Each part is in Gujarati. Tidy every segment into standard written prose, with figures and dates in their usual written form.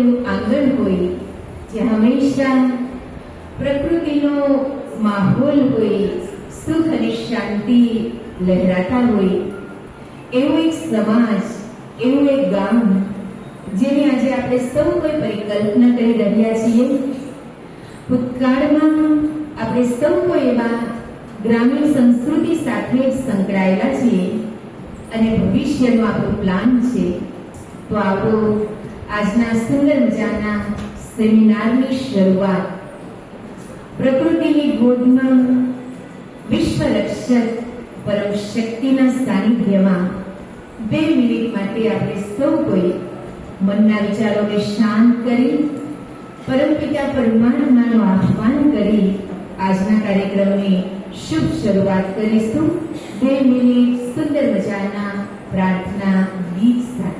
એવું આંગણ હોય જ્યાં હંમેશા પ્રકૃતિનો માહોલ હોય, સુખ અને શાંતિ લહેરાતા હોય, એવો એક સમાજ, એવું એક ગામ જેની આજે આપણે સૌ કોઈ પરિકલ્પના કરી રહ્યા છીએ. ભૂતકાળમાં આપણે સૌ કોઈ એવા ગ્રામીણ સંસ્કૃતિ સાથે સંકળાયેલા છીએ અને ભવિષ્યનો આપણો પ્લાન છે. તો આવો આજના સુંદર મજાના સેમિનારની શરૂઆત પ્રકૃતિની ગોદમાં વિશ્વ રક્ષક પરમ શક્તિના સાનિધ્યમાં 2 મિનિટ માટે આપણે સૌ કોઈ મનના વિચારોને શાંત કરી પરમપિતા પરમાત્માનું આહ્વાન કરી આજના કાર્યક્રમની શુભ શરૂઆત કરીશું 2 મિનિટ સુંદર મજાના પ્રાર્થના ગીત સાથે.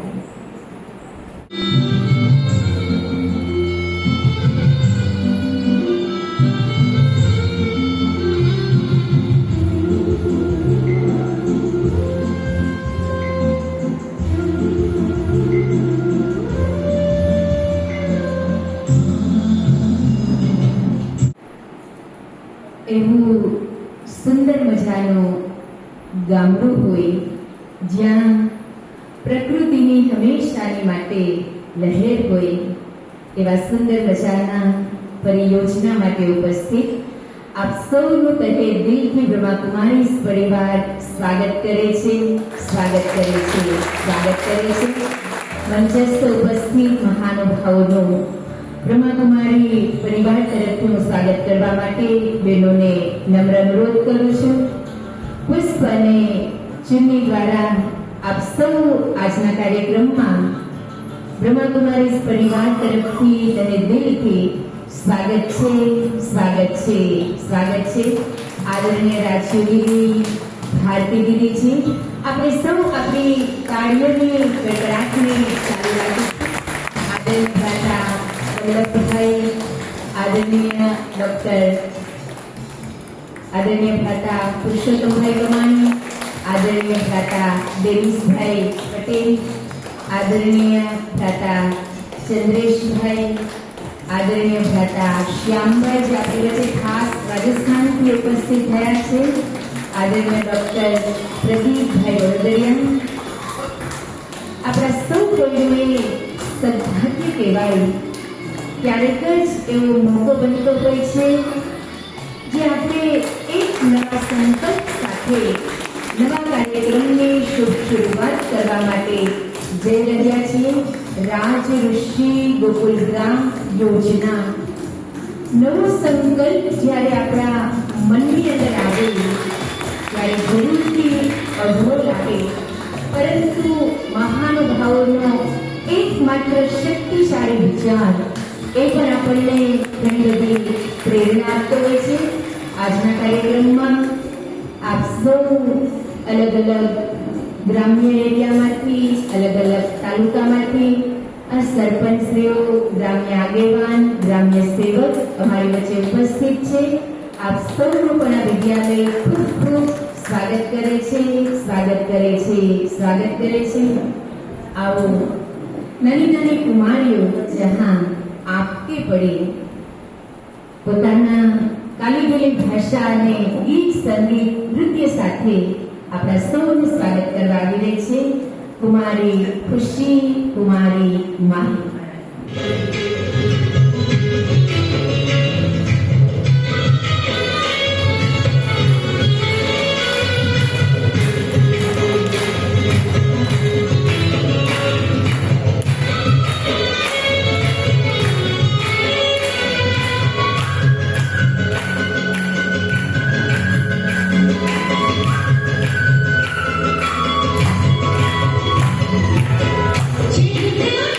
એવું સુંદર મજાનું ગામડું હોય જ્યાં પ્રકૃતિની હંમેશાની માટે લહેર હોય, એવા સુંદર મજાના પરિયોજના માટે ઉપસ્થિત આપ સૌનું તહે દિલથી બ્રહ્માકુમારી પરિવાર સ્વાગત કરે છે, સ્વાગત કરે છે, સ્વાગત કરે છે. મંચસ્થ ઉપસ્થિત મહાનુભાવોનું બ્રહ્માકુમારી પરિવાર તરફથી હું સ્વાગત કરવા માટે બહેનોને નમ્ર અનુરોધ કરું છું. પુષ્પ અને ચુન્ની દ્વારા આપ સૌ આજના કાર્યક્રમમાં બ્રહ્માકુમારી પરિવાર તરફથી અને દિલથી સ્વાગત છે, સ્વાગત છે, સ્વાગત છે. આદરણીય રાજ્ય દીદી, ભારતી દીદીજી, આપણે સૌ આપણી તાળીઓની ગડગડાટને ચાલુ રાખીશું. આદરણીય વલ્લભભાઈ, આદરણીય ડોક્ટર, આદરણીય ભ્રાતા પુરુષોત્તમભાઈ ગમાણી, આદરણીય ભ્રાતા દેવીશભાઈ પટેલ, આદરણીય ભ્રાતા ચંદ્રેશભાઈ, આદરણીય ભ્રાતા શ્યામભાઈ, જે આપણી વચ્ચે ખાસ રાજસ્થાનથી ઉપસ્થિત થયા છે, આદરણીય ડોક્ટર પ્રદીપભાઈ વડોદરિયા. આપણા સૌ કોઈને સદભાગ્ય કહેવાય. ક્યારેક જ એવો મોકો બનતો હોય છે જે આપણે એક નવા સંકલ્પ સાથે નવા કાર્યક્રમની શુભ શરૂઆત કરવા માટે જઈ રહ્યા છીએ. રાજ ઋષિ ગોકુલગ્રામ યોજના, નવો સંકલ્પ જ્યારે આપણા મનની અંદર આવે ત્યારે જરૂરથી અઘરો લાગે, પરંતુ મહાનુભાવોનો એકમાત્ર શક્તિશાળી વિચાર એ પણ આપણને ઘણી બધી પ્રેરણા આપતો હોય છે. આજના કાર્યક્રમમાં આપ સૌ અલગ અલગ ગ્રામ્ય એરિયામાંથી, અલગ અલગ તાલુકામાંથી સરપંચશ્રીઓ, ગ્રામ્ય આગેવાન, ગ્રામ્ય સેવક અમારી વચ્ચે ઉપસ્થિત છે. આપ સૌનું પણ આ વિદ્યાલય ખૂબ ખૂબ સ્વાગત કરે છે, સ્વાગત કરે છે, સ્વાગત કરે છે. આવો નાની નાની કુમારીઓ જહાં આપકે પડે પોતાના કાલીગલી ભાષા અને ગીત, સંગીત, નૃત્ય સાથે આપણા સૌનું સ્વાગત કરવા આવી રહી છે કુમારી ખુશી, કુમારી માહી. Children,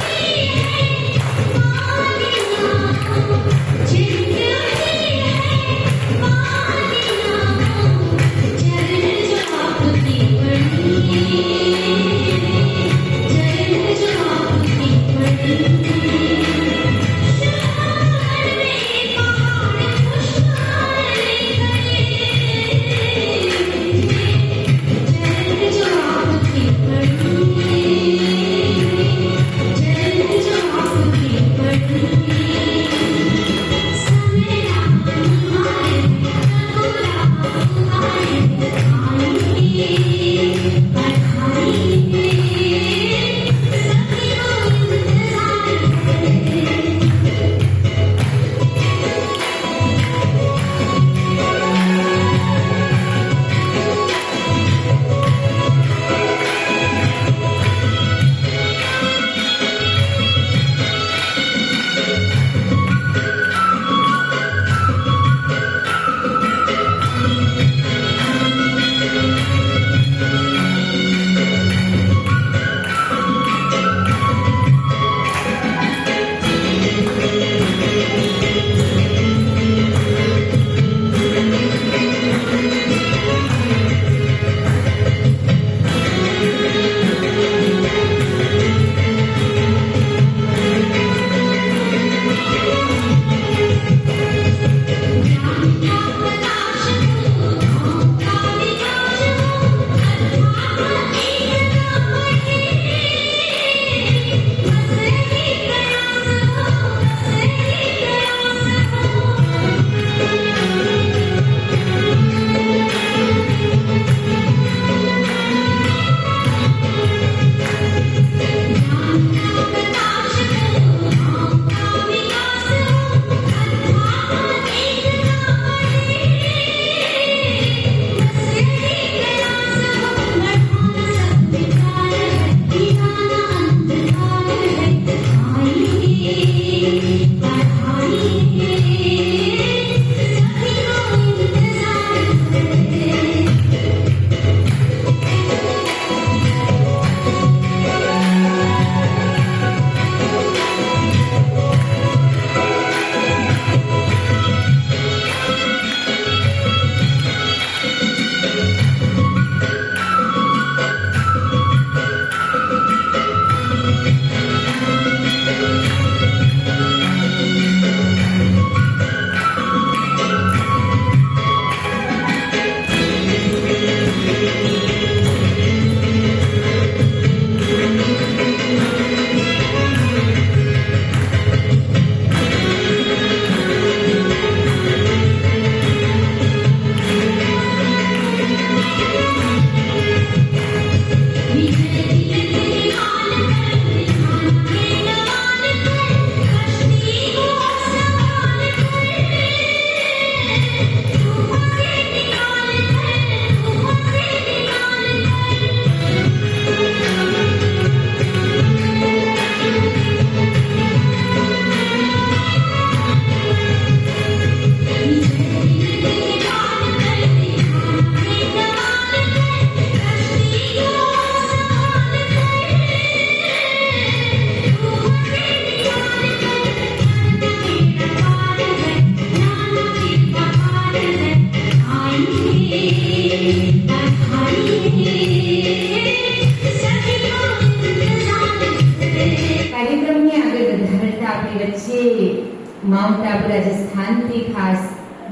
માઉન્ટ આબુ રાજસ્થાનથી ખાસ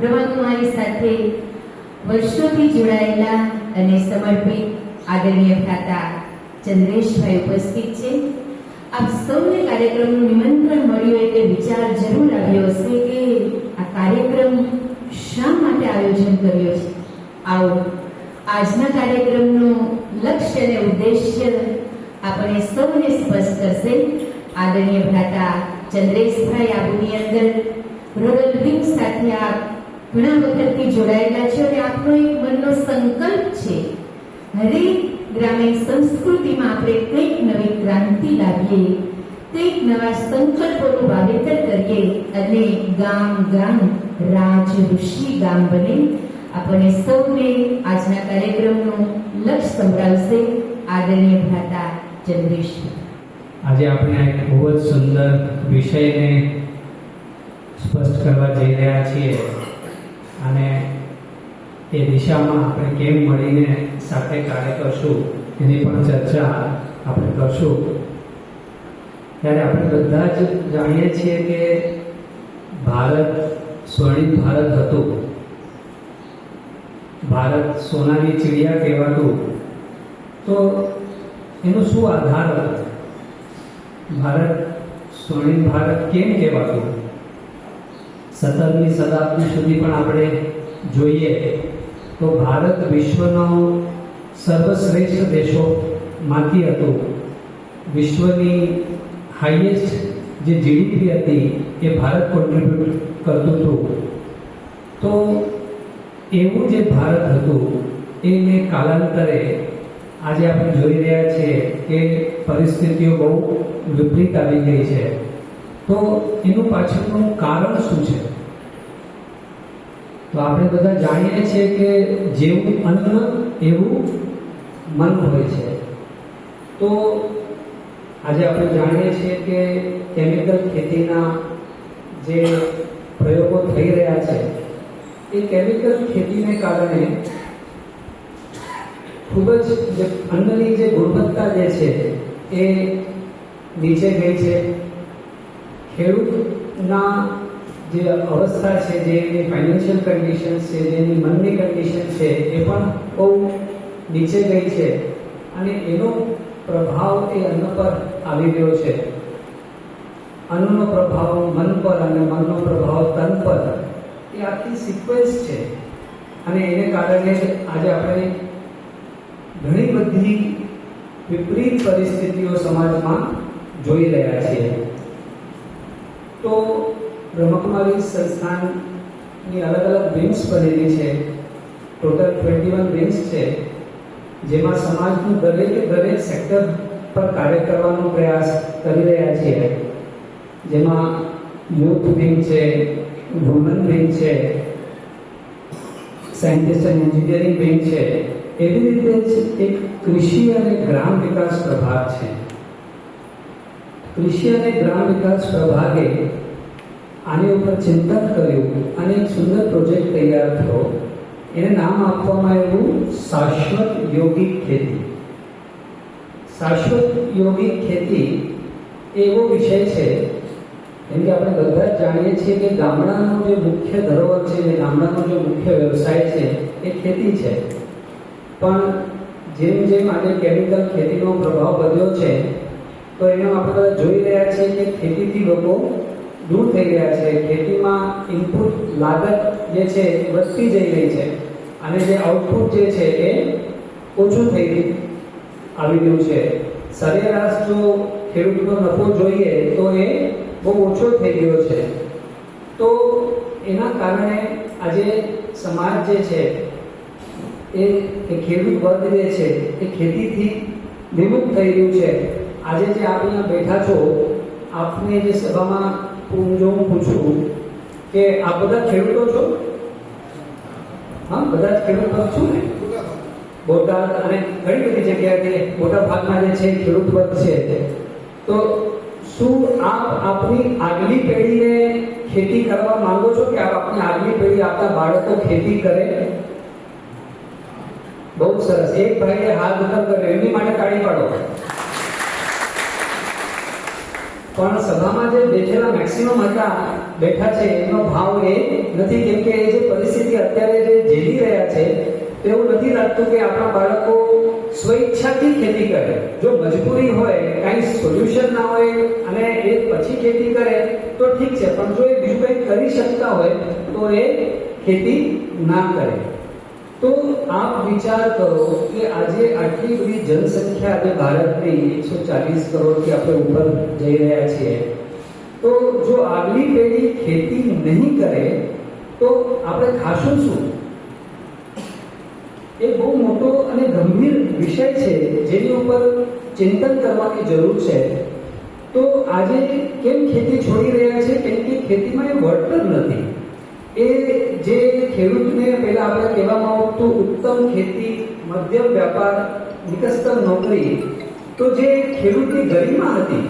બ્રહ્માકુમારી સાથે વર્ષોથી જોડાયેલા અને સમર્પિત આદરણીય ભ્રાતા ચંદ્રેશભાઈ ઉપસ્થિત છે. આપ સૌને કાર્યક્રમનું નિમંત્રણ મળ્યું એટલે વિચાર જરૂર આવ્યો હશે કે આ કાર્યક્રમ શા માટે આયોજન કર્યો છે. આવો આજના કાર્યક્રમનું લક્ષ્ય અને ઉદ્દેશ્ય આપણે સૌને સ્પષ્ટ કરશે. આદરણીય ભ્રાતા ચંદ્રેશભાઈ આબુની અંદર રોયલ વિંગ સાથે આપ ઘણા વખતથી જોડાયેલા છે અને આપનો એક મનનો સંકલ્પ છે હરેક ગ્રામીણ સંસ્કૃતિમાં આપણે કંઈક નવી ક્રાંતિ લાવીએ, કંઈક નવા સંકલ્પોનું વાવેતર કરીએ અને ગામ ગામ રાજ ઋષિ ગામ બને. આપણને સૌને આજના કાર્યક્રમનું લક્ષ્ય સંભળાવશે આદરણીય ભ્રાતા ચંદ્રેશભાઈ. આજે આપણે એક બહુ જ સુંદર વિષયને સ્પષ્ટ કરવા જઈ રહ્યા છીએ અને એ દિશામાં આપણે કેમ મળીને સાથે કાર્ય કરશું એની પણ ચર્ચા આપણે કરશું. ત્યારે આપણે બધા જ જાણીએ છીએ કે ભારત સ્વર્ણિમ ભારત હતું. ભારત સોનાની ચિડિયા કહેવાતું. તો એનો શું આધાર હતો? ભારત સ્વર્ણિમ ભારત કેમ કહેવાતું? 17મી શતાબ્દી સુધી પણ આપણે જોઈએ તો ભારત વિશ્વનો સર્વશ્રેષ્ઠ દેશોમાંથી હતું. વિશ્વની હાઈએસ્ટ જે જીડીપી હતી એ ભારત કોન્ટ્રીબ્યુટ કરતું હતું. તો એવું જે ભારત હતું એને કાલાંતરે આજે આપણે જોઈ રહ્યા છીએ કે પરિસ્થિતિઓ બહુ વિપરીત આવી ગઈ છે. તો એનું પાછળનું કારણ શું છે? તો આપણે બધા જાણીએ છીએ કે જેવું અન્ન એવું મન હોય છે. તો આજે આપણે જાણીએ છીએ કે કેમિકલ ખેતીના જે પ્રયોગો થઈ રહ્યા છે એ કેમિકલ ખેતીને કારણે ખૂબ જ અન્નની જે ગુણવત્તા જે છે એ નીચે ગઈ છે. ખેડૂતના જે અવસ્થા છે, જે એની ફાઇનાન્શિયલ કન્ડિશન છે, જે એની મનની કન્ડિશન છે એ પણ બહુ નીચે ગઈ છે અને એનો પ્રભાવ એ અન્ન પર આવી રહ્યો છે. અન્નનો પ્રભાવ મન પર અને મનનો પ્રભાવ તન પર, એ આખી સિક્વન્સ છે. અને એને કારણે આજે આપણે ઘણી બધી વિપરીત પરિસ્થિતિઓ સમાજમાં જોઈ રહ્યા છીએ. તો બ્રહ્મકુમારી સંસ્થાનની અલગ અલગ વિંગ્સ બનેલી છે. ટોટલ 21 વિંગ્સ છે, જેમાં સમાજનું દરેક સેક્ટર પર કાર્ય કરવાનો પ્રયાસ કરી રહ્યા છીએ. જેમાં યુથ વિંગ છે, વુમન વિંગ છે, સાયન્ટિસ્ટ એન્ડ એન્જિનિયરિંગ વિંગ છે. એવી રીતે જ એક કૃષિ અને ગ્રામ વિકાસ પ્રભાગ છે. કૃષિ અને ગ્રામ વિકાસ પ્રભાગે આની ઉપર ચિંતન કર્યું અને એક સુંદર પ્રોજેક્ટ તૈયાર થયો. એને નામ આપવામાં આવ્યું શાશ્વત યોગિક ખેતી. શાશ્વત યોગિક ખેતી એવો વિષય છે, જેમ કે આપણે બધા જ જાણીએ છીએ કે ગામડાનો જે મુખ્ય ધરોહર છે, જે ગામડાનો જે મુખ્ય વ્યવસાય છે એ ખેતી છે. પણ જેમ જેમ આજે કેમિકલ ખેતીનો પ્રભાવ વધ્યો છે તો એનો આપણે બધા જોઈ રહ્યા છીએ કે ખેતીથી લોકો દૂર થઈ રહ્યા છે. ખેતીમાં ઇનપુટ લાગત જે છે એ વધતી જઈ રહી છે અને જે આઉટપુટ જે છે એ ઓછું થઈ આવી રહ્યું છે. સરેરાશ જો ખેડૂતનો નફો જોઈએ તો એ બહુ ઓછો થઈ ગયો છે. તો એના કારણે આજે સમાજ જે છે એ ખેડૂત વર્ગ જે છે એ ખેતીથી વિમુખ થઈ રહ્યું છે. આજે જે આપ અહીંયા બેઠા છો, આપને જે સભામાં જો હું પૂછું કે આપ બધા ખેડૂતો છો? હા, બધા જ ખેડૂતો છું ને? બોટાદ અને ઘણી બધી જગ્યાએ મોટા ભાગમાં જે છે ખેડૂત વર્ગ છે. તો શું આપ આપની આગલી પેઢીને ખેતી કરવા માંગો છો કે આપ આપની આગલી પેઢી, આપના બાળકો ખેતી કરે? બહુ સરસ. એક ભાઈએ હાથ ઉઠાવ કર્યો, એમની માટે તાળી પાડો. પણ સભામાં જે બેઠેલા મેક્સિમમ હતા બેઠા છે એનો ભાવ એ નથી, કેમ કે એ જે પરિસ્થિતિ અત્યારે જે ઝીલી રહ્યા છે તેવું નથી લાગતું કે આપણા બાળકો સ્વઈચ્છાથી ખેતી કરે. જો મજબૂરી હોય, કાંઈ સોલ્યુશન ના હોય અને એ પછી ખેતી કરે તો ઠીક છે, પણ જો એ બીજું કંઈ કરી શકતા હોય તો એ ખેતી ના કરે. તો આપ વિચાર કરો કે આજે આટલી બધી જનસંખ્યા આજે ભારતની 140 કરોડથી આપણે ઉપર જઈ રહ્યા છીએ. તો જો આગલી પેઢી ખેતી નહીં કરે તો આપણે ખાશું શું? એ બહુ મોટો અને ગંભીર વિષય છે જેની ઉપર ચિંતન કરવાની જરૂર છે. તો આજે કેમ ખેતી છોડી રહ્યા છે? કેમ કે ખેતીમાં એ વળતર નથી. એ જે ખેડૂતને પહેલા આપણે કહેવામાં આવતું ઉત્તમ ખેતી, મધ્યમ વ્યાપાર, નિકસ્તર નોકરી, તો જે ખેડૂતની ગરિમા હતી,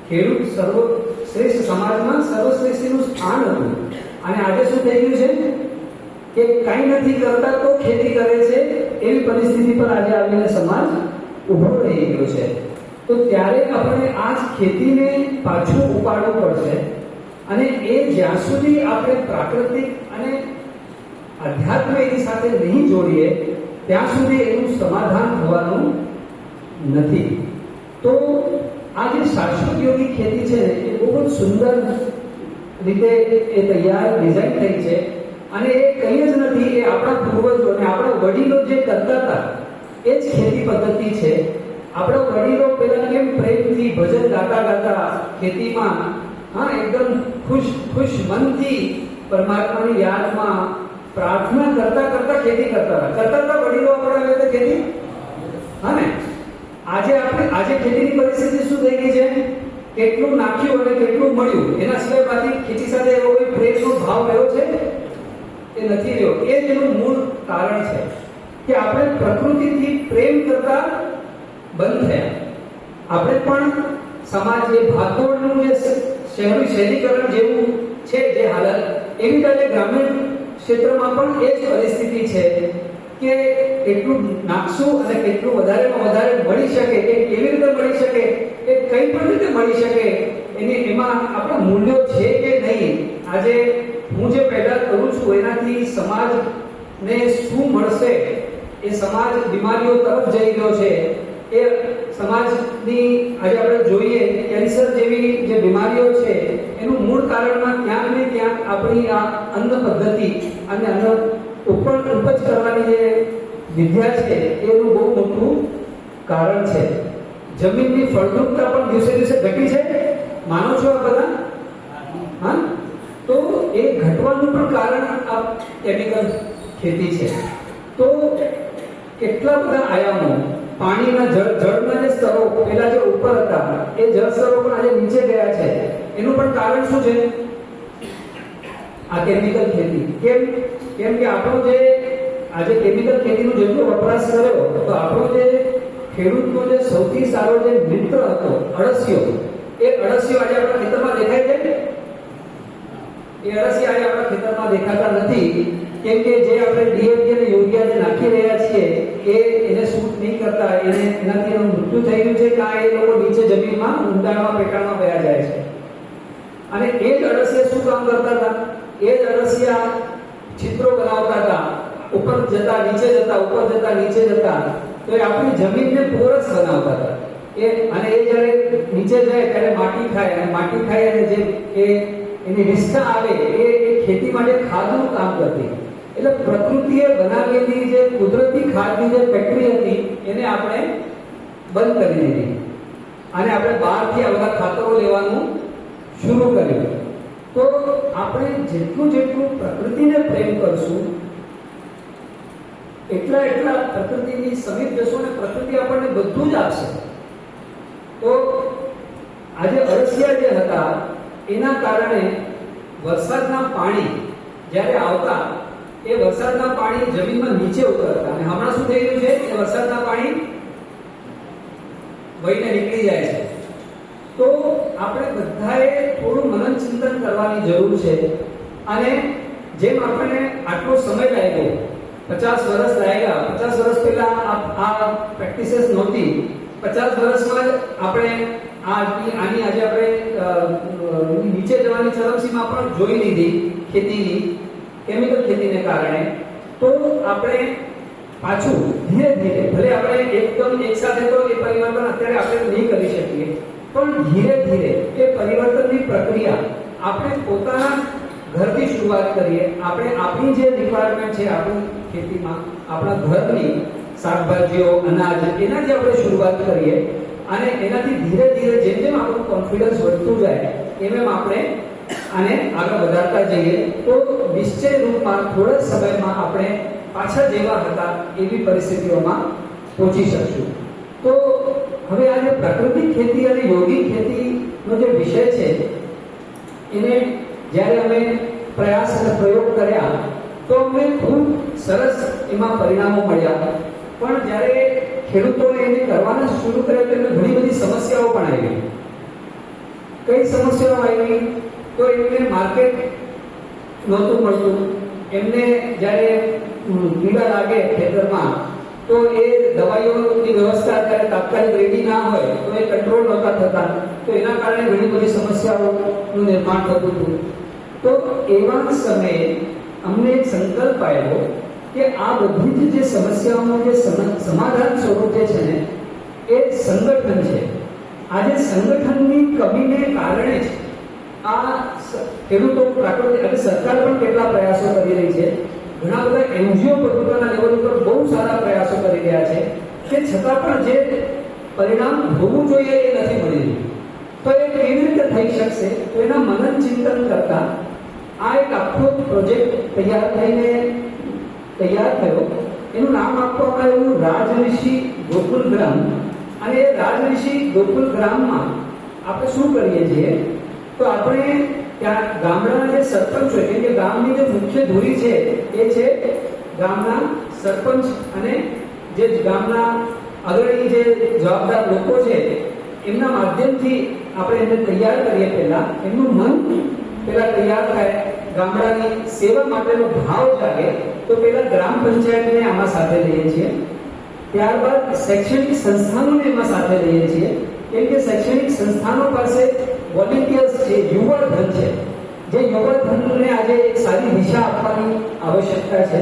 ખેડૂત સર્વશ્રેષ્ઠ સમાજમાં સર્વશ્રેષ્ઠનું સ્થાન હતું. અને આજે શું થઈ ગયું છે કે કંઈ નથી કરતા તો ખેતી કરે છે, એવી પરિસ્થિતિ પર આજે આવીને સમાજ ઉભો રહી ગયો છે. તો ત્યારે આપણે આ જ ખેતીને પાછું ઉપાડવું પડશે. અને એ જ્યાં સુધી આપણે પ્રાકૃતિક અને અધ્યાત્મ એની સાથે નહીં જોડીએ ત્યાં સુધી એનું સમાધાન થવાનું નથી. તો આ જે શાશ્વત યોગી ખેતી છે ને એ બહુ જ સુંદર રીતે એ તૈયાર ડિઝાઇન થઈ છે અને એ કંઈ જ નથી, એ આપણા પૂર્વજો અને આપણા વડીલો જે કરતા હતા એ જ ખેતી પદ્ધતિ છે. આપણા વડીલો પહેલા કેમ પ્રેમથી ભજન ગાતા ગાતા ખેતીમાં એકદમ ખુશ મનથી પરમાત્માની યાદમાં પ્રાર્થના કરતા કરતા ખેતી કરતા હતા વડીલો આપણા રીતે ખેતી. ને આજે ખેતીની પરિસ્થિતિ શું થઈ ગઈ છે? કેટલું નાખ્યું અને કેટલું મળ્યું એના સિવાય બાકી ખેતી સાથે એવો કોઈ પ્રેમનો ભાવ રહ્યો છે એ નથી રહ્યો. એ જ એનું મૂળ કારણ છે કે આપણે પ્રકૃતિથી પ્રેમ કરતા બંધ થયા. આપણે પણ સમાજ એ ભાગદોડનું જે શહેરીકરણ જેવું છે જે હાલત, એવી રીતે ગ્રામીણ ક્ષેત્રમાં પણ એ જ પરિસ્થિતિ છે કે કેટલું નાખશું અને કેટલું વધારેમાં વધારે મળી શકે, એ કેવી રીતે મળી શકે, એ કઈ પણ રીતે મળી શકે, એમાં આપણા મૂલ્યો છે કે નહીં. આજે હું જે પેદા કરું છું એનાથી સમાજને શું મળશે? એ સમાજ બીમારીઓ તરફ જઈ રહ્યો છે. એ સમાજની આજે આપણે જોઈએ કેન્સર જેવી જે બીમારીઓ છે એનું મૂળ કારણમાં ક્યાંક ને ક્યાંક આપણી આ અન્ન પદ્ધતિ અને અન્ન ઉપજ કરવાની જે વિદ્યા છે એનું બહુ મોટું કારણ છે. જમીનની ફળદ્રુપતા પણ દિવસે દિવસે ઘટી છે, માનો છો આ બધા? તો એ ઘટવાનું પણ કારણ આ કેમિકલ ખેતી છે. તો કેટલા બધા આયામો, પાણીના જળના જે સ્તરો પહેલા જે ઉપર હતા એ જળ સ્તરો પણ આજે નીચે ગયા છે. એનું પણ કારણ શું છે? આ કેમિકલ ખેતી. કેમ કે આપણો જે આજે કેમિકલ ખેતીનો જેટલો વપરાશ કર્યો તો આપણો જે ખેડૂતનો જે સૌથી સારો જે મિત્ર હતો અળસિયો, એ અળસિયો આજે આપણા ખેતરમાં દેખાય છે? એ અળસિયા આજે આપણા ખેતરમાં દેખાતા નથી. કેમ કે જે આપણે ડીએપી અને યુરિયા જે નાખી રહ્યા છીએ એને સૂટ નહીં કરતા, એનાથી એનું મૃત્યુ થઈ ગયું છે કે એ લોકો નીચે જમીનમાં ઊંડાણમાં પેટાળમાં વયા જાય છે. અને એ જ અળસિયા શું કામ કરતા હતા? એ જ અળસિયા ચિત્રો બનાવતા હતા, ઉપર જતા નીચે જતા, ઉપર જતા નીચે જતા, તો એ આપણી જમીનને પોરસ બનાવતા હતા. અને એ જ્યારે નીચે જાય ત્યારે માટી ખાય, અને માટી ખાય અને જે એની નિષ્ઠા આવે એ ખેતી માટે ખાદનું કામ કરતી. એટલે પ્રકૃતિએ બનાવેલી જે કુદરતી ખાદની જે ફેક્ટરી હતી એને આપણે બંધ કરી દીધી અને આપણે બહારથી આ બધા ખાતરો લેવાનું શરૂ કર્યું. તો આપણે જેટલું પ્રકૃતિને પ્રેમ કરશું એટલા પ્રકૃતિની સમીપ જશું અને પ્રકૃતિ આપણને બધું જ આપશે. તો આજે અળસિયા જે હતા એના કારણે વરસાદના પાણી જ્યારે આવતા એ વરસાદના પાણી જમીનમાં નીચે ઉતરતા, અને હમણાં શું થઈ રહ્યું છે કે વરસાદના પાણી વહીને નીકળી જાય છે. તો આપણે બધાએ થોડું મનન ચિંતન કરવાની જરૂર છે. અને જેમ આપણને આટલો સમય લાગ્યો, 50 વર્ષ લાગ્યા, 50 વર્ષ પહેલા આ પ્રેક્ટિસીસ નહોતી, 50 વર્ષમાં જ આપણે આની આજે આપણે નીચે જવાની ચરમસીમા પણ જોઈ લીધી ખેતીની, કેમિકલ ખેતીને કારણે. તો આપણે પાછું ધીરે ધીરે, ભલે આપણે એકદમ એકસાથે તો એ પરિવર્તન અત્યારે આપણે નહીં કરી શકીએ, પણ ધીરે ધીરે એ પરિવર્તનની પ્રક્રિયા આપણે પોતાના ઘરથી શરૂઆત કરીએ. આપણે આપણી જે રિક્વાયરમેન્ટ છે આપણી ખેતીમાં, આપણા ઘરની શાકભાજીઓ, અનાજ, એનાથી આપણે શરૂઆત કરીએ અને એનાથી ધીરે ધીરે જેમ જેમ આપણું કોન્ફિડન્સ વધતું જાય એમ આપણે આને આગળ વધારતા જઈએ તો નિશ્ચય રૂપમાં થોડા સમયમાં આપણે પાછા જેવા હતા એવી પરિસ્થિતિઓમાં પહોંચી શકશું. તો હવે આ જે પ્રાકૃતિક ખેતી અને યોગિક ખેતીનો જે વિષય છે એને જ્યારે અમે પ્રયાસ અને પ્રયોગ કર્યા તો અમને ખૂબ સરસ એમાં પરિણામો મળ્યા. પણ જ્યારે ખેડૂતોને એને કરવાના શરૂ કર્યા તો એમને ઘણી બધી સમસ્યાઓ પણ આવી. કઈ સમસ્યાઓ આવી? તો એમને માર્કેટ નહોતું મળતું. એમને જ્યારે કીડા લાગે ખેતરમાં તો એ દવાઈઓની વ્યવસ્થા અત્યારે તાત્કાલિક રેડી ના હોય તો એ કંટ્રોલ નહોતા થતા. તો એના કારણે ઘણી બધી સમસ્યાઓનું નિર્માણ થતું હતું. તો એવા સમયે અમને એક સંકલ્પ આવ્યો કે આ બધી જે સમસ્યાઓનું જે સમાધાન સ્વરૂપ જે છે ને એ સંગઠન છે. આજે સંગઠનની કમીને કારણે જ આ ખેડૂતો પ્રાકૃતિક અને સરકાર પણ કેટલા પ્રયાસો કરી રહી છે. ઘણા બધા એનજીઓ પોતાના લેવલ ઉપર બહુ સારા પ્રયાસો કરી રહ્યા છે, કે છતાં પણ જે પરિણામ હોવું જોઈએ એ નથી મળી રહ્યું. તો એ કેવી રીતે થઈ શકશે? તો એના મનન ચિંતન કરતા આ એક આખો પ્રોજેક્ટ તૈયાર થયો. એનું નામ આપવામાં આવ્યું રાજઋષિ ગોકુલ ગ્રામ. અને એ રાજઋષિ ગોકુલ ગ્રામમાં આપણે શું કરીએ છીએ? તો આપણે ત્યાં ગામડાના જે સરપંચ હોય, કેમ કે ગામની જે મુખ્ય ધોરી છે એ છે ગામના સરપંચ અને જે ગામના અગ્રણી જે જવાબદાર લોકો છે, એમના માધ્યમથી આપણે એને તૈયાર કરીએ. પહેલા એમનું મન પહેલા તૈયાર થાય, ગામડાની સેવા માટેનો ભાવ જાગે. તો પહેલા ગ્રામ પંચાયતને આમાં સાથે લઈએ છીએ, ત્યારબાદ શૈક્ષણિક સંસ્થાનોને એમાં સાથે લઈએ છીએ, કેમ કે શૈક્ષણિક સંસ્થાનો પાસે વોલેન્ટિયર્સ છે, યુવા ધન છે, જે યુવા ધનને આજે એક સારી દિશા આપવાની આવશ્યકતા છે.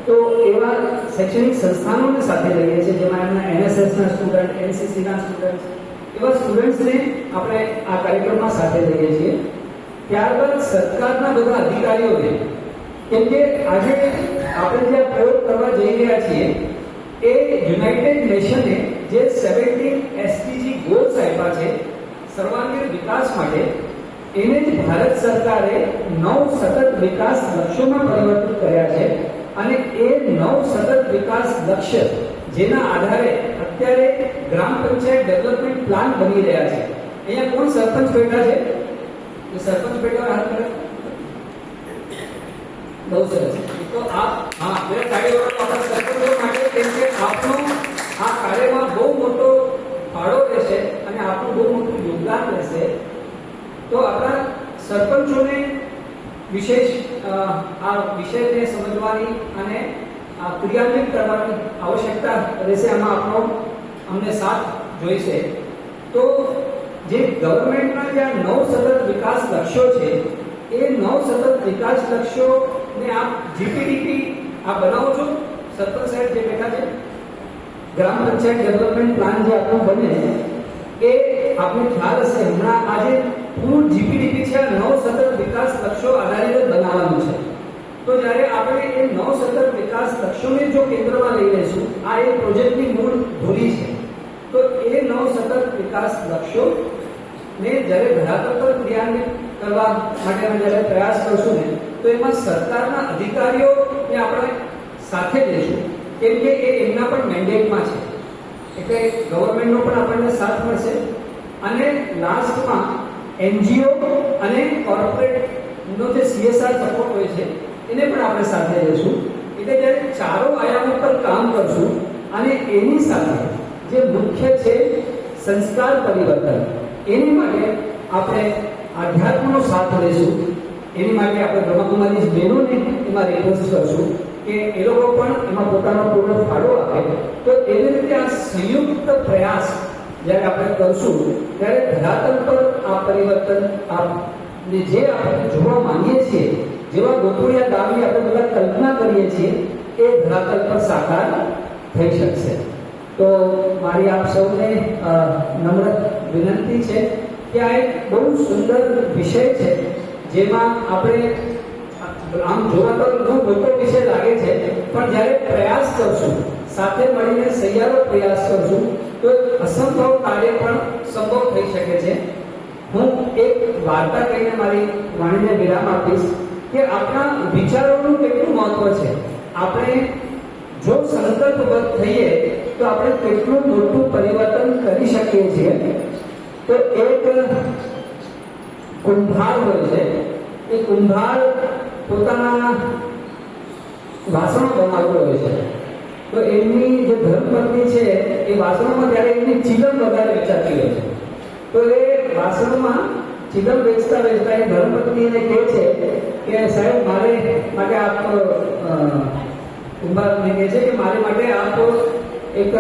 તો એવા શૈક્ષણિક સંસ્થાનોને સાથે લઈએ છીએ, જેમાં એમના એનએસએસના સ્ટુડન્ટ, એનસીસીના સ્ટુડન્ટ, એવા સ્ટુડન્ટ્સને આપણે આ કાર્યક્રમમાં સાથે લઈએ છીએ. ત્યારબાદ સરકારના બધા અધિકારીઓને, કેમ કે આજે આપણે જે પ્રયોગ કરવા જઈ રહ્યા છીએ એ યુનાઇટેડ નેશને જે 17 એસડીજી ગોલ્સ આપ્યા છે સર્વાંગીણ વિકાસ માટે, એને જ ભારત સરકારે 9 સતત વિકાસ લક્ષ્યોમાં પરિવર્તિત કર્યા છે. અને એ 9 સતત વિકાસ લક્ષ્ય જેના આધારે અત્યારે ગ્રામ પંચાયત ડેવલપમેન્ટ પ્લાન બની રહ્યા છે. અહીંયા કોણ સરપંચ બેઠા છે? એ સરપંચ બેઠા હાથ કરે. બહુ સરસ. તો બે તાળીઓ આપણા સરપંચો માટે, કેમ કે આપનો આ કાર્યમાં બહુ મોટો ફાળો રહેશે અને આપનું બહુ મોટું યોગદાન રહેશે. તો આપણા સરપંચોને વિશેષ આ વિષયને સમજવાની અને આ ક્રિયાન્વિત કરવાની આવશ્યકતા રહેશે. આમાં આપણો અમને સાથ જોઈશે. તો જે ગવર્મેન્ટના જે 9 સતત વિકાસ લક્ષ્યો છે, એ 9 સતત વિકાસ લક્ષ્યોને આપ જીપીડીપી આ બનાવો છો. સરપંચ સાહેબ જે બેઠા છે, ગ્રામ પંચાયત ડેવલપમેન્ટ પ્લાન જે આપણો બને એ આપને ખ્યાલ હશે, હમણાં આજે પૂરું જીપીડીપી છે 9 સતત વિકાસ લક્ષ્યો આધારિત બનાવવાનું છે. તો જ્યારે આપણે એ 9 સતત વિકાસ લક્ષ્યોને જો કેન્દ્રમાં લઈ લઈશું, આ એક પ્રોજેક્ટની મૂળ ધોરી છે. તો એ 9 સતત વિકાસ લક્ષ્યો ને જ્યારે ધરાતલ પર ક્રિયાન્વિત કરવા માટેનો જ્યારે પ્રયાસ કરશું ને, તો એમાં સરકારના અધિકારીઓને આપણે સાથે લઈશું, કેમ કે એ એમના પણ મેન્ડેટમાં છે. એટલે ગવર્મેન્ટનો પણ આપણને સાથ મળશે. અને લાસ્ટમાં એનજીઓ અને કોર્પોરેટનો જે CSR સપોર્ટ હોય છે એને પણ આપણે સાથે લઈશું. એટલે જ્યારે ચારો આયામો પર કામ કરશું અને એની સાથે જે મુખ્ય છે સંસ્કાર પરિવર્તન, એની માટે આપણે આધ્યાત્મનો સાથ લઈશું. એની માટે આપણે બ્રહ્મકુમારી બહેનોને એમાં રિક્વેસ્ટ કરશું કે એ લોકો પણ એમાં પોતાનો પૂર્ણ ફાળો આપે. તો એવી રીતે આ સંયુક્ત પ્રયાસ જ્યારે આપણે કરશું, ત્યારે ધરાતલ પર આ પરિવર્તન જે આપણે જોવા માંગીએ છીએ, જેવા ગોકુળિયા ગામની આપણે બધા કલ્પના કરીએ છીએ, એ ધરાતલ પર સાકાર થઈ શકશે. તો મારી આપ સૌને નમ્ર વિનંતી છે કે આ એક બહુ સુંદર વિષય છે, જેમાં આપણે આમ જોવા તો બહુ મોટો વિષય લાગે છે, પણ જ્યારે પ્રયાસ કરશું, સાથે મળીને સહિયારો પ્રયાસ કરશું, તો અસંભવ કાર્ય પણ સંભવ થઈ શકે છે. હું એક વાર્તા કહીને મારી વાણીને વિરામ આપીશ કે આપણા વિચારોનું કેટલું મહત્વ છે. આપણે જો સંકલ્પબદ્ધ થઈએ તો આપણે કેટલું મોટું પરિવર્તન કરી શકીએ છીએ. તો એક કુંભાર હોય છે, એ કુંભાર પોતાના વાસણો બનાવતો હોય છે. તો એમની જે ધર્મપત્ની છે એ વાસણોમાં ત્યારે એમની ચીલમ વધારે વેચાતી હોય છે. તો એ વાસણોમાં ચીલમ વેચતા વેચતા એ ધર્મપત્ની એને કહે છે કે સાહેબ મારે માટે આપ કુંભારને કહે છે કે મારે માટે આપ એક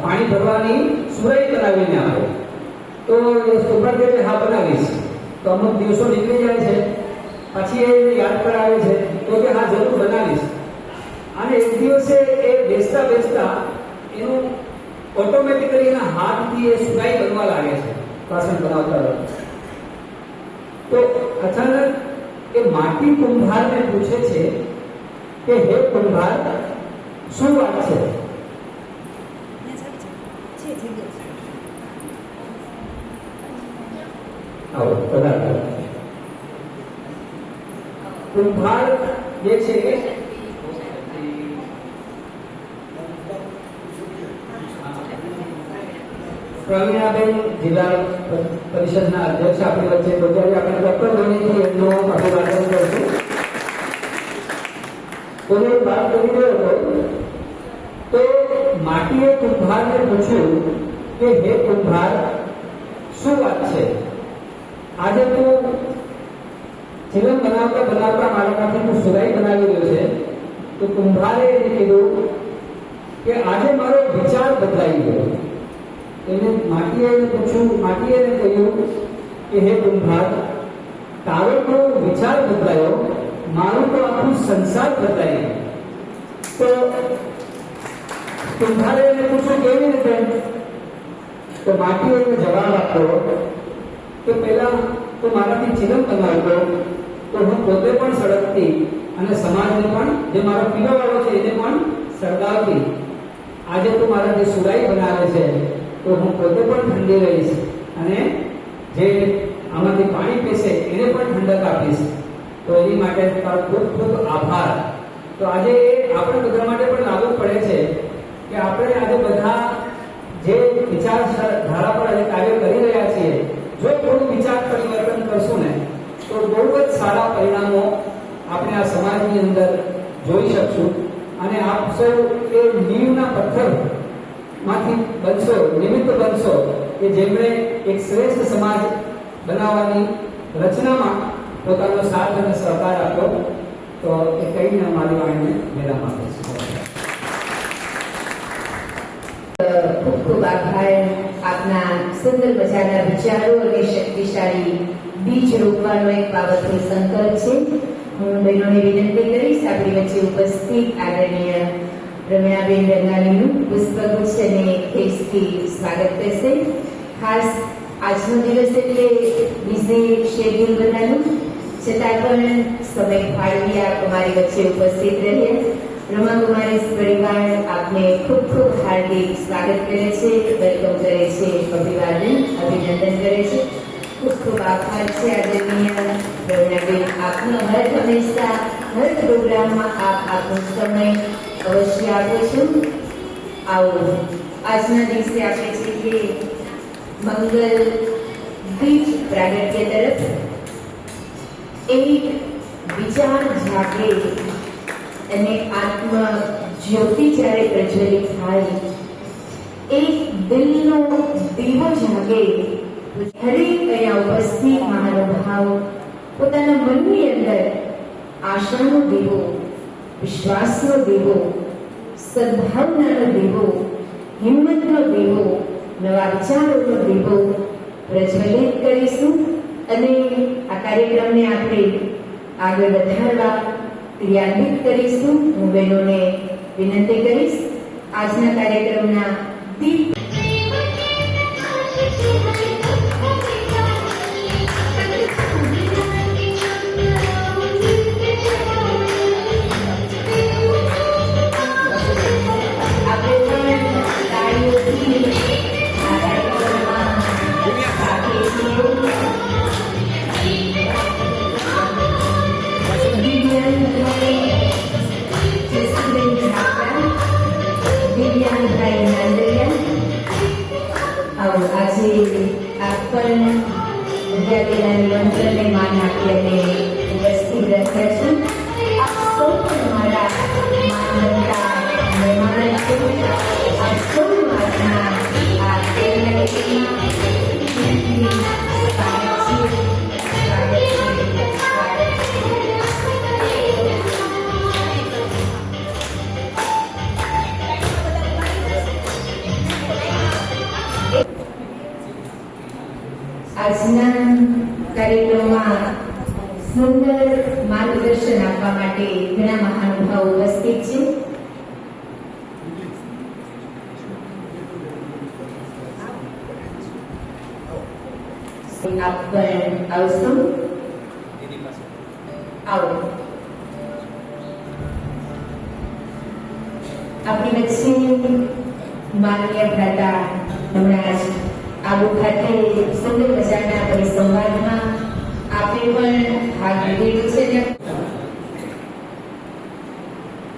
પાણી ભરવાની સુરાઈ બનાવીને આપો. તો એ કુંભાર કહે છે હા બનાવીશ. તો અમુક દિવસો નીકળી જાય છે, પછી એ યાદ કરાવે છે તો કે હા જરૂર બનાવીશ. અને એક દિવસે એ બેસતા બેસતા એનું ઓટોમેટિકલી એના હાથથી એ સુરાઈ બનવા લાગે છે વાસણ બનાવતા વખતે. તો અચાનક એ માટી કુંભારને પૂછે છે કે હે કુંભાર, શું વાત છે? આવો પધારો. કુંભાર જે છે પ્રવીણાબેન જિલ્લા પરિષદના અધ્યક્ષ આપણી વચ્ચે પધારી. આપણે ડોક્ટર ધોનીથી એમનું અભિવાદન કરશું. તો હું વાત કરી રહ્યો હતો, તો માટીએ કુંભારને પૂછ્યું કે હે કુંભાર, શું વાત છે? આજે તું ચિલમ બનાવતા બનાવતા મારા પાસે તું સુરાઈ બનાવી રહ્યો છે. તો કુંભારે એને કીધું કે આજે મારો વિચાર બદલાઈ ગયો. એને માટીએ પૂછ્યું, માટીએ કહ્યું કે હે કુંભાર, તારો તો વિચાર બદલાયો, મારું તો આખું સંસાર બદલાય. તો કુંભારે એને પૂછ્યું કેવી રીતે? તો માટીએ એને જવાબ આપ્યો કે પહેલા તો મારાથી ચિલમ બનાવતો તો હું પોતે પણ સળગતી અને સમાજને પણ, જે મારો પીવાવાળો છે એને પણ સળગાવતી. આજે તો મારાથી સુરાઈ બનાવે છે તો હું પોતે પણ ઠંડી રહીશ અને જે આમાંથી પાણી પીશે એને પણ ઠંડક આપીશ. તો એની માટે તારો ખૂબ ખૂબ આભાર. તો આજે આપણે બધા માટે પણ લાગુ પડે છે કે આપણે આજે બધા જે વિચારધારા પર આજે કાર્ય કરી રહ્યા છીએ, જો થોડું વિચાર પરિવર્તન કરશું ને તો બહુ જ સારા પરિણામો આપણે આ સમાજની અંદર જોઈ શકશું. અને આપ સૌ એ નીવના પથ્થર માંથી બનશો, નિમિત્ત બનશો કે જેમણે એક શ્રેષ્ઠ સમાજ બનાવવાની રચનામાં પોતાનો સાથ અને સહકાર આપ્યો. તો એ કહીને મારી વાણીને વિરામ આપે છે. ખૂબ ખૂબ આભાર. આપના સુંદર મજાના વિચારો અને શક્તિશાળી બીજ રોપવાનો એક બાબતનો સંકલ્પ છે. હું બહેનોને વિનંતી કરીશ આપણી વચ્ચે ઉપસ્થિત આદરણીય પ્રવીણાબેન રંગાણીનું પુષ્પગુચ્છ અને ખેસથી સ્વાગત કરશે. ખાસ આજનો દિવસ એટલે બિઝી શેડ્યુલ બધાનું, છતાં પણ સમય ફાળવી આપ અમારી વચ્ચે ઉપસ્થિત રહ્યા. બ્રહ્માકુમારી પરિવાર આપને ખૂબ ખૂબ હાર્દિક સ્વાગત કરે છે, વેલકમ કરે છે, અભિનંદન કરે છે. ખૂબ ખૂબ આભાર છે આદરણીય પ્રવીણાબેન. આપનો હર હંમેશા હર પ્રોગ્રામમાં આપ આપનો સમય અવશ્ય આપો છો. આવો આજના દિવસે આપણે છીએ મંગલ બીજ પ્રાગટ્ય તરફ. એક વિચાર જાગે અને આત્મ જ્યોતિ જ્યારે પ્રજ્વલિત થાય, એક દિલનો દીવો જાગે, દરેક અહીંયા ઉપસ્થિત મહાનુભાવ પોતાના મનની અંદર આશાનો દીવો, વિશ્વાસનો દીવો, સદભાવનાનો દીવો, હિંમતનો દીવો, નવા વિચારોનો દીવો પ્રજ્વલિત કરીશું અને આ કાર્યક્રમને આપણે આગળ વધારવા ક્રિયાન્વિત કરીશું. હું બહેનોને વિનંતી કરીશ આજના કાર્યક્રમના દીપ નિમંત્રણને માન આપી અને ઉપસ્થિત રહ્યા છે. આપ સૌ પણ મારા માનવતા મહેમાન છો. આપ સૌ આજના આ કેન્દ્રમાં આજના કાર્યક્રમમાં સુંદર માર્ગદર્શન આપવા માટે ઘણા મહાનુભાવો ઉપસ્થિત છે. આપ પણ આવશો. આવો. આપણી વચ્ચે માનનીય ભ્રાતા હમણાં જ આબુ ખાતે સુંદર મજાના પરિસંવાદમાં આપે પણ ભાગ લીધેલો છે.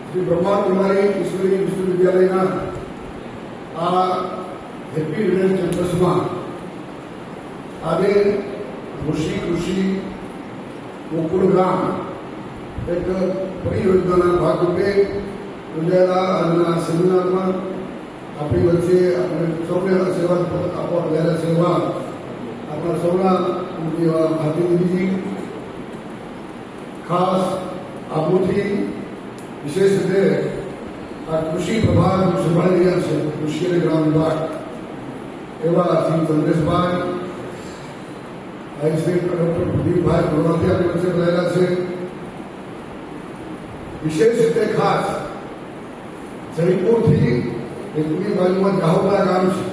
શ્રી બ્રહ્મા કુમારી ઈશ્વરી વિશ્વવિદ્યાલયના આ હેપી વિલેજ કેમ્પસમાં આજે ઋષિ કૃષિ ગોકુળ ગામ એક પરિયોજનાના ભાગરૂપે યોજાયેલા આજના સેમિનારમાં આપણી વચ્ચે આપણે સૌને સેવા આપવા વધારે સેવા આપણા સૌના ભારતીજી ખાસ આબુથી વિશેષ રીતે આ કૃષિ પ્રભાગ સંભાળી રહ્યા છે, કૃષિ અને ગ્રામ વિભાગ એવા શ્રી ચંદ્રેશભાઈ, શ્રી ડોક્ટર પ્રદીપભાઈ ગુરુનાથી આપણી વચ્ચે રહેલા છે. વિશેષ રીતે ખાસ જયપુરથી એકની બાજુમાં જાહોદરા ગામ છે,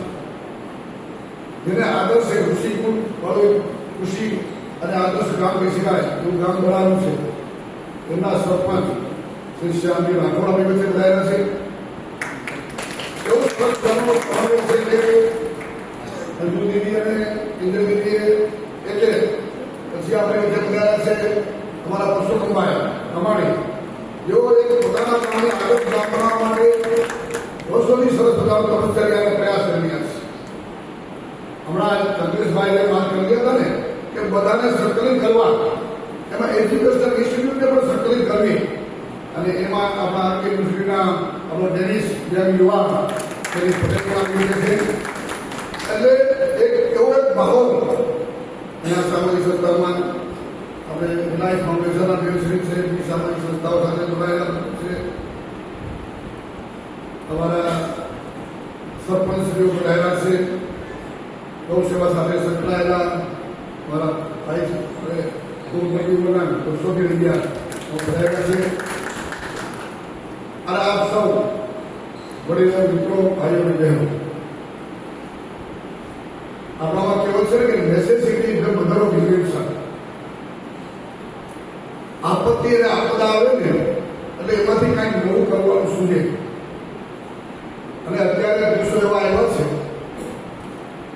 જેને આદર્શ ઋષિકુળ વાળું કૃષિ અને આદર્શ ગામ કહી શકાય એવું ગામ બનાવ્યું છે. એમના સરપંચ શ્રી શ્યામજી રાઠોડ આપણી વચ્ચે બધાયેલા છે. એવું સરસ છે કે અંજુ દીદી અને ઇન્દ્ર દીદીએ એટલે પછી આપણે વચ્ચે બધાયેલા છે અમારા પુરુષોત્તમભાઈ કમાણી, જેઓ એક પોતાના ગામને આગળ બનાવવા માટે વર્ષોથી સરસ બધા તપશ્ચર્યા અને પ્રયાસ કરી રહ્યા છે. હમણાં ચંદ્રેશભાઈએ વાત કરી હતા ને કે બધાને સંકલિત કરવા, એમાં એજ્યુકેશનલ ઇન્સ્ટિટ્યૂટને પણ સંકલિત કરવી અને એમાં આપણા યુનિવર્સિટીના આપણો ડેનિસ જેમ યુવા તેની પટેલમાં છે. એટલે એક એવો એક માહોલ એના સામાજિક સંસ્થામાં આપણે રિલાયન્સ ફાઉન્ડેશનના દિવસની છે, બીજી સામાજિક સંસ્થાઓ સાથે જોડાયેલા છે. અમારા સરપંચશ્રીઓ રહેલા છે, ગૌ સેવા સાથે સંકળાયેલા મારા ભાઈ ગૌમતીઓના વર્ષોથી રહ્યા રહેલા છે. અને આપ સૌ વડીલો, મિત્રો, ભાઈઓ અને બહેનો, આપણામાં કેવું છે કે necessity is the mother of invention. આપત્તિ અને આપદા આવે ને એટલે એમાંથી કંઈક નવું કરવાનું સૂઝે. અને અત્યારે દિવસો એવા આવ્યા છે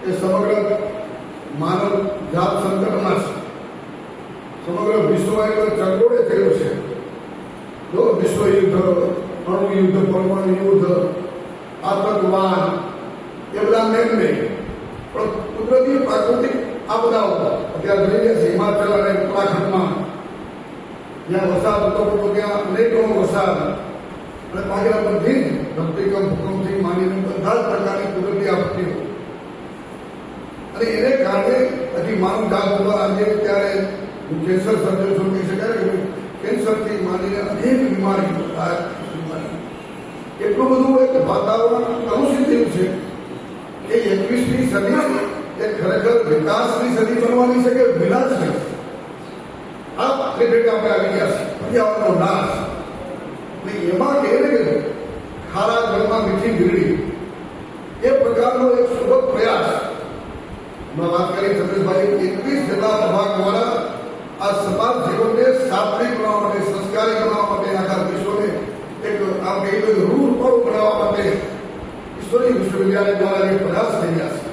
કે સમગ્ર માનવ જાત સંકટમાં છે. સમગ્ર વિશ્વ એક ચકડોળે થયો છે. જો વિશ્વ યુદ્ધ, અણુ યુદ્ધ, પરમાણુ યુદ્ધ, આતંકવાદ એ બધા મેન નહીં, પણ કુદરતી પ્રાકૃતિક આપદાઓ અત્યારે જોઈ રહ્યા છે. હિમાચલ અને ઉત્તરાખંડમાં જ્યાં વરસાદ હતો ત્યાં અનેક વરસાદ અને બાકીના બધી ધરતીકંપ, ભૂકંપથી માંડીને બધા જ પ્રકારની કુદરતી આપત્તિઓ, અને એને કારણે હજી માનવ જાત ઉપર આજે ત્યારે કેન્સર સર્જન કહી શકાય કે કેન્સરથી માંડીને અનેક બીમારીઓ, એટલું બધું એક વાતાવરણ કલુષિત થયું છે કે 21મી સદી એ ખરેખર વિકાસની સદી બનવાની છે કે વિનાશની. આ ક્રિકેટ આપણે આવી ગયા છે, પર્યાવરણનો નાશ. એમાં કહે ને કે ખારા જળમાં મીઠી વીજળી, એ પ્રકારનો એક સુરત પ્રયાસ મેં વાત કરી. ચંદ્રેશભાઈ 21 જેટલા પ્રભાગ દ્વારા આ સમાજ જીવનને સાત્વિક બનાવવા માટે, સંસ્કારી બનાવવા માટે, આખા વિશ્વને એક આમ કહી દો રૂલ પર બનાવવા માટે ઈશ્વરી વિશ્વવિદ્યાલય દ્વારા જે પ્રયાસ થઈ રહ્યા છે.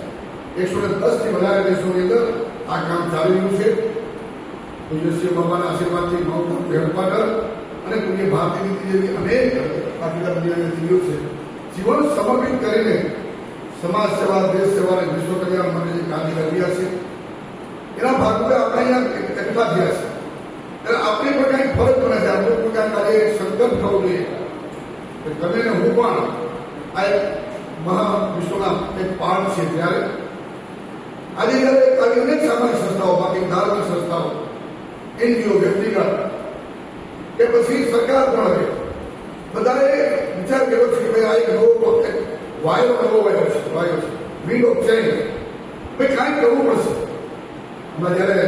110થી વધારે દેશોની અંદર આ કામ ચાલી રહ્યું છે. પૂજ્ય બાબાના આશીર્વાદથી માઉન્ટ હેડક્વાર્ટર અને પૂજ્ય ભારતી નીતિ જેવી અનેક બાકીના દુનિયાની દીદીઓ છે, જીવન સમર્પિત કરીને સમાજ સેવા, દેશ સેવા અને વિશ્વ કલ્યાણ માટે જે કાર્ય કરી રહ્યા છે, એના ભાગરૂપે આપણે અહીંયા એકઠા થયા છે. એટલે આપણે પણ કંઈક ફરજ પડે છે. આપણે પણ ક્યાંક આજે એક સંકલ્પ થવો જોઈએ કે તમે ને હું પણ આ એક મહા વિશ્વના એક પાર્ટ છે. ત્યારે આજે જયારે અનેક સામાજિક સંસ્થાઓ, બાકી ધાર્મિક સંસ્થાઓ, એનજીઓ, વ્યક્તિગત કે પછી સરકાર પણ હવે બધાએ વિચાર કર્યો છે કે ભાઈ આ એક નવો વાયરો આવ્યો છે, વિન્ડ ઓફ ચેન્જ. ભાઈ કાંઈક કરવું પડશે. હમણાં જયારે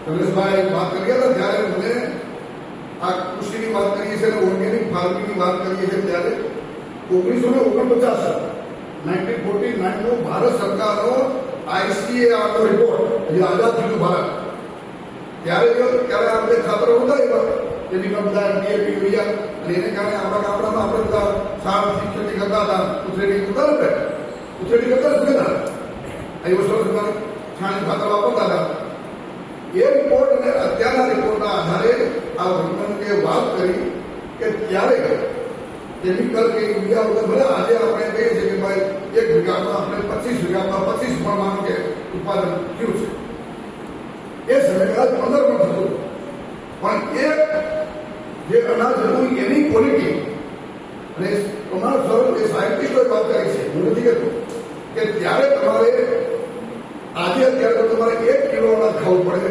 ચંદ્રેશભાઈ વાત કરી ગયા હતા ત્યારે મને આ કૃષિની વાત કરીએ છીએ અને ઓર્ગેનિક ફાર્મિંગની વાત કરીએ છીએ ત્યારે 1949 1949 ભારત સરકારનો આઈસીએ આપનો રિપોર્ટ જે આઝાદ થયું ભારત ત્યારે આપણે ખાતરો વધારી એની બધા ડીએપી યુરિયા અને એને કારણે આપણા ગામડામાં આપણે બધા સારથી ખેતી કરતા હતા ઉછેરી કરતા ને ઉછેરી કરતા જ હતા એ વસ્તુ છાણી ખાતર વાપરતા હતા એ રિપોર્ટ અને અત્યારના રિપોર્ટના આધારે આ વૈજ્ઞાનિકે વાત કરી કે ત્યારે કેમિકલ કે યુરિયા વગર ભલે આજે આપણે કહીએ છીએ કે ભાઈ 1 વીઘામાં આપણે 25 વીઘામાં 25 પણ માનો કે ઉત્પાદન થયું છે એ સમય કદાચ 15 પણ થતું પણ એ જે અનાજ હતું એની ક્વોલિટી અને પ્રમાણ સ્વરૂપ એ સાયન્ટિસ્ટોએ વાત કરી છે હું નથી કહેતો કે ત્યારે તમારે આજે અત્યારે તો તમારે 1 કિલો અનાજ ખાવું પડે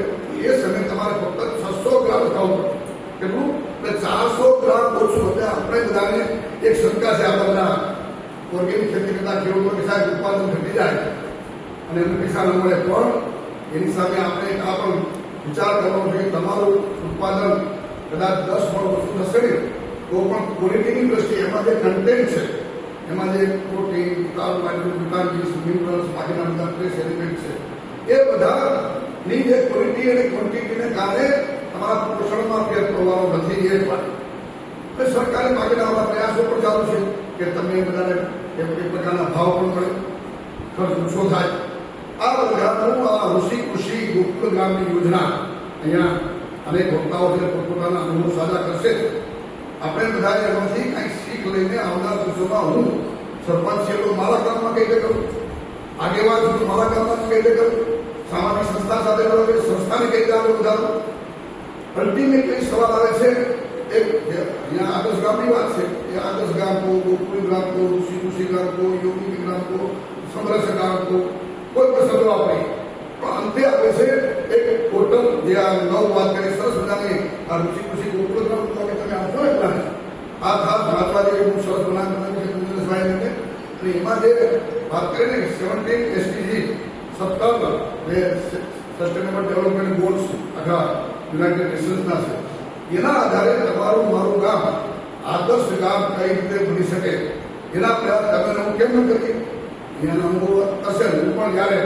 એ સમયે તમારે ફક્ત 600 ગ્રામ ખાવું પડે કેટલું એટલે 400 ગ્રામ ઓછું એટલે આપણે બધાને એક શંકા છે આ બધા ઓર્ગેનિક ખેતી કરતા ખેડૂતો કે સાહેબ ઉત્પાદન ઘટી જાય અને એમને પૈસા ન મળે પણ એની સામે આપણે આ પણ વિચાર કરવાનો છે કે તમારું ઉત્પાદન કદાચ 10 મણ ઓછું થશે ને તો પણ ક્વોલિટીની દ્રષ્ટિએ એમાં જે કન્ટેન્ટ છે એમાં જે પ્રોટીન કાર્બોહાઈડ્રેટ વિટામિન્સ મિનરલ્સ બાકીના બધા ટ્રેસ એલિમેન્ટ છે એ બધાની જે ક્વોલિટી અને ક્વોન્ટિટીને કારણે તમારા પોષણમાં ફેર પડવાનો નથી એ પણ સરકારે બાકીના પ્રયાસો પણ ચાલુ છે કે તમે બધાને એક પ્રકારના ભાવ પણ મળે ખર્ચ ઓછો થાય આ પ્રકારનું આ ઋષિ કૃષિ ગોકુલ ગ્રામની યોજના અહીંયા અનેક વક્તાઓ છે પોતપોતાના અનુભવ સાજા કરશે આપણે બધા એમાંથી કંઈક શીખ લઈને આવનાર દિવસોમાં હું સરપંચ છે તો મારા કામમાં કઈ રીતે કરું આગેવાન છું તો મારા કામમાં કઈ રીતે કરું સામાજિક સંસ્થા સાથે સંસ્થાને કઈ રીતે આગળ વધારું અલ્ટિમેટલી સવાલ આવે છે એક यहाँ आदर्श ग्राम की बात है ये आदर्श ग्राम को गोकुल ग्राम को ऋषि ऋषि ग्राम को योगी ग्राम को समरस ग्राम को कोई पसंद आप नहीं પણ અંતે આવે છે એક ટોટલ જે આ 9 વાત કરી સરસ મજાની આ ઋષિ ઋષિ ગોકુલ ગ્રામ કે તમે આવશો ને પ્લાન આ ખાસ મહાત્મા જે બહુ સરસ બનાવ્યું છે કુંજલભાઈ અને એમાં જે વાત કરીને 17 એસડીજી 17 જે સસ્ટેનેબલ ડેવલપમેન્ટ ગોલ્સ આખા યુનાઇટેડ નેશન્સના છે એના આધારે તમારું મારું ગામ આદર્શ ગામ કઈ રીતે બની શકે એના પ્રયાસ તમે હું કેમ ન કરીએ એનો અનુભવ હશે હું પણ જ્યારે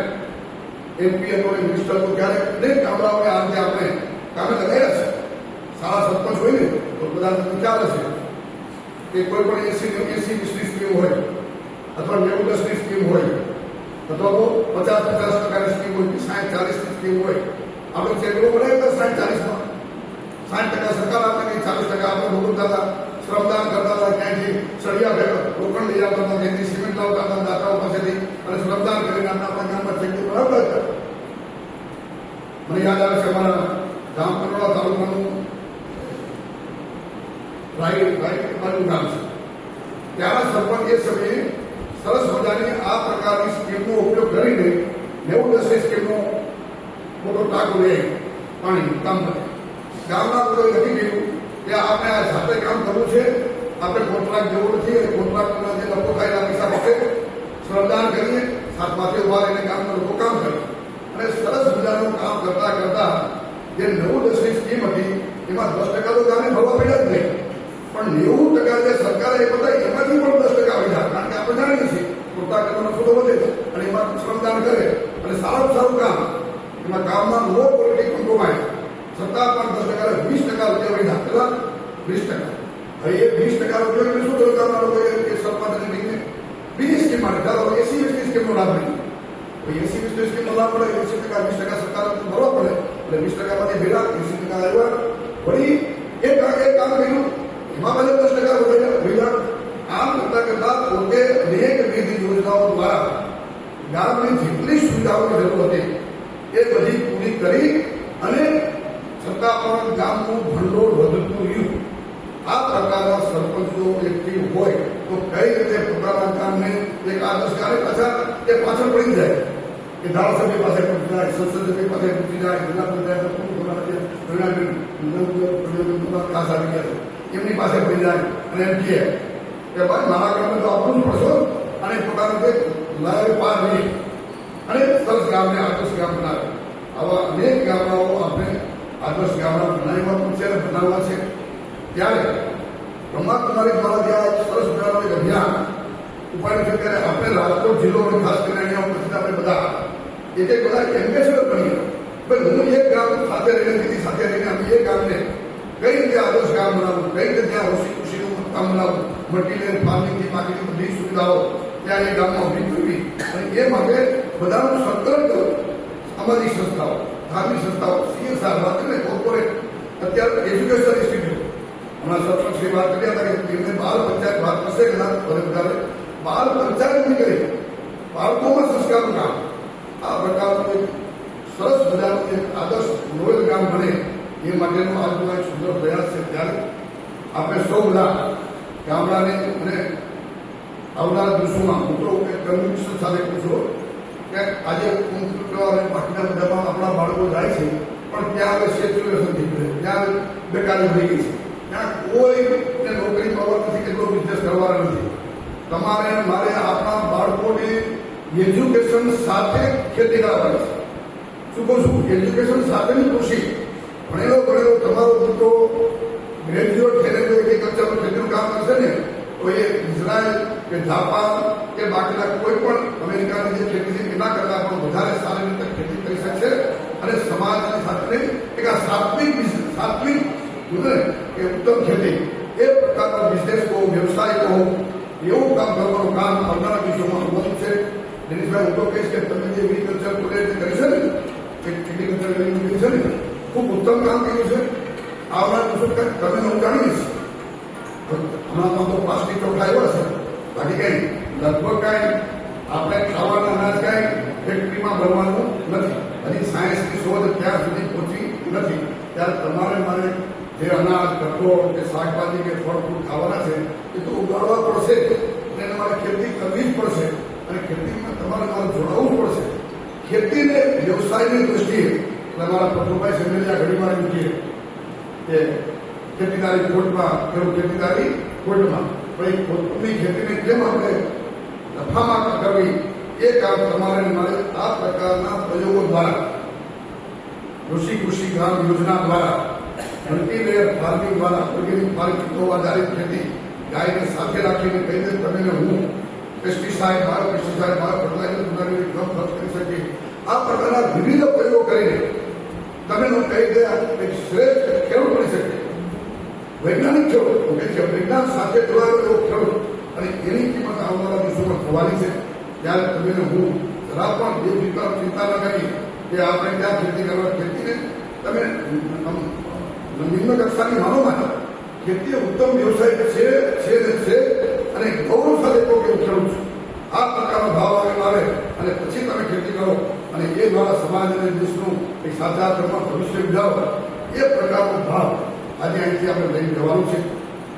એમપી હતો મિનિસ્ટર હતો ત્યારે અનેક ગામડાઓને આજે આપણે કામે લગાવ્યા છે સારા સરપંચ હોય ને તો બધા વિચાર હશે કે કોઈ પણ 80-20ની સ્કીમ હોય અથવા 90-10ની સ્કીમ હોય અથવા તો 50-50% સ્કીમ હોય 60-40ની સ્કીમ હોય આપણે ચેકડો બનાવ્યા હતા 60-40માં 60% સરકાર આપે કે 40% આપણે ભોગવતા હતા શ્રમદાન કરતા હતા ક્યાંયથી સળિયા ભેગા લોખંડ લઈ આવતા હતા ક્યાંયથી સિમેન્ટ લાવતા હતા દાતાઓ પાસેથી અને શ્રમદાન કરીને આપણા ગામમાં ચેકડી બનાવતા હતા મને યાદ આવે છે અમારા ગામ કનોડા તાલુકાનું રાઈટ બાજુ ગામ છે ત્યાંના સરપંચ એ સમયે સરસ મજાની આ પ્રકારની સ્કીમનો ઉપયોગ કરીને 90-10 સ્કીમનો મોટો ટાંકો લે પાણી કામ કરે ગામના લોકોએ નક્કી કર્યું કે આપણે આ જાતે કામ કરવું છે આપણે કોન્ટ્રાક્ટ જેવું નથી અને કોન્ટ્રાક્ટના જે લોકો થાય પૈસા માટે શ્રમદાન કરીએ સાથમાંથી ઉભા રહીને ગામના લોકો કામ કરે અને સરસ મજાનું કામ કરતા કરતા જે 9-10ની સ્કીમ હતી એમાં 10% તો ગામે ભરવા પડ્યા જ નહીં પણ 90% જે સરકારે એ બતાવી એમાંથી પણ 10% વધ્યા કારણ કે આપણે જાણીએ છીએ કોન્ટ્રાક્ટ કરવાનો સુધો વધે અને એમાં શ્રમદાન કરે અને સારું સારું કામ એમાં કામમાં લો ક્વોલિટી કોમ્પ્રોમાઇઝ છતાં પણ 10% 20% રૂપિયા વધ્યા પેલા 20% હવે એ 20% રૂપિયા શું થયું ગામના લોકોએ કે સરપંચને લઈને બીજી સ્કીમ માટે ચાલો 80-20ની સ્કીમનો લાભ નહીં 80-20ની સ્કીમનો લાભ મળે 80% 20% સરકાર ભરવા પડે એટલે 20%માંથી ભેગા 80% આવ્યા વળી એક કામ કર્યું એમાં પાછા 10% વધ્યા આમ કરતા કરતા પોતે અનેકવિધ યોજનાઓ દ્વારા ગામની જેટલી સુવિધાઓની જરૂર હતી એ બધી પૂરી કરી અને છતાં પણ ગામનું ભંડોળ વધતું રહ્યું આ પ્રકારના સરપંચો એક્ટિવ હોય તો કઈ રીતે પોતાના ગામને એક આદર્શ કાર્ય પાછળ પડી જાય કે ધારાસભ્ય પાસે પહોંચી જાય સંસદ પાસે પહોંચી જાય જિલ્લા પંચાયત ખાસ આવી ગયા છે એમની પાસે પડી જાય અને એમ કહે કે ભાઈ મારા ગામને તો આપવું જ પડશો અને પોતાનું જે લય પાર નહીં અને સરસ ગામને આદર્શ ગામ બનાવે આવા અનેક ગામડાઓ આપણે આદર્શ ગામડા બનાવવા પણ છે અને બનાવવા છે ત્યારે બ્રહ્માકુમારી દ્વારા ત્યાં સરસ મજાનું એક અભિયાન ઉપાડ્યું છે ત્યારે આપણે રાજકોટ જિલ્લો અને ખાસ કરીને અહીંયા ઉપસ્થિત આપણે બધા એક બધા એમ્બેસેડર બની ભાઈ હું એક ગામ સાથે રહીને દીદી સાથે રહીને અમે એ ગામને કઈ રીતે આદર્શ ગામ બનાવવું, કઈ રીતે ત્યાં કૃષિનું કામ બનાવવું, મટીરિયલ ફાર્મિંગથી બાકીની બધી સુવિધાઓ ત્યાં એ ગામમાં ઊભી કરવી અને એ માટે બધાનું સતત સામાજિક સંસ્થાઓ, ધાર્મિક સંસ્થાઓ, CSR વાત કરીને કોર્પોરેટ અત્યારે એજ્યુકેશન ઇન્સ્ટિટ્યૂટ હમણાં સરપંચશ્રી વાત કરી હતા કે એમને બાળ પંચાયત વાત કરશે કદાચ વધારે બાળ પંચાયતની કરી બાળકોમાં સંસ્કારનું કામ આ પ્રકારનું એક સરસ મજાનું એક આદર્શ નોવેલ ગામ બને એ માટેનો આજનો એક સુંદર પ્રયાસ છે. ત્યારે આપણે સૌ બધા ગામડાને અને આવનારા દિવસોમાં હું તો કમ્યુનિકેશન સાથે કહું છું કે આજે બાકીના બધામાં આપણા બાળકો જાય છે પણ ત્યાં હવે સેચ્યુરેશન થઈ ગયું છે, ત્યાં બેકારી થઈ ગઈ છે, ત્યાં કોઈને નોકરી મળવા નથી, કેટલો બિઝનેસ કરવાનો નથી. તમારે મારે આપણા બાળકોને એજ્યુકેશન સાથે ખેતી કરાવવાની છે. શું કહું છું? એજ્યુકેશન સાથેની કૃષિ ભણેલો તમારો દીકરો ગ્રેજ્યુએટ થઈને જો એગ્રીકલ્ચરનું ખેતીનું કામ કરશે ને તો એ ઇઝરાયલ કે જાપાન કે બાકીના કોઈ પણ અમેરિકાની જે ખેતી છે એના કરતાં પણ વધારે સારી રીતે ખેતી કરી શકશે અને સમાજની સાથે એક આ સાત્વિક કે ઉત્તમ ખેતી એ પ્રકારનો બિઝનેસ કહો, વ્યવસાય કહો, એવું કામ કરવાનું કામ આવનારા દિવસોમાં વધુ છે. દિનેશભાઈ, હું તો કહીશ કે તમે જે એગ્રીકલ્ચર કોલેજ કરી છે ને એગ્રીકલ્ચર કરી છે ને ખૂબ ઉત્તમ કામ કર્યું છે. આવનારા દિવસો તમે હું જાણીશ હમણાં તો પ્લાસ્ટિક ચોખ્ખા આવ્યા છે, બાકી કઈ લગભગ કઈ આપણે ખાવાના અનાજ કઈ ફેક્ટરીમાં બનવાનું નથી. હજી સાયન્સની શોધ ત્યાં સુધી પહોંચી નથી. ત્યારે તમારે મારે જે અનાજ, કઠોળ કે શાકભાજી કે ફળ ફૂલ ખાવાના છે એ તો ઉગાડવા પડશે અને એને મારે ખેતી કરવી જ પડશે અને ખેતીમાં તમારે મારે જોડાવવું જ પડશે. ખેતીને વ્યવસાયની દૃષ્ટિએ તમારા પ્રભુભાઈ સંમેલિયા ઘણી વાર મૂકીએ કે ખેતીદારી ખોટમાં ખેડૂત ખેતીદારી ખોટમાં ભાઈ ખોટની ખેતીને કેમ આપણે નફામાં કરવી એ કામ તમારે મારે આ પ્રકારના પ્રયોગો દ્વારા કૃષિ ગ્રામ યોજના દ્વારા મલ્ટીલેયર ફાર્મિંગ દ્વારા ઓર્ગેનિક ફાર્મિંગ આધારિત ખેતી ગાયને સાથે રાખીને કઈ રીતે તમે હું પેસ્ટિસાઇડ ફર્ટિલાઇઝર બનાવીને કમ ખર્ચ કરી શકીએ. આ પ્રકારના વિવિધ પ્રયોગો કરીને તમે કઈ ગયા એક શ્રેષ્ઠ ખેડૂત બની શકે. વૈજ્ઞાનિક ખેડૂત કે છે વિજ્ઞાન સાથે જોડાયેલો એવો ખેડૂત અને એની કિંમત આવનારા દિવસોમાં થવાની છે. ત્યારે તમે હું જરા પણ બે વિકલ્પ ચિંતા ન કરી કે આપણે ત્યાં ખેતી કરવા ખેતીને તમે નિમ્ન કક્ષાની માનો માટે ખેતી ઉત્તમ વ્યવસાય છે અને ગૌરવ સાથે કહો કે હું ખેડૂત છું. આ પ્રકારનો ભાવ આવે અને પછી તમે ખેતી કરો અને એ દ્વારા સમાજ અને દેશનું એક સાચા અર્થમાં ભવિષ્ય ઉજાવો એ પ્રકારનો ભાવ આજે અહીંથી આપણે લઈને જવાનું છે.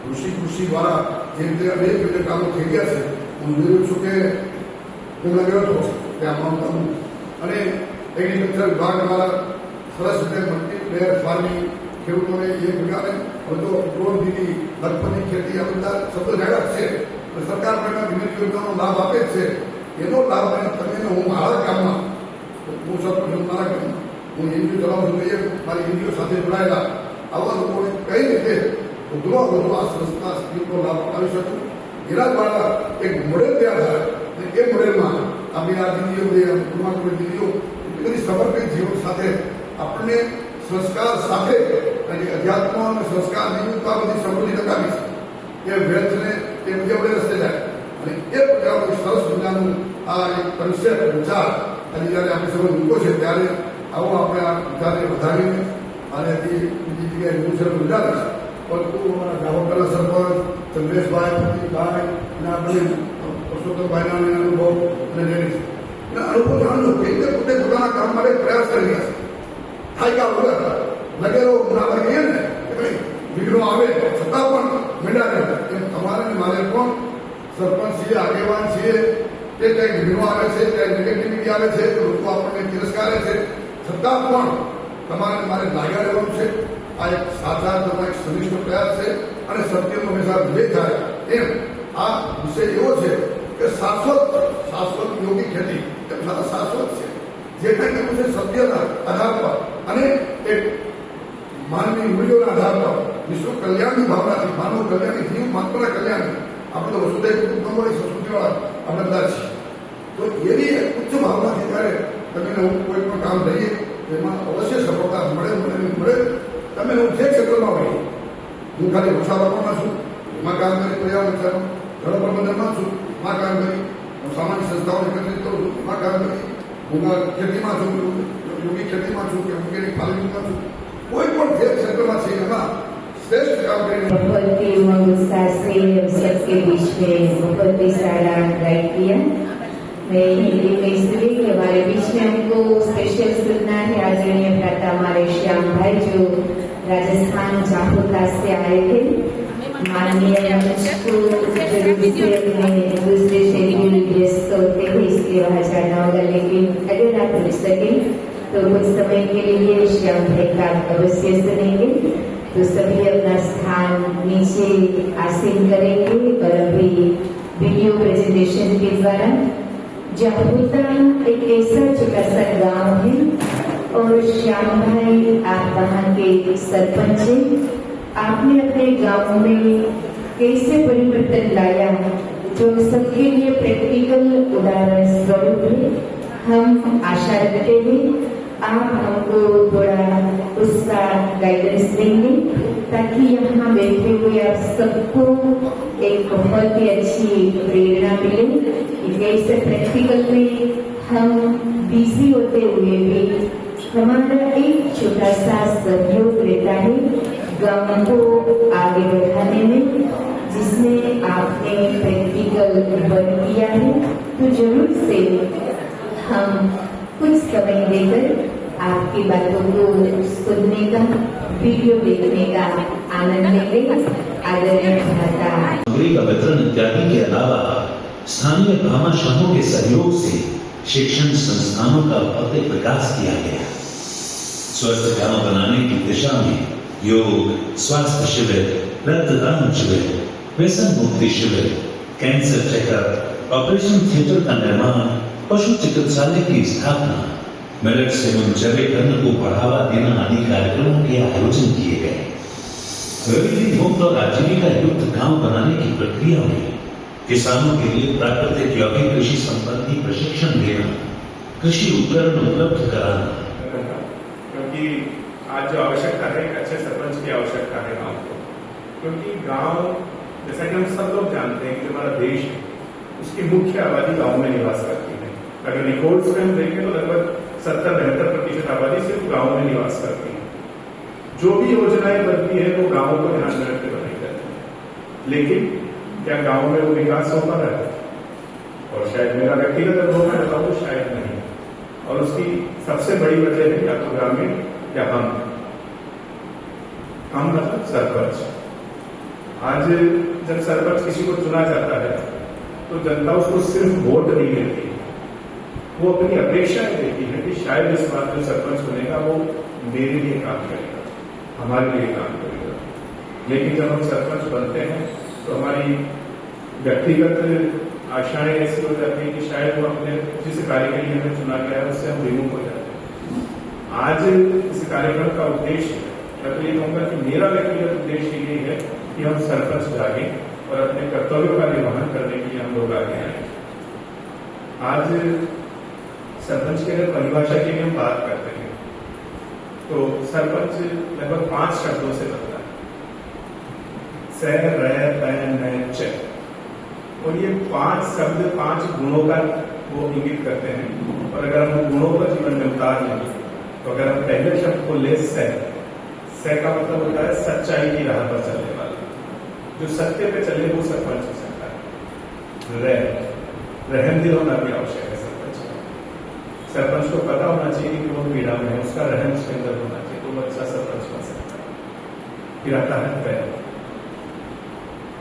કૃષિ દ્વારા જે રીતે અનેક રીતે કામો થઈ ગયા છે. હું જોયું છું કે હું ગયો હતો ત્યાં માઉન્ટનું અને એગ્રીકલ્ચર વિભાગ દ્વારા સરસ રીતે મલ્ટીપ્લેયર ફાર્મિંગ ખેડૂતોને એ પ્રકારે બધો ડ્રોન દીધી લગભગની ખેતી આ બધા શબ્દો જાહેરાત છે. સરકાર પણ વિવિધ યોજનાનો લાભ આપે છે. એનો લાભ તમે હું મારા કામમાં હું સરપંચ મારા કામમાં હું એનજીઓ ચલાવું છું એ મારી એનજીઓ સાથે જોડાયેલા આવા લોકોને કઈ રીતે વધુમાં વધુ આ સંસ્થા સ્કીમનો લાભ અપાવી શકું એના દ્વારા એક મોડેલ તૈયાર થાય અને એ મોડેલમાં આપણી આ દીદીઓ દીદીઓ એટલી બધી સમર્પિત જીવન સાથે આપણને સંસ્કાર સાથે અને અધ્યાત્મ અને સંસ્કાર નિમિત્ત બધી સમૃદ્ધિ ટકાવી છે. એ વેલ્થને એ બીજા બધે રસ્તે જાય અને એ પ્રકારનું સરસ મજાનું આ એક કન્સેપ્ટ વિચાર અને જ્યારે આપણે સમજ મૂકો છે ત્યારે આવો આપણે આ વિચારને વધારીને અને બીજી જગ્યાએ ગુજરાત ગુજરાત પરંતુ અમારા ગામડાના સરપંચ ચંદ્રેશભાઈ પ્રતિકભાઈ અને આપણે પરસોત્તમભાઈના અનુભવ અને લેડીઝ અનુભવ જાણજો કે રીતે પોતે પોતાના કામ માટે પ્રયાસ કરી રહ્યા છે. થાયકા વગર લગેલો ના કહીએ ને કે ભાઈ વિઘ્નો આવે છતાં પણ મેળા રહે એમ તમારે મારે પણ સરપંચ છીએ, આગેવાન છીએ તે કંઈક વિઘ્નો આવે છે, કંઈક નેગેટિવિટી આવે છે, લોકો આપણને તિરસ્કારે છે, છતાં પણ તમારે મારે લાગ્યા રહેવાનું છે. આ એક સાચા એક સનિષ્ઠ પ્રયાસ છે અને સત્યનો હંમેશા વિજય થાય એમ આ વિષય એવો છે કે શાશ્વત યોગી ખેતી એમ શાશ્વત છે. જે કંઈ કરવું છે સત્યના આધાર પર અને એક માનવી મૂલ્યોના આધાર પર વિશ્વ કલ્યાણની ભાવનાથી માનવ કલ્યાણની જીવ માત્રના કલ્યાણની આપણે તો વસુધૈવ કુટુંબકમની સંસ્કૃતિવાળા આપણે બધા છીએ. તો એવી એક ઉચ્ચ ભાવનાથી જ્યારે તમે હું કોઈ પણ કામ લઈએ એમાં અવશ્ય સફળતા મળે. તમે હું જે ક્ષેત્રમાં હોય, હું ખાલી વૃક્ષારોપણમાં છું, એમાં કામ કરી, પર્યાવરણ જળ પ્રબંધનમાં છું, એમાં કામ કરી, હું સામાન્ય સંસ્થાઓ એકત્રિત કરું છું, એમાં કામ કરી, હું ખેતીમાં છું, યોગી ખેતીમાં છું કે ઓર્ગેનિક ફાર્મિંગમાં છું, કોઈ પણ જે ક્ષેત્રમાં છે એમાં श्रेष्ठ काम करने बहुत ही उमंग उत्साह से हम सबके बीच में बहुत ही सारा गाइड किया। मैं हिंदी में इसलिए कि हमारे बीच में हमको स्पेशल सुनना है आदरणीय भ्राता हमारे श्याम भाई जो राजस्थान जाहोता से आए थे। माननीय मंच को जरूर से अपने दूसरे शेड्यूल व्यस्त होते हैं इसलिए वहाँ जाना होगा, लेकिन अगर आप रुक सके तो कुछ समय के लिए श्याम भाई का अवश्य सुनेंगे। तो सभी अपना स्थान नीचे आसीन करेंगे और अभी वीडियो प्रेजेंटेशन के द्वारा जाहोता एक ऐसा छोटा सा गांव है और श्याम भाई आप वहाँ के सरपंच हैं। आपने अपने गांव में कैसे परिवर्तन लाया जो सबके लिए प्रैक्टिकल उदाहरण स्वरूप है। हम आशा रखते हैं आप हमको थोड़ा उसका गाइडेंस देंगे ताकि यहाँ बैठे हुए आप सबको एक बहुत ही अच्छी प्रेरणा मिले कि कैसे प्रैक्टिकल में हम बिजी होते हुए भी हमारा एक छोटा सा सहयोग रहता है गाँव को आगे बढ़ाने में, जिसमें आपने प्रैक्टिकल वर्क किया है। तो जरूर से हम कुछ समय देकर आपकी बातों को सुनने का, वीडियो देखने का आनंद लेंगे। आदरणीय भ्राता सामग्री का वितरण इत्यादि के अलावा स्थानीय भामाशाहों के सहयोग से शिक्षण संस्थानों का भौतिक विकास किया गया। स्वस्थ गांव बनाने की दिशा में योग, स्वास्थ्य शिविर, रक्तदान शिविर, व्यसन मुक्ति शिविर, कैंसर चेकअप, ऑपरेशन थिएटर का निर्माण, पशु चिकित्सालय की स्थापना, मिलेट से जैविकरण को बढ़ावा देना आदि कार्यक्रमों के आयोजन किए गए। गरीबी मुक्त और आजीविका युक्त गांव बनाने की प्रक्रिया में किसानों के लिए प्राकृतिक यौगिक कृषि संबंधी प्रशिक्षण देना, कृषि उपकरण उपलब्ध कराना। क्योंकि आज जो आवश्यकता है एक अच्छे सरपंच की आवश्यकता है गांव को, क्योंकि गांव जैसा कि हम सब लोग जानते हैं कि हमारा देश है उसकी मुख्य आबादी गांव में निवास करती है। अगर रिकॉर्ड्स में हम देखें तो लगभग 70-72% आबादी सिर्फ गांव में निवास करती है। जो भी योजनाएं बनती है वो गांव को ध्यान में रख के बनाई जाती है, लेकिन क्या गांव में वो विकास हो पा रहा है? और शायद मेरा व्यक्तिगत अनुभव में बताऊं शायद नहीं। और उसकी सबसे बड़ी वजह है या तो ग्रामीण या हम मतलब सरपंच। आज जब सरपंच किसी को चुना जाता है तो जनता उसको सिर्फ वोट नहीं देती, वो अपनी अपेक्षाएं देती है कि शायद इस बार जो सरपंच बनेगा वो मेरे लिए काम करेगा, हमारे लिए काम करेगा। लेकिन जब हम सरपंच बनते हैं तो हमारी व्यक्तिगत आशाएं ऐसी हो जाती है कि शायद वो अपने जिस कार्य के लिए हमें चुना गया है उससे हम विमुख हो जाते हैं। आज इस कार्यक्रम का उद्देश्य, मैं तो ये कहूँगा कि मेरा व्यक्तिगत उद्देश्य ये है कि हम सरपंच जागे और अपने कर्तव्यों का निर्वहन करने के लिए हम लोग आगे आए। आज सरपंच की अगर परिभाषा की हम बात करते हैं तो सरपंच लगभग 5 शब्दों से बनता है, स, र, प, न, च। और ये 5 शब्द 5 गुणों का वो इंगित करते हैं। और अगर हम गुणों को जीवन में उतार लें तो अगर हम पहले शब्द को ले स का मतलब होता है सच्चाई की राह पर चलने वाला, जो सत्य पे चले वो सरपंच हो सकता है। रहम दिल होना भी आवश्यक है सरपंच का। सरपंच को पता होना चाहिए कि वो पीड़ा में है, उसका रहम उसके अंदर होना चाहिए तो वो अच्छा सरपंच बन सकता है। फिर आता है पैर।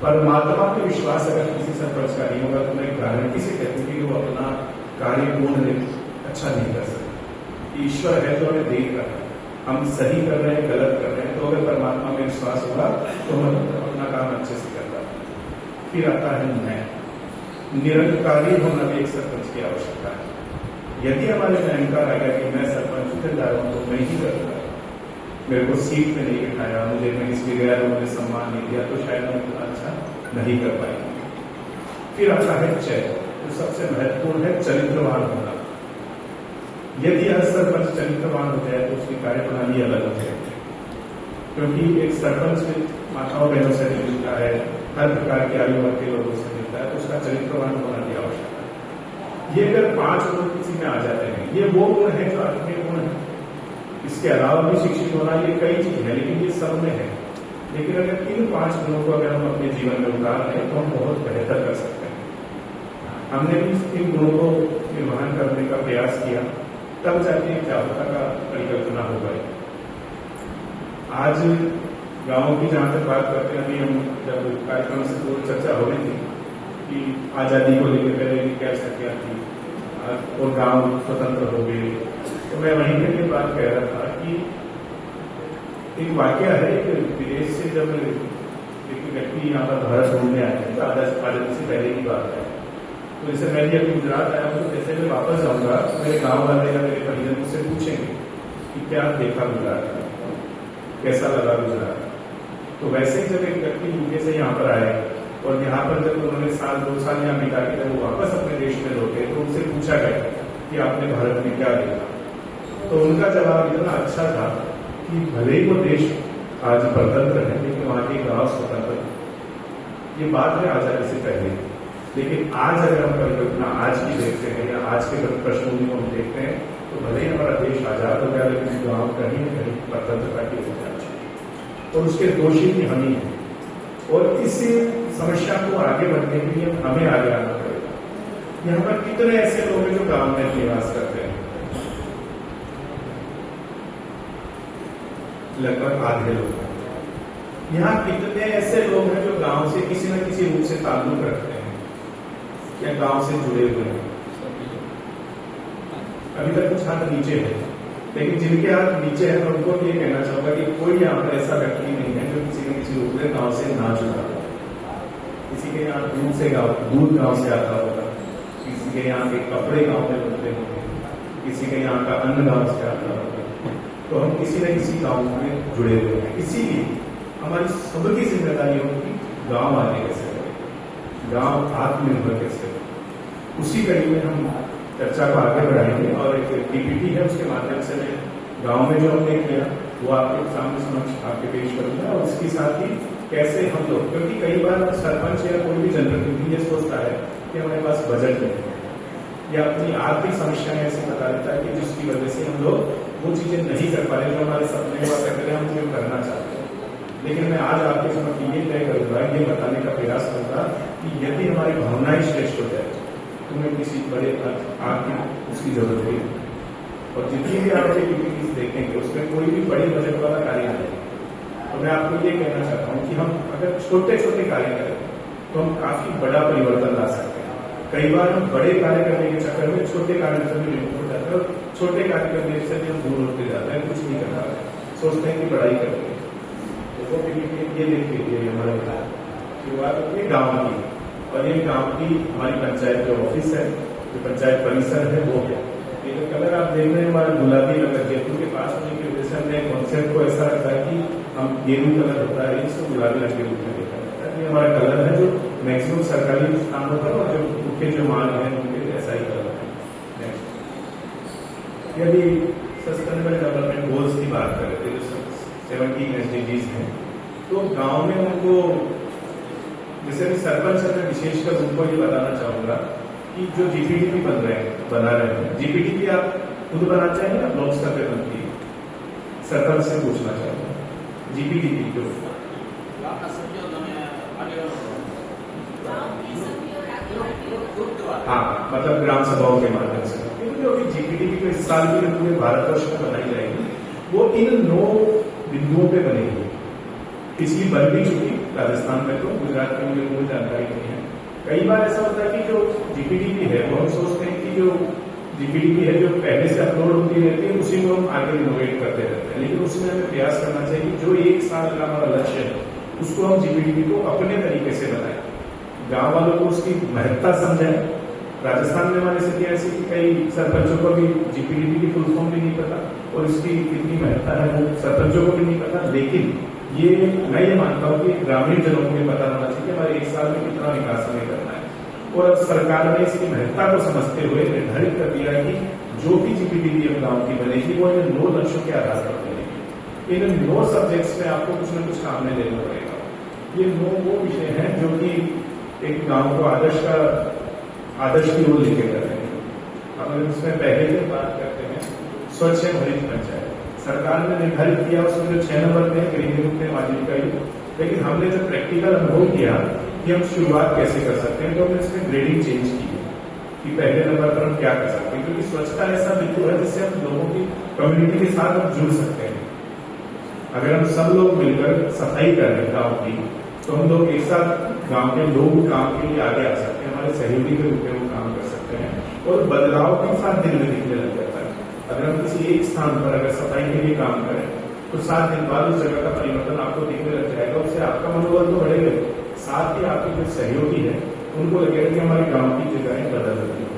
परमात्मा पे विश्वास अगर किसी सरपंच का नहीं होगा तो मैं गारंटी से कहती हूँ कि वो अपना कार्य पूर्ण अच्छा नहीं कर सकता। ईश्वर है तो हमें देख रहा है, हम सही कर रहे हैं गलत कर रहे हैं, तो अगर परमात्मा में विश्वास होगा तो हम अपना काम अच्छे से कर पाएंगे। फिर आता है न्याय। निरंकारी होना भी एक सरपंच की आवश्यकता है। यदि हमारे में अहंकार आ गया कि मैं सरपंच जिम्मेदार हूं तो मैं ही करूंगा, मेरे को सीट पे नहीं बिठाया, मुझे मैं इसलिए गया तो मुझे सम्मान नहीं दिया, तो शायद हम इतना अच्छा नहीं कर पाएंगे। फिर आता है चय, जो सबसे महत्वपूर्ण है चरित्रवान होना। यदि हर सरपंच चरित्रवान हो जाए तो उसकी कार्यप्रणाली अलग हो जाएगी, क्योंकि एक सरपंच माताओं बहनों से मिलता है, हर प्रकार की आयु वर्ग के लोगों से मिलता है, तो उसका चरित्रवान होना भी आवश्यक है। ये अगर 5 गुण किसी में आ जाते हैं, ये वो गुण है जो आत्मीय गुण है। इसके अलावा भी शिक्षित होना ये कई चीज है, लेकिन ये सब में है। लेकिन अगर इन 5 गुणों को अगर हम अपने जीवन में उतार लें तो हम बहुत बेहतर कर सकते हैं। हमने भी इन गुणों को निर्वहन करने का प्रयास किया, तब जाके जागरूकता का परिकल्पना हो गई। आज गाँव की जहाँ तक बात करते हैं, अभी हम जब कार्यक्रम से तो चर्चा हो रही थी कि आज़ादी को लेकर पहले क्या क्या थी और गांव स्वतंत्र हो गए, तो मैं वहीं पर ये बात कह रहा था कि एक वाकया है कि विदेश से जब एक व्यक्ति यहाँ पर भारत घूमने आए थे, तो आज़ादी से पहले की बात है, तो जैसे मैं जब गुजरात आया हूँ तो जैसे मैं वापस जाऊँगा तो मेरे गाँव वाले या मेरे परिजन मुझसे पूछेंगे कि क्या देखा गुजरात में, कैसा लगा गुजरात। तो वैसे ही जब एक व्यक्ति यूके से यहाँ पर आए और यहाँ पर जब उन्होंने 1-2 साल यहाँ बिता के जब वो वापस अपने देश में लौटे तो उनसे पूछा गया कि आपने भारत में क्या देखा, तो उनका जवाब इतना अच्छा था कि भले ही वो देश आज स्वतंत्र है लेकिन वहाँ के गाँव स्वतंत्र है। ये बात है आजादी से पहले, लेकिन आज अगर हम परिकल्पना आज की देखते हैं या आज के प्रश्नों को हम देखते हैं तो भले ही हमारा देश आजाद हो गया लेकिन गाँव कहीं न कहीं स्वतंत्रता की हो जाए और उसके दोषी भी हम ही हैं। और इस समस्या को आगे बढ़ने के लिए हमें आगे आना पड़ेगा। यहाँ पर कितने ऐसे लोग हैं जो गांव में निवास करते हैं, लगभग आधे लोग हैं। यहाँ कितने ऐसे लोग हैं जो गांव से किसी न किसी रूप से ताल्लुक रखते हैं या गांव से जुड़े हुए हैं। अभी तक कुछ हाथ नीचे है, लेकिन जिनके हाथ नीचे है मैं उनको ये कहना चाहूंगा कि कोई यहाँ पर ऐसा व्यक्ति नहीं है जो किसी न किसी रूप में गांव से ना जुड़ा हो। किसी के यहाँ दूध गांव से आता होगा, किसी के यहाँ के कपड़े गांव में बनते होंगे, किसी के यहाँ का अन्न गांव से आता होगा, तो हम किसी न किसी गांव में जुड़े हुए हैं। इसीलिए हमारी सबकी जिम्मेदारी होगी गांव आगे कैसे करें, गांव आत्मनिर्भर कैसे करें। उसी कड़ी में हम चर्चा को आगे बढ़ाएंगे और एक पीपीटी है उसके माध्यम से मैं गांव में जो हमने किया वो आपके सामने समक्ष आपके पेश करूंगा और इसके साथ ही कैसे हम लोग, क्योंकि कई बार सरपंच या कोई भी जनप्रतिनिधि ये सोचता है कि हमारे पास बजट नहीं है या अपनी आर्थिक समस्याएं ऐसे बता देता है कि जिसकी वजह से हम लोग वो चीजें नहीं कर पा रहे जो हमारे सपने हुआ करते हम जो करना चाहते हैं। लेकिन मैं आज आपके समक्ष ये तय करूंगा, ये बताने का प्रयास करूंगा कि यदि हमारी भावनाएं श्रेष्ठ हो जाए तुम्हें किसी बड़े आर्थिक उसकी जरूरत नहीं। और जितनी भी आप एक्टिविटीज देखेंगे उसमें कोई भी बड़ी बजट वाला कार्य नहीं। तो मैं आपको ये कहना चाहता हूँ कि हम अगर छोटे छोटे कार्य करें तो हम काफी बड़ा परिवर्तन ला सकते हैं। कई बार हम बड़े कार्य करने के चक्कर में छोटे कार्य से भी विमुख हो जाते हैं और छोटे कार्य करने से भी हम दूर होते जाते हैं, कुछ नहीं कर पाते, सोचते हैं कि पढ़ाई करेंगे। तो वो ये देखिए ये हमारे शुरुआत होती है गाँव की, और ये गांव की हमारी पंचायत जो ऑफिस है, जो पंचायत परिसर है वो है। ये जो कलर आप देख रहे हैं हमारा गुलाबी कलर जयपुर के पास होने की वजह से हमने कॉन्सेप्ट को ऐसा रखा है कि हम गेरू कलर होता है इसको गुलाबी रंग के रूप में देखा जाता है। ये हमारा कलर है जो मैक्सिमम सरकारी स्थानों पर और जो मुख्य जो मांग है उनके ऐसा ही कलर है। यदि सस्टेनेबल डेवलपमेंट गोल्स की बात करें तो जो 17 SDGs हैं, तो गाँव में उनको जैसे भी सरपंच है, मैं विशेषकर उनको ये बताना चाहूंगा कि जो जीपीडीपी बना रहे हैं, जीपीडीपी आप खुद बनाते हैं या ब्लॉक स्तर पे बनती है? सरपंच से पूछना चाहूंगा जीपीडीपी जो हाँ मतलब ग्राम सभाओं के माध्यम से, क्योंकि जो अभी जीपीडीपी को इस साल के पूरे भारतवर्ष में बनाई जाएगी वो इन 9 बिंदुओं पे बनेगी। पिछली बन भी चुकी राजस्थान में, तो गुजरात में मुझे कोई जानकारी नहीं है। कई बार ऐसा होता है कि जो जीपीडीपी है वो हम सोचते हैं कि जो जीपीडीपी है जो पहले से अपलोड होती रहती है उसी को हम आगे इनोवेट करते रहते हैं, लेकिन उसमें हमें प्रयास करना चाहिए कि जो 1 साल का हमारा लक्ष्य है उसको हम जीपीडीपी को अपने तरीके से बनाएं, गाँव वालों को उसकी महत्ता समझाएं। राजस्थान में हमारी स्थिति ऐसी कि कई सरपंचों को भी जीपीडीपी की फुल फॉर्म भी नहीं पता और इसकी कितनी महत्ता है वो सरपंचों को भी नहीं पता। लेकिन ये मैं ये मानता हूँ कि ग्रामीण जनों को भी पता होना चाहिए कि हमारे 1 साल में कितना विकास हमें करना है। और अब सरकार ने इसकी महत्ता को समझते हुए निर्धारित कर दिया है कि जो भी GPDDM गांव की बनेगी वो इन 9 लक्ष्यों के आधार पर बनेगी। इन 9 सब्जेक्ट्स में आपको कुछ न कुछ काम में लेना पड़ेगा। ये 9 वो विषय हैं जो कि एक गांव को आदर्श की ओर लेके जा रहे हैं। अब अगर इसमें पहले की बात करते हैं, स्वच्छ एवं हरित पंचायत सरकार ने निर्धारित किया, उसमें जो 6 नंबर में गरीबी मुक्त आजीविका युग, लेकिन हमने जो प्रैक्टिकल अनुभव किया कि हम शुरुआत कैसे कर सकते हैं, तो हमने इसमें ग्रेडिंग चेंज की है कि पहले नंबर पर हम क्या कर सकते हैं, क्योंकि स्वच्छता ऐसा बिंदु है जिससे हम लोगों की कम्युनिटी के साथ हम जुड़ सकते हैं। अगर हम सब लोग मिलकर सफाई कर रहे हैं गाँव की, तो हम लोग एक साथ गांव के लोग काम के लिए आगे आ सकते हैं, हमारे सहयोगी के रूप में वो काम कर सकते हैं और बदलाव के साथ दिन में दिखने लग जाता है। अगर हम किसी एक स्थान पर अगर सफाई के लिए काम करें तो 7 दिन बाद उस जगह का परिवर्तन आपको दिखने लग जाएगा। उससे आपका मनोबल तो बढ़ेगा, साथ ही आपके जो सहयोगी है उनको लगेगा कि हमारे गाँव की जगहें बदल रही है।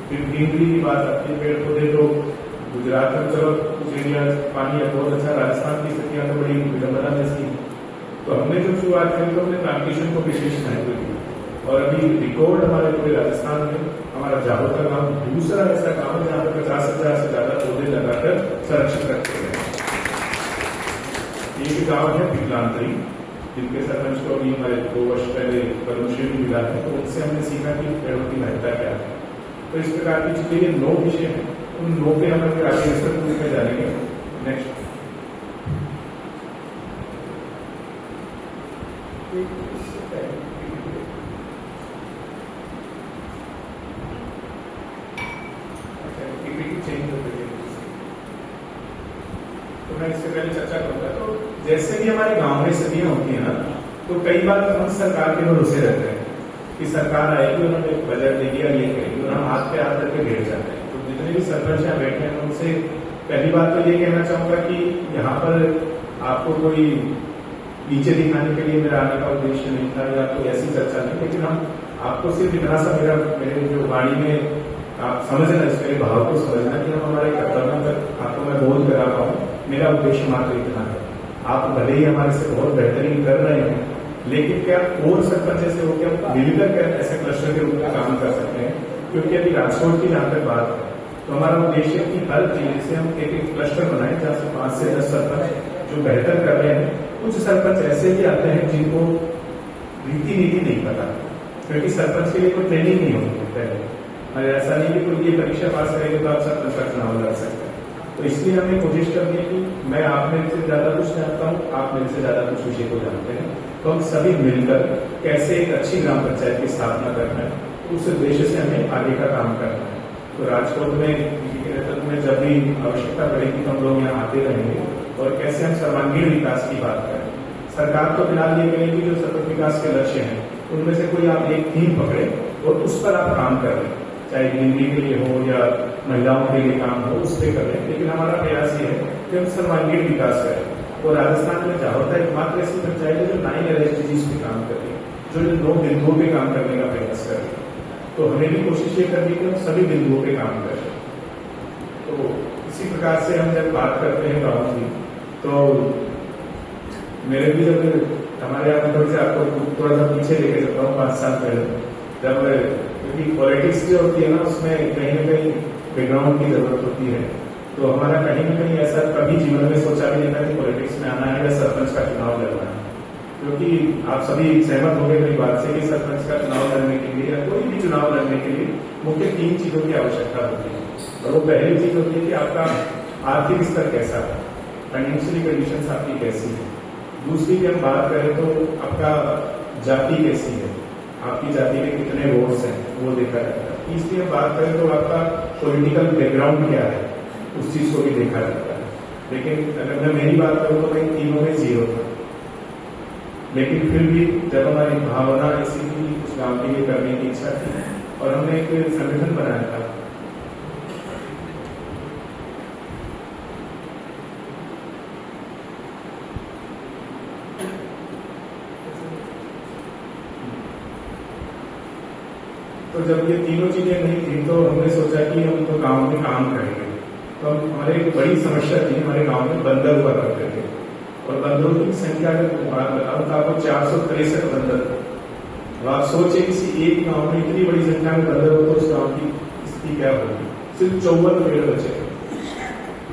फिर ग्रीनरी की बात आती है, पेड़ पौधे तो गुजरात में चलो कुछ एरिया पानी है बहुत अच्छा, राजस्थान की स्थितियां तो बड़ी विडंबना जैसी। तो हमने जो शुरुआत करी तो हमने प्लांटेशन को विशेष महत्व दी और अभी रिकॉर्ड हमारे पूरे राजस्थान में हमारा जाहोर का गांव दूसरा ऐसा गांव है जहाँ पर 50,000 से ज्यादा पौधे लगाकर संरक्षित करते हैं। एक गांव है पिपलांतरी, जिनके सरपंच को अभी हमारे 2 वर्ष पहले पद्मश्री भी मिला है, तो उनसे हमने सीखा कि पेड़ों की महत्ता क्या है। तो इस प्रकार की जितने 9 विषय हैं उन 9 पे हम आगे विस्तृत में जानेंगे। नेक्स्ट तो मैं इससे पहले चर्चा करूंगा। तो जैसे भी हमारे गांव में स्थितियां होती है ना, तो कई बार हम सरकार के भरोसे रहते हैं कि सरकार आएगी, उन्होंने बजट दे दिया, ये करेगी, और हम हाथ पे हाथ करके भेज जाते हैं। तो जितने भी सरपंच यहाँ बैठे हैं उनसे पहली बात तो ये कहना चाहूंगा कि यहाँ पर आपको कोई नीचे दिखाने के लिए मेरा आने का उद्देश्य नहीं था या कोई ऐसी चर्चा नहीं, लेकिन हम आपको सिर्फ इतना सा मेरे जो वाणी में आप समझना, इसके भाव को समझना कि हम हमारे कर्तव्यों तक आपको मैं बोध करा पाऊँ, मेरा उद्देश्य मात्र इतना है। आप भले ही हमारे से बहुत बेहतरीन कर रहे हैं, लेकिन क्या और सरपंच ऐसे हो क्या मिलकर क्या ऐसे क्लस्टर के रूप में काम कर सकते हैं? क्योंकि अभी राजकोट की जहाँ तक बात है तो हमारा उद्देश्य है कि हर जिले से हम एक क्लस्टर बनाए जहाँ से 5 से 10 सरपंच जो बेहतर कर रहे हैं। कुछ सरपंच ऐसे भी आते हैं जिनको रीति नीति नहीं पता, क्योंकि सरपंच के लिए कोई ट्रेनिंग नहीं होती पहले, और ऐसा नहीं कि कोई ये परीक्षा पास करेंगे तो आप सरपंच का चुनाव लड़ सकते हैं। तो इसलिए हमें कोशिश करनी है कि मैं आप मेरे से ज्यादा कुछ जानता हूँ, आप मेरे से ज्यादा कुछ विषय को जानते हैं, तो हम सभी मिलकर कैसे एक अच्छी ग्राम पंचायत की स्थापना करना है, उस उद्देश्य से हमें आगे का काम करना है। तो राजकोट में जब भी आवश्यकता पड़ेगी तो हम लोग यहाँ आते रहेंगे और कैसे हम सर्वांगीण विकास की बात करें। सरकार तो फिलहाल ये करेगी जो सतत विकास के लक्ष्य हैं उनमें से कोई आप एक थीम पकड़े और उस पर आप काम कर रहे हैं, चाहे ग्रीनरी के लिए हो या महिलाओं के लिए काम हो, उस पर कर रहे हैं। लेकिन हमारा प्रयास ये है कि हम सर्वांगीण विकास करें। और राजस्थान में जाहोर एकमात्र ऐसी पंचायत है जो 9 LSDGs पे काम कर रही है, जो 9 बिंदुओं पे काम करने का प्रयास कर रही है। तो हमें भी कोशिश ये करनी कि हम सभी बिंदुओं पे काम करें। तो इसी प्रकार से हम जब बात करते हैं गाँव की, तो मेरे भी जब हमारे यहाँ थोड़ी से आपको थोड़ा सा पीछे लेके चलता हूँ 5 साल पहले, जब क्योंकि पॉलिटिक्स जो होती है ना उसमें कहीं ना कहीं बैकग्राउंड की जरूरत होती है। तो हमारा कहीं ना कहीं ऐसा कभी जीवन में सोचा भी नहीं था कि पॉलिटिक्स में आना है या सरपंच का चुनाव लड़ना है, क्योंकि आप सभी सहमत होंगे मेरी बात से कि सरपंच का चुनाव लड़ने के लिए या कोई भी चुनाव लड़ने के लिए मुख्य 3 चीजों की आवश्यकता होती है। और वो पहली चीज होती है कि आपका आर्थिक स्तर कैसा है, फाइनेंशियली कंडीशन आपकी कैसी है। दूसरी की हम बात करें तो आपका जाति कैसी है, आपकी जाति के कितने वोट्स हैं वो देखा जाता है। तीसरी हम बात करें तो आपका पॉलिटिकल बैकग्राउंड क्या है, उस चीज को भी देखा जाता है। लेकिन अगर मैं मेरी बात करूँ तो मैं तीनों में 0 था, लेकिन फिर भी जब हमारी भावना ऐसी थी उस काम के लिए करने की इच्छा थी और हमने एक संगठन बनाया था। तो जब ये तीनों चीजें नहीं थी तो हमने सोचा कि हम तो गांव में काम करेंगे। तो हमारे एक बड़ी समस्या थी, हमारे गांव में बंदर हुआ करते थे और बंदरों की संख्या अगर बात बताऊं तो आपको 463 बंदर थे। अब आप सोचिए किसी एक गांव में इतनी बड़ी संख्या में बंदर हो तो उस गांव की स्थिति क्या होगी। सिर्फ 54 पेड़ बचे।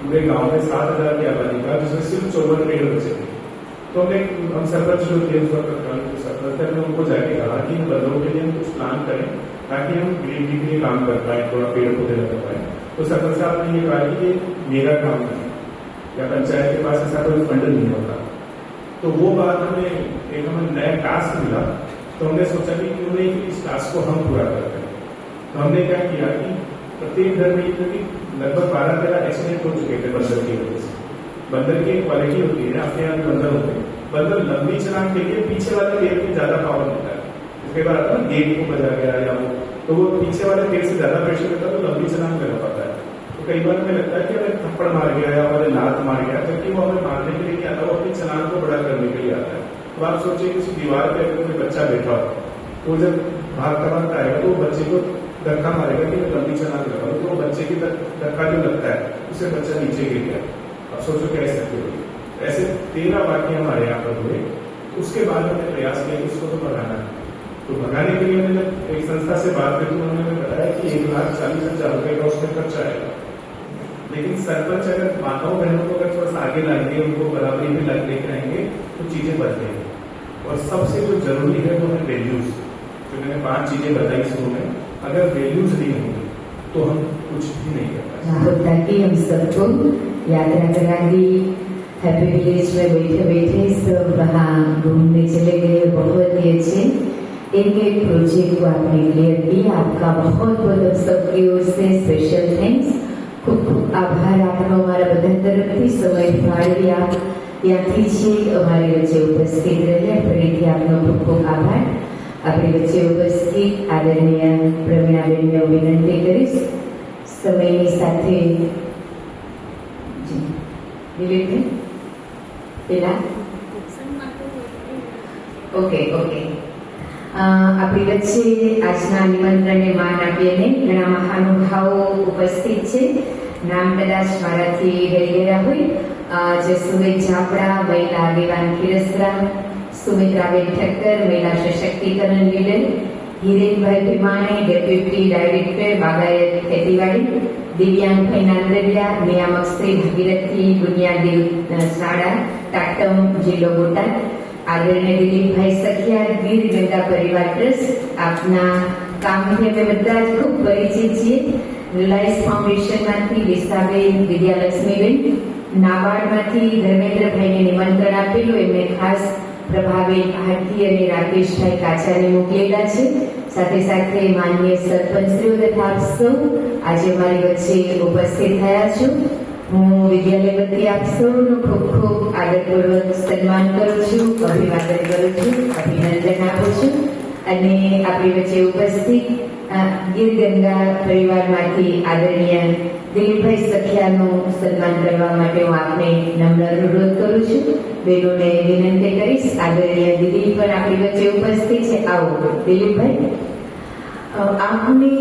पूरे गांव में 7,000 की आबादी का, जिसमें सिर्फ 54 पेड़ बचे। तो हम सरपंच जो थे उस वक्त सरपंच थे, हमने उनको जाके कहा कि इन बंदरों के लिए हम कुछ प्लान करें ताकि हम ग्रीनरी के लिए काम कर पाए, थोड़ा पेड़ पौधे लगा पाए। तो सरपंच साहब ने ये कहा कि ये मेरा काम नहीं या पंचायत के पास ऐसा कोई फंड नहीं होता। तो वो बात हमें नया टास्क मिला, तो हमने सोचा कि क्यों नहीं इस टास्क को हम पूरा करते हैं। तो हमने क्या किया कि प्रत्येक घर में लगभग 12-13 एक्सीडेंट हो चुके थे बंदर की वजह से। बंदर की एक क्वालिटी होती है, अपने यहाँ बंदर होते हैं, बंदर लंबी छलांग के लिए पीछे वाले पेड़ में ज्यादा पावर देता है। उसके बाद आता है गेट को बजा गया या वो, तो वो पीछे वाले पेड़ से ज्यादा प्रेशर देता है, तो लंबी छलांग लगा पाता है। तो कई बार हमें लगता है कि हमें थप्पड़ मार गया या हमारे लात मार गया, जबकि वो हमें मारने के लिए नहीं आता, वो अपनी छलांग को बड़ा करने के लिए आता है। तो आप सोचिए किसी दीवार पे अगर कोई बच्चा बैठा हो, तो जब भागता आएगा तो वो बच्चे को धक्का मारेगा कि मैं लंबी छलांग लगाऊं, तो वो बच्चे की धक्का जो लगता है उससे बच्चा नीचे गिर गया। अब सोचो क्या स्थिति होगी। ऐसे 13 वाक्य हमारे यहाँ पर हुए। उसके बाद हमने प्रयास किया कि उसको तो भगाना है। तो भगाने के लिए हमने जब एक संस्था से बात की तो उन्होंने बताया कि 1,40,000 रुपए का उसमें खर्चा आएगा। लेकिन सरपंच अगर माताओं बहनों को अगर थोड़ा सा आगे लाएंगे, उनको बराबरी में लेकर आएंगे तो चीजें बदलेंगी। और सबसे जो जरूरी है वो है वैल्यूज। जो मैंने 5 चीजें बताई शुरू में, अगर वैल्यूज नहीं होंगी तो हम कुछ भी नहीं कर पाएंगे। होता कि हम सबको यात्रा करा दी, हैप्पी विलेज में बैठे बैठे सब वहाँ घूमने चले गए, बहुत ही अच्छे। एक प्रोजेक्ट को आपने क्लियर किया, आपका बहुत बहुत सबकी ओर से स्पेशल थैंक्स। ખૂબ ખૂબ આભાર આપનો અમારા બધા તરફથી સમય ફાળવી આપ ત્યાંથી છે અમારી વચ્ચે ઉપસ્થિત રહ્યા, ફરીથી આપનો ખૂબ ખૂબ આભાર। આપણી વચ્ચે ઉપસ્થિત આદરણીય પ્રવીણાબેનને વિનંતી કરીશ સમયની સાથે દિલીપભાઈ પેલા ઓકે આપણી વચ્ચે આજના નિમંત્રણને માન આપીને ઘણા મહાનુભાવો ઉપસ્થિત છે। નામ કદાચ મારાથી રહી ગયા હોય, જસુબેન ચાપડા, મહિલા આગેવાન ખીરસરા, સુમિત્રાબેન ઠક્કર, મહિલા સશક્તિકરણ લીડર, હિરેનભાઈ ભીમાણી, ડેપ્યુટી ડાયરેક્ટર બાગાયત ખેતીવાડી, દિવ્યાંગભાઈ નાંદરિયા, નિયામક શ્રી ભાગીરથી બુનિયાદી શાળા ટાટમ, જિલ્લો બોટાદ, આદરણીય દિલીપભાઈ સખિયા, ગીર ગંગા પરિવાર ટ્રસ્ટ। આપના કામથી અમે બધા જ ખૂબ પરિચિત છીએ। રિલાયન્સ ફાઉન્ડેશનમાંથી વિશાબેન, વિદ્યાલક્ષ્મીબેન, નાબાર્ડમાંથી ધર્મેન્દ્રભાઈને નિમંત્રણ આપેલું, એમને ખાસ પ્રભાબેન ભારતી અને રાકેશભાઈ કાચાને મોકલેલા છે। સાથે સાથે માનનીય સરપંચશ્રીઓ તથા આપ સૌ આજે અમારી વચ્ચે ઉપસ્થિત થયા છો। હું વિદ્યાલય વતી આપ સૌનું ખૂબ ખૂબ આદરપૂર્વક સન્માન કરું છું, અભિવાદન કરું છું, અભિનંદન આપું છું। અને આપણી વચ્ચે ઉપસ્થિત ગીર ગંગા પરિવારમાંથી આદરણીય દિલીપભાઈ સખિયાનું સન્માન કરવા માટે હું આપને નમ્ર અનુરોધ કરું છું। બહેનોને વિનંતી કરીશ, આદરણીય દિલીપ પણ આપણી વચ્ચે ઉપસ્થિત છે। આવો દિલીપભાઈ। आपने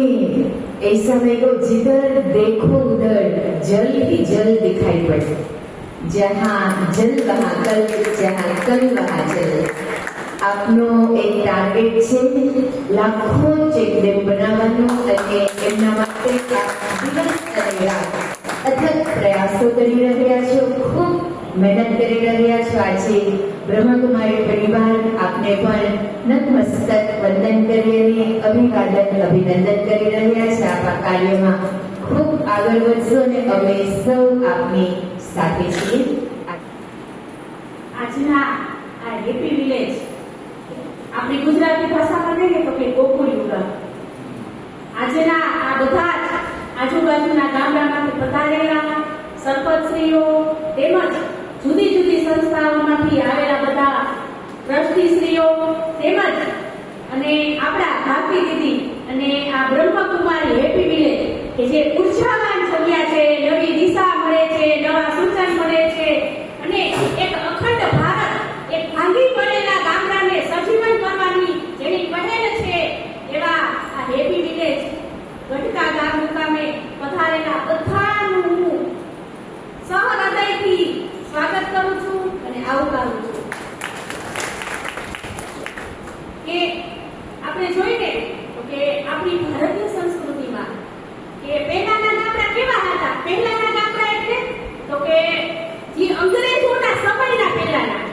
ऐसा मेरे को जिधर देखो उधर जल ही जल दिखाई पड़े, जहाँ जल वहाँ कल, जहाँ कल वहाँ जल। आपनो एक टार्गेट છે લાખો ચેકડેમ બનાવવાનું અને એમના માટે આપ દિવસ અને રાત અથક પ્રયાસો કરી રહ્યા છો, ખૂબ મહેનત કરી રહ્યા છો। આજે બ્રહ્મકુમારી પરિવાર આપને પણ નતમસ્તક વંદન કરી અને અભિવાદન અભિનંદન કરી રહ્યા છે। આપ આ કાર્યમાં ખૂબ આગળ વધશો અને અમે સૌ આપની સાથે છીએ। આજના આ હેપી વિલેજ આપણી ગુજરાતી ભાષામાં કહીએ તો કે ગોકુળ યુગ। આજના આ બધા આજુબાજુના ગામડામાંથી પધારેલા સરપંચશ્રીઓ તેમજ જુદી જુદી સંસ્થાઓમાંથી આવેલા બધા ટ્રસ્ટીશ્રીઓ તેમજ અને આપણા ભારતી દીદી અને આ બ્રહ્મકુમારી હેપી વિલેજ કે જે ઉર્જાવાન જગ્યા છે, નવી દિશા મળે છે, નવા સૂચન મળે છે અને એક અખંડ ભારત, એક ભાંગી પડેલા ગામડાને સજીવન કરવાની જેની પહેલ છે એવા આ હેપી વિલેજ ગઢકા ગામ મુકામે પધારેલા બધાનું હું સહૃદયથી સ્વાગત કરું છું અને આવકારું છું। કે આપણે જોઈને તો કે આપણી ભારતીય સંસ્કૃતિમાં કે પહેલાના ગામડા પહેલાના ગામડા એટલે તો કે જે અંગ્રેજોના સમયના પહેલાના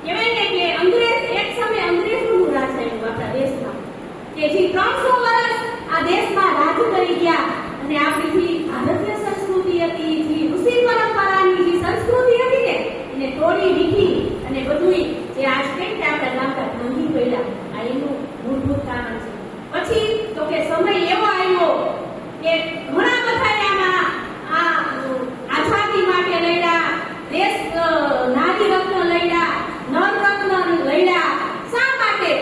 કહેવાય ને કે એક સમય અંગ્રેજોનું રાજ થયું આપણા દેશમાં કે જે 300 વર્ષ આ દેશમાં રાજ કરી ગયા અને આપણી જે ભારતીય સંસ્કૃતિ હતી, જે ઋષિ પરંપરાની જે સંસ્કૃતિ હતી ને એને તોડી વીખી અને બધુંય જે આજ કંઈક કે આપણા ગામડા ભાંગી પડ્યા. આ એનું મૂળભૂત કારણ છે. પછી તો કે સમય એવો આવ્યો કે ઘણા બધા આમાં આ આઝાદી માટે લડ્યા, દેશ નારી રત્ન લડ્યા, નર રત્ન લડ્યા. શા માટે?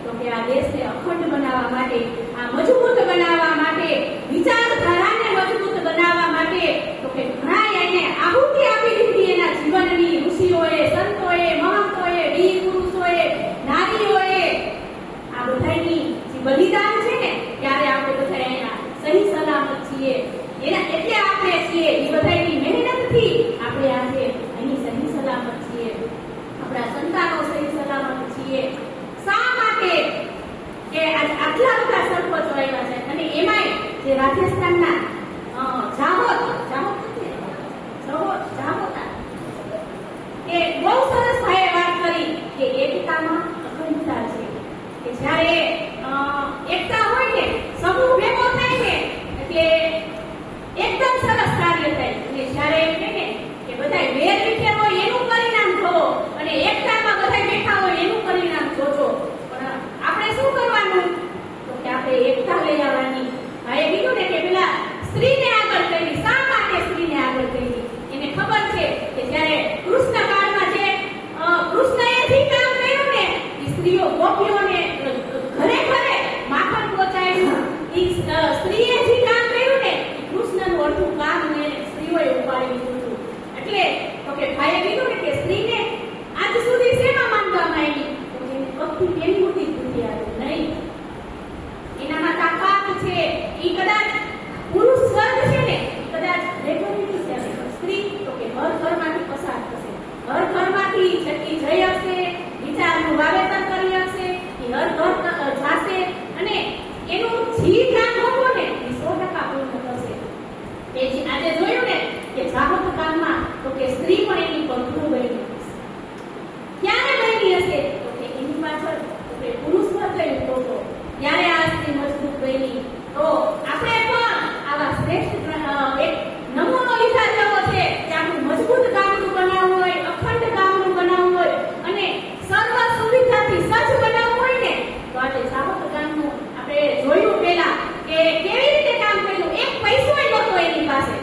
તો કે આ દેશને અખંડ બનાવવા માટે, આ મજબૂત બનાવવા માટે, વિચારધારાને મજબૂત બનાવવા માટે તો કે ઘણા એને આહુતિ આપી દીધી એના જીવનની. ઋષિઓએ, સંતોએ, મહંતોએ, વીર પુરુષોએ, નારીઓએ આ બધાની જે બલિદાન છે ને ત્યારે આપણે બધા અહીંયા સહી સલામત છીએ. એના એટલે આપણે છીએ એ બધાની મહેનતથી આપણે આજે અહીં સહી સલામત છીએ. આપણા સંતાનો સહી સલામત છીએ. શા માટે? કે આટલા બધા સરપંચો આવ્યા છે અને એમાંય જે રાજસ્થાનના જાહોદ એ બહુ સરસ ભાઈએ વાત કરી કે એકતામાં અખંડતા છે. કે જ્યારે એકતા હોય ને, સમૂહ ભેગો થાય ને એટલે એકદમ સરસ કાર્ય થાય. અને જ્યારે એમ કહે ને કે બધા વેર વિખેર હોય એનું પરિણામ જોવો અને એકતામાં બધા બેઠા હોય એનું પરિણામ જોજો. પણ આપણે શું કરવાનું? તો કે આપણે એકતા લઈ આવવાની. ભાઈએ કીધું ને કે પેલા સ્ત્રીને આગળ કરી. શા માટે સ્ત્રીને આગળ કરી? એને ખબર છે કે જ્યારે કૃષ્ણ કાળમાં જે કૃષ્ણએ જે કામ કર્યું ને એ સ્ત્રીઓ ગોપીઓને ઘરે ઘરે માખણ પહોંચાડ્યું. એ સ્ત્રીએ જે કામ કર્યું ને એ કૃષ્ણનું અડધું કામ ને સ્ત્રીઓએ ઉપાડી લીધું. એટલે તો કે ભાઈએ કીધું ને કે સ્ત્રીને આજ સુધી શેમાં માનવામાં આવી? તો કે ભક્તિ કેવી મોટી બુદ્ધિ આવી નહીં. એનામાં તાકાત છે. એ કદાચ પુરુષ સ્વર્ગ છે ને કદાચ રેગોની છે, સ્ત્રી તો કે ઘર ઘરમાંથી પસાર થશે, ઘર ઘરમાંથી છટકી જઈ હશે, વિચારનું વાવેતર કરી હશે, એ હર ઘર જાશે અને એનું જે કામ હોવો ને એ 100% પૂર્ણ થશે. એ આજે જોયું ને કે જાગૃત કામમાં તો કે સ્ત્રી પણ એની પત્ની બની હશે. ક્યારે બની હશે? તો કે એની પાછળ તો કે પુરુષ વર્ગ ઉભો ત્યારે આ સ્ત્રી મજબૂત બની. તો આપણે પણ આવા શ્રેષ્ઠ એક નમૂનો લીધા જેવો છે કે આપણું મજબૂત ગામડું બનાવવું હોય, અખંડ ગામડું બનાવવું હોય અને સર્વ સુવિધાથી સજ્જ બનાવવું હોય ને તો આજે સાવત ગામનું આપણે જોયું પેલા કે કેવી રીતે કામ કર્યું. એક પૈસોય નહોતો એની પાસે,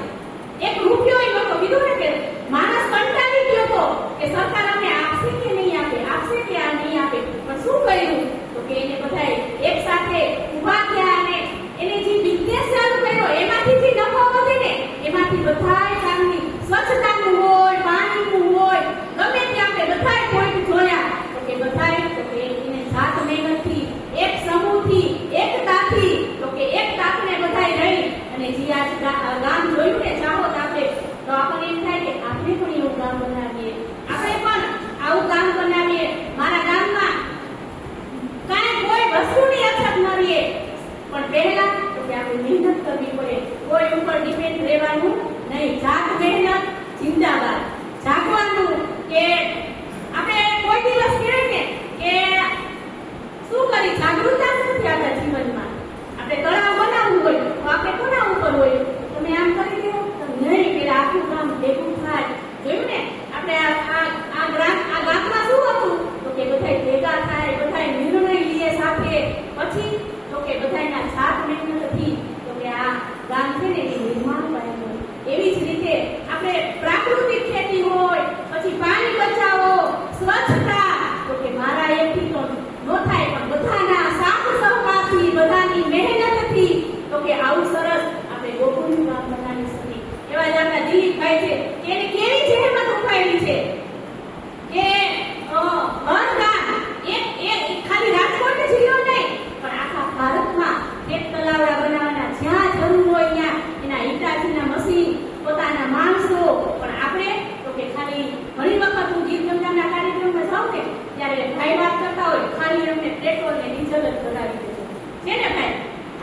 એક રૂપિયોય નહોતો. કીધું ને કે માણસ કંટાળી ગયો હતો કે સરકાર અમને આપશે કે નહીં આપે, આપશે કે આ નહીં આપે. પણ શું કર્યું? તો કે એને બધાય એક સાથે ઉભા થયા અને એને જે બિઝનેસ ચાલુ કર્યો એમાંથી જે નફો વધે ને એમાંથી બધાય કામની સ્વચ્છતાનું હોય, પાણીનું હોય, ગમે તે આપણે બધાય પોઈન્ટ જોયા. તો કે બધાય તો કે એને જાત મહેનતથી, એક સમૂહથી, એકતાથી તો કે એક તાકને બધાય રહી અને જે આજ ગામ જોયું ને ચાહોત આપણે તો આપણને એમ થાય કે આપણે પણ એવું ગામ બનાવીએ, આપણે પણ આવું ગામ બનાવીએ. મારા ગામમાં કાંઈ કોઈ વસ્તુની અછત ન રહે. પણ પહેલા તો કે આપણે મહેનત કરવી પડે, કોઈ ઉપર ડિપેન્ડ રહેવાનું નહીં. જાત મહેનત જિંદાબાદ. જાગવાનું કે આપણે કોઈ દિવસ કહેવાય ને કે શું કરી જાગૃતતા નથી આપણા જીવનમાં. આપણે તળાવ બનાવવું હોય તો આપણે કોના ઉપર હોય? તમે આમ કરી દો નહીં, પેલા આખું કામ ભેગું થાય. જોયું ને આપણે આ ગામમાં શું હતું? તો કે બધા ભેગા થાય, બધા નિર્ણય લઈએ સાથે, પછી તો કે બધાના સાથ મહેનતથી તો કે આ ગામ છે ને એ નિર્માણ પામ્યું. એવી જ રીતે આપણે પ્રાકૃતિક ખેતી હોય, પછી પાણી બચાવો, સ્વચ્છતા તો કે મારા એકથી તો ન થાય પણ બધાના સાથ સહકારથી, બધાની મહેનતથી તો કે આવું સરસ આપણે ગોકુળનું ગામ બનાવી શકીએ. એવા જ આપણા દિલીપભાઈ છે કે એને કેવી જહેમત ઉપાડી છે કે હર ગામ એક ખાલી રાજકોટ જિલ્લો નહીં પણ આખા ભારતમાં એક તલાવડા બનાવવાના જ્યાં જરૂર હોય ત્યાં એના હિટાચીના મશીન, પોતાના માણસો. પણ આપણે તો કે ખાલી ઘણી વખત હું ગીર ગંગાના કાર્યક્રમમાં જાઉં ને ત્યારે ભાઈ વાત કરતા હોય ખાલી અમને પેટ્રોલ ને ડીઝલ જ ભરાવી દેજો છે ને ભાઈ,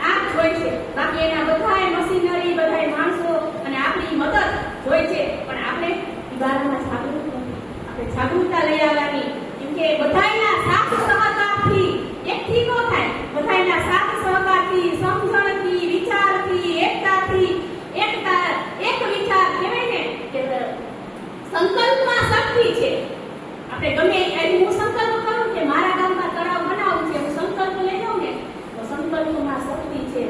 આ જ હોય છે. બાકી એના બધાય મશીનરી, બધાય માણસો અને આપણી હોય છે, પણ આપણે ઈ બારામાં જાગૃત નથી. આપણે જાગૃતતા લઈ આવવાની, કેમ કે બધાયના સાથ સહકારથી એકથી ન થાય. બધાયના સાથ સહકારથી, સમજણથી, વિચારથી, એકતાથી, એક વિચાર કહેવાય ને કે સંકલ્પમાં શક્તિ છે. આપણે ગમે હું સંકલ્પ કરું કે મારા ગામમાં તળાવ બનાવવું છે, હું સંકલ્પ લઈ લઉં ને તો સંકલ્પમાં શક્તિ છે.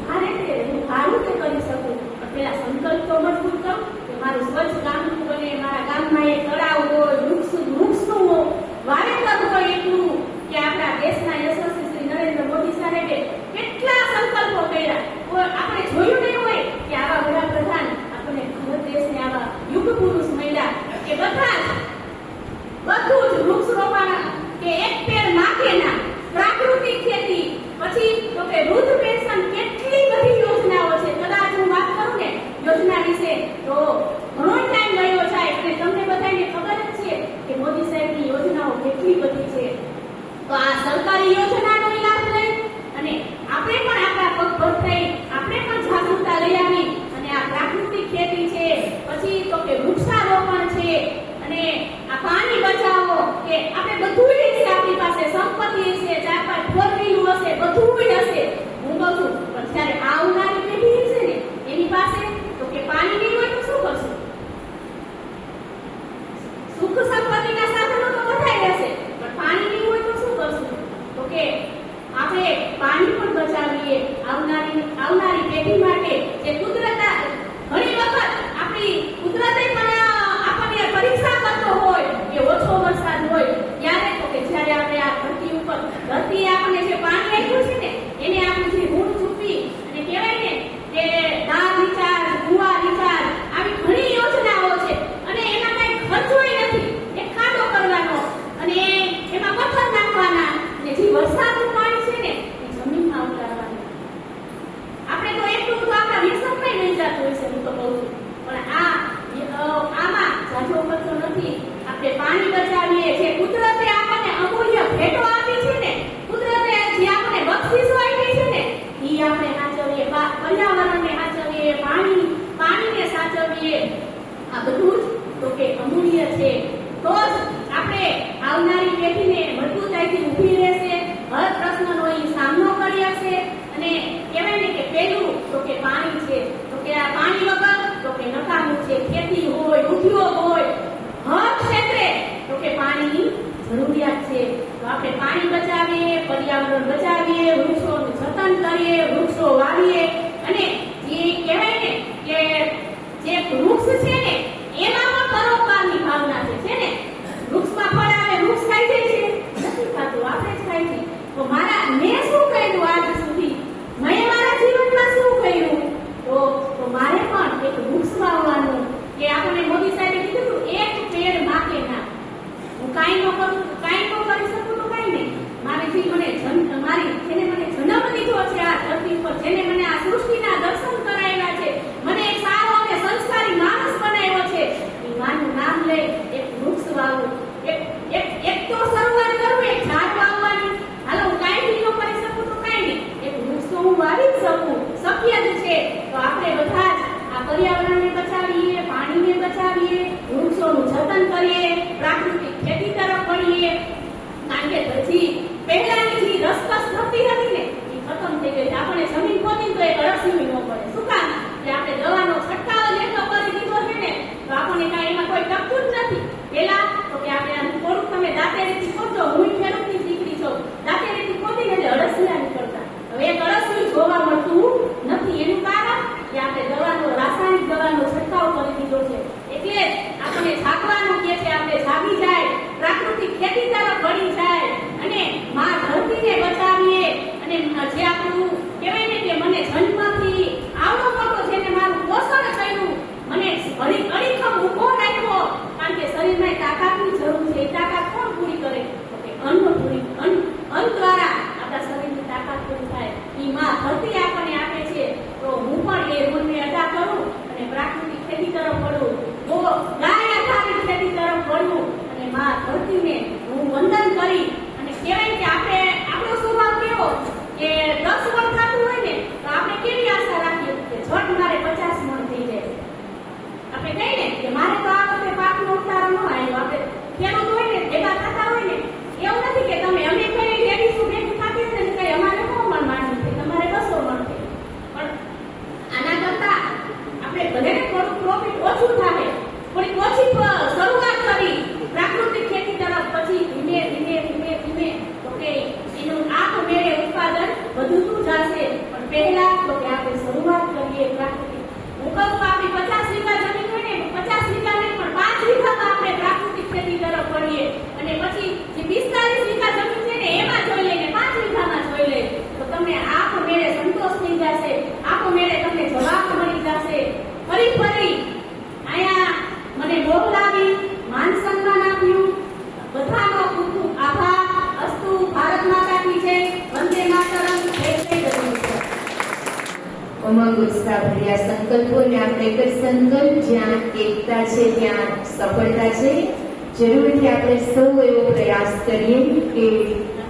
મારે તે હું સારું તે કરી શકું, પણ પેલા સંકલ્પ તો મજબૂત કરું કે મારું સ્વચ્છ ગામનું બને, મારા ગામમાં એક તળાવ હોય, વૃક્ષનું વાવેતર હોય, એટલું કે આપણા દેશના યશસ્વી શ્રી નરેન્દ્ર મોદી સાહેબે કેટલા સંકલ્પો કર્યા. આપણે જોયું નહીં હોય કે આવા વડાપ્રધાન આપણને ભારત દેશને આવા યુગ પુરુષ મળ્યા કે બધું જ વૃક્ષરોપણ કે એક પેડ નાખે ના, પ્રાકૃતિક ખેતી, પછી તો કે વૃદ્ધ પેન્શન, કેટલી બધી યોજનાઓ છે. કદાચ હું વાત કરું ને યોજના વિશે તો ઘણો ટાઈમ ગયો જાય, અને તમને બધાને ખબર જ છે કે મોદી સાહેબની યોજનાઓ કેટલી બધી છે. તો આ સરકારી યોજનાનો લાભ લઈ અને આપણે પણ આપણા પગભર થઈ, આપણે પણ જાગૃતતા લઈ આવી અને આ પ્રાકૃતિક ખેતી છે, પછી તો કે વૃક્ષારોપણ છે, અને આ પાણી બચાવો, કે આપણે બધું જ છે. આપણી પાસે સંપત્તિ હશે, 4-5 ફોર વ્હીલ હશે, બધું જ હશે. હું કહું છું, પણ જ્યારે આવનારી પેઢી હશે ને એની પાસે તો કે પાણી નહીં હોય તો શું કરશું? સુખ સંપત્તિના સાધનો તો બધાય હશે, પણ પાણી નહીં હોય તો શું કરશું? તો કે આપણે પાણી પણ બચાવીએ આવનારી પેઢી માટે. જે કુદરત ઘણી વખત આપણી કુદરતે પણ આપણને પરીક્ષા કરતો હોય કે ઓછો વરસાદ હોય ત્યારે, તો કે જ્યારે આપણે આ ધરતી આપણને જે પાણી આપ્યું છે ને એને આપણે જે ઋણ ચૂકવી અને કહેવાય ને કે દાળ રિચાર્જ, કુવા રિચાર્જ, આવી ઘણી યોજનાઓ છે, અને એમાં કઈ ખર્ચોય નથી. એક ખાડો કરવાનો અને એમાં પથ્થર નાખવાના, અને જે વરસાદનું પાણી છે ને એ જમીનમાં ઉતારવાનું. આપણે તો એટલું તો આપણા વ્યસનમાં લઈ જતું હોય છે, હું તો કહું છું, પણ આમાં જાજો ખર્ચો નથી. આપણે પાણી બચાવીએ, જે કુદરતે આપણને અમૂલ્ય ભેટો આપી છે ને, કુદરતે જે આપણને બક્ષિસો આપી છે ને એ આપણે સાચવીએ, પર્યાવરણને સાચવીએ, પાણીને સાચવીએ. આ બધું જ તો કે અમૂલ્ય છે. તો જ આપણે આવનારી પેઢીને મજબૂતાઈથી ઊભી રહેશે, હર પ્રશ્નનો એ સામનો કરી હશે. અને કહેવાય ને કે પહેલું તો કે પાણી છે, તો કે આ પાણી વગર તો કે નકામું છે. ખેતી હોય, ઉદ્યોગ હોય, હર ક્ષેત્રે તો કે પાણીની જરૂરિયાત છે. તો આપણે પાણી બચાવીએ, પર્યાવરણ બચાવીએ, વૃક્ષોનું જતન કરીએ, વૃક્ષો વાવીએ, અને જે કહેવાય ને કે જે વૃક્ષ છે ને એમાં પણ પરોપકારની ભાવના છે ને. વૃક્ષમાં ફળ આવે, વૃક્ષ ખાઈ જાય છે? નથી ખાતું, આપણે જ ખાઈ છીએ. તો મેં શું કર્યું આજ સુધી, મેં મારા જીવનમાં શું કર્યું? તો મારે પણ એક વૃક્ષ વાવવાનું, કે આપણને મોદી સાહેબે કીધું એક પેડ માકે ના. હું કાંઈ ન કરી શકું તો કાંઈ નહીં. જેને મને જન્મ દીધો છે આ ધરતી પર, જેને મને આ સૃષ્ટિના દર્શન કરાવ્યા છે, મને એક સારો અને સંસ્કારી માણસ બનાવ્યો છે, એ માનું નામ લઈ એક વૃક્ષ વાવું. એક તો શરૂઆત કરું, એક ઝાડ વાવવાની. હાલો, હું કાંઈ ન કરી શકું તો કાંઈ નહીં, એક વૃક્ષ તો હું વાવી જ શકું, શક્ય જ છે. તો આપણે બધા જ આ પર્યાવરણને બચાવીએ, પાણીને બચાવીએ, વૃક્ષોનું જતન કરીએ, પ્રાકૃતિક ખેતી તરફ વળીએ. કારણ કે હજી પહેલાની જે રસકસ થતી હતી ને એ ખતમ થઈ ગઈ. આપણે જમીન ખોદી તો એક અળસિયું ન પડે. શું કામ? કે આપણે દવાનો છંટકાવ જ એટલો કરી દીધો છે ને, તો આપણને કાંઈ એમાં કોઈ ટકતું જ નથી. પેલા તો કે આપણે થોડુંક તમે દાંતેરીથી ખોદો, હું ખેડૂતની દીકરી છું, દાંતેરીથી ખોદીને એટલે અળસિયા નીકળતા. હવે એક અળસિયું જોવા મળતું નથી. એનું કારણ કે આપણે રાસાયણિક દવાનો છંટકાવ કરી દીધો છે. એટલે આપણે જાગવાનું કે છે, આપણે જાગી જાય, પ્રાકૃતિક ખેતી તરફ વળી જાય, અને માં ધરતીને બચાવીએ. અને જે આપણું કહેવાય ને કે મને જન્મથી આવડો મોટો જેને મારું પોષણ કર્યું, મને અડીખમ ઊભો રાખ્યો, કારણ કે શરીરમાં તાકાતની જરૂર છે. એ તાકાત કોણ પૂરી કરે? તો કે અન્ન દ્વારા આપણા શરીરની તાકાત પૂરી થાય. એ માં ધરતી આપણને આપે છે. તો હું પણ એ ઋણને અદા કરું અને પ્રાકૃતિક ખેતી તરફ વળું, ગાય આધારિત ખેતી તરફ વળું, અને માં ધરતીને હું વંદન કરી. અને કહેવાય કે આપણો સ્વભાવ કેવો કે 10 મણ થતું હોય ને તો આપણે કેવી આશા રાખીએ કે ઝટ મારે 50 મણ થઈ જાય. આપણે કઈ ઉમંગ ઉત્સાહ ભર્યા સંકલ્પોને આપણે એક જ સંકલ્પ, જ્યાં એકતા છે ત્યાં સફળતા છે. જરૂરથી આપણે સૌ એવો પ્રયાસ કરીએ કે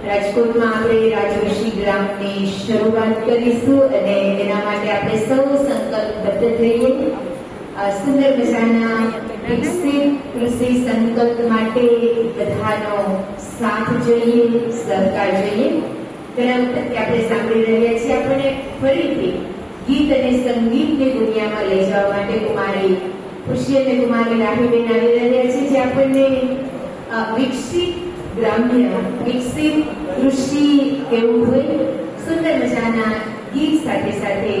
રાજકોટમાં આપણે રાજવીશી ગ્રામની શરૂઆત કરીશું અને એના માટે આપણે સૌ સંકલ્પબદ્ધ થઈએ. સુંદર મજાના વિકસિત કૃષિ સંકલ્પ માટે બધાનો સાથ જોઈએ, સહકાર જોઈએ. ઘણા વખતથી આપણે સાંભળી રહ્યા છીએ. આપણને ફરીથી ગીત અને સંગીતની દુનિયામાં લઈ જવા માટે કુમારી ખુશી અને કુમારી રાહીબેન આવી રહ્યા છે, જે આપણને વિકસિત ગ્રામ્ય, વિકસિત કૃષિ કેવું હોય સુંદર મજાના ગીત સાથે સાથે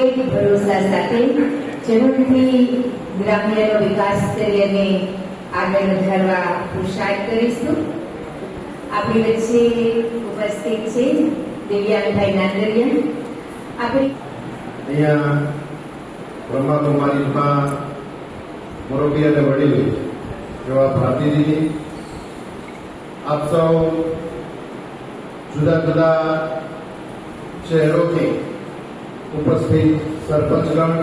એક ભરોસા સાથે જરૂરથી ગ્રામ્યનો વિકાસ કરી અને આગળ વધારવા પુરુષાર્થ કરીશું. આપણી વચ્ચે ઉપસ્થિત છે દિવ્યાંગભાઈ નાંદરિયા. આપણી અહીંયા બ્રહ્માકુમારીમાં મોરબી અને વડીલ એવા ભારતીજી, આપ સૌ જુદા જુદા શહેરોથી ઉપસ્થિત સરપંચગણ,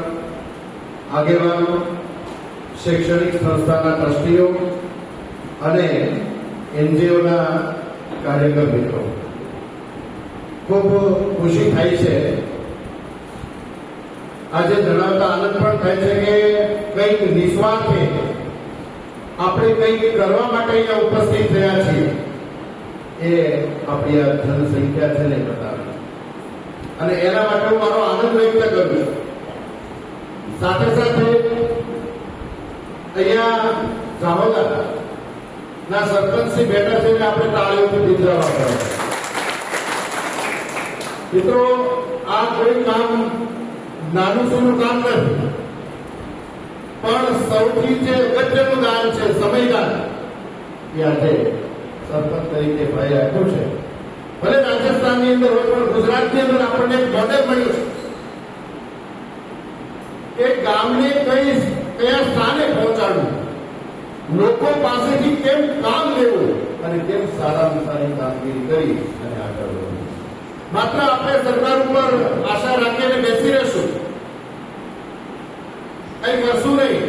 આગેવાનો, શૈક્ષણિક સંસ્થાના ટ્રસ્ટીઓ અને એનજીઓના કાર્યકર મિત્રો, ખૂબ ખુશી થાય છે. આજે જણાવતા આનંદ પણ થાય છે કે કંઈક નિસ્વાર્થે આપણે કંઈક કરવા માટે અહીંયા ઉપસ્થિત થયા છીએ. એ આપણી આ જનસંખ્યા છે ને બતાવે, અને એના માટે હું મારો આનંદ વ્યક્ત કરું છું. સાથે સાથે અહીંયા જામોદા ના સરપંચશ્રી બેઠા છે, આપણે તાળીઓથી બિરદાવવા પડે. મિત્રો, આ કોઈ કામ નાનું સૂનું કામ નથી, પણ સૌથી જે અગત્યનું દાન છે સમયદાન, એ આજે સરપંચ તરીકે ભાઈ આપ્યું છે. ભલે રાજસ્થાનની અંદર હોય પણ ગુજરાતની અંદર આપણને એક મોડેલ મળ્યું છે કે ગામને કયા સ્થાને પહોંચાડવું, લોકો પાસેથી કેમ કામ લેવું અને કેમ સારામાં સારી કામગીરી કરી અને આગળ વધવું. માત્ર આપણે સરકાર ઉપર આશા રાખીને બેસી રહેશું, કઈ કરશું નહીં,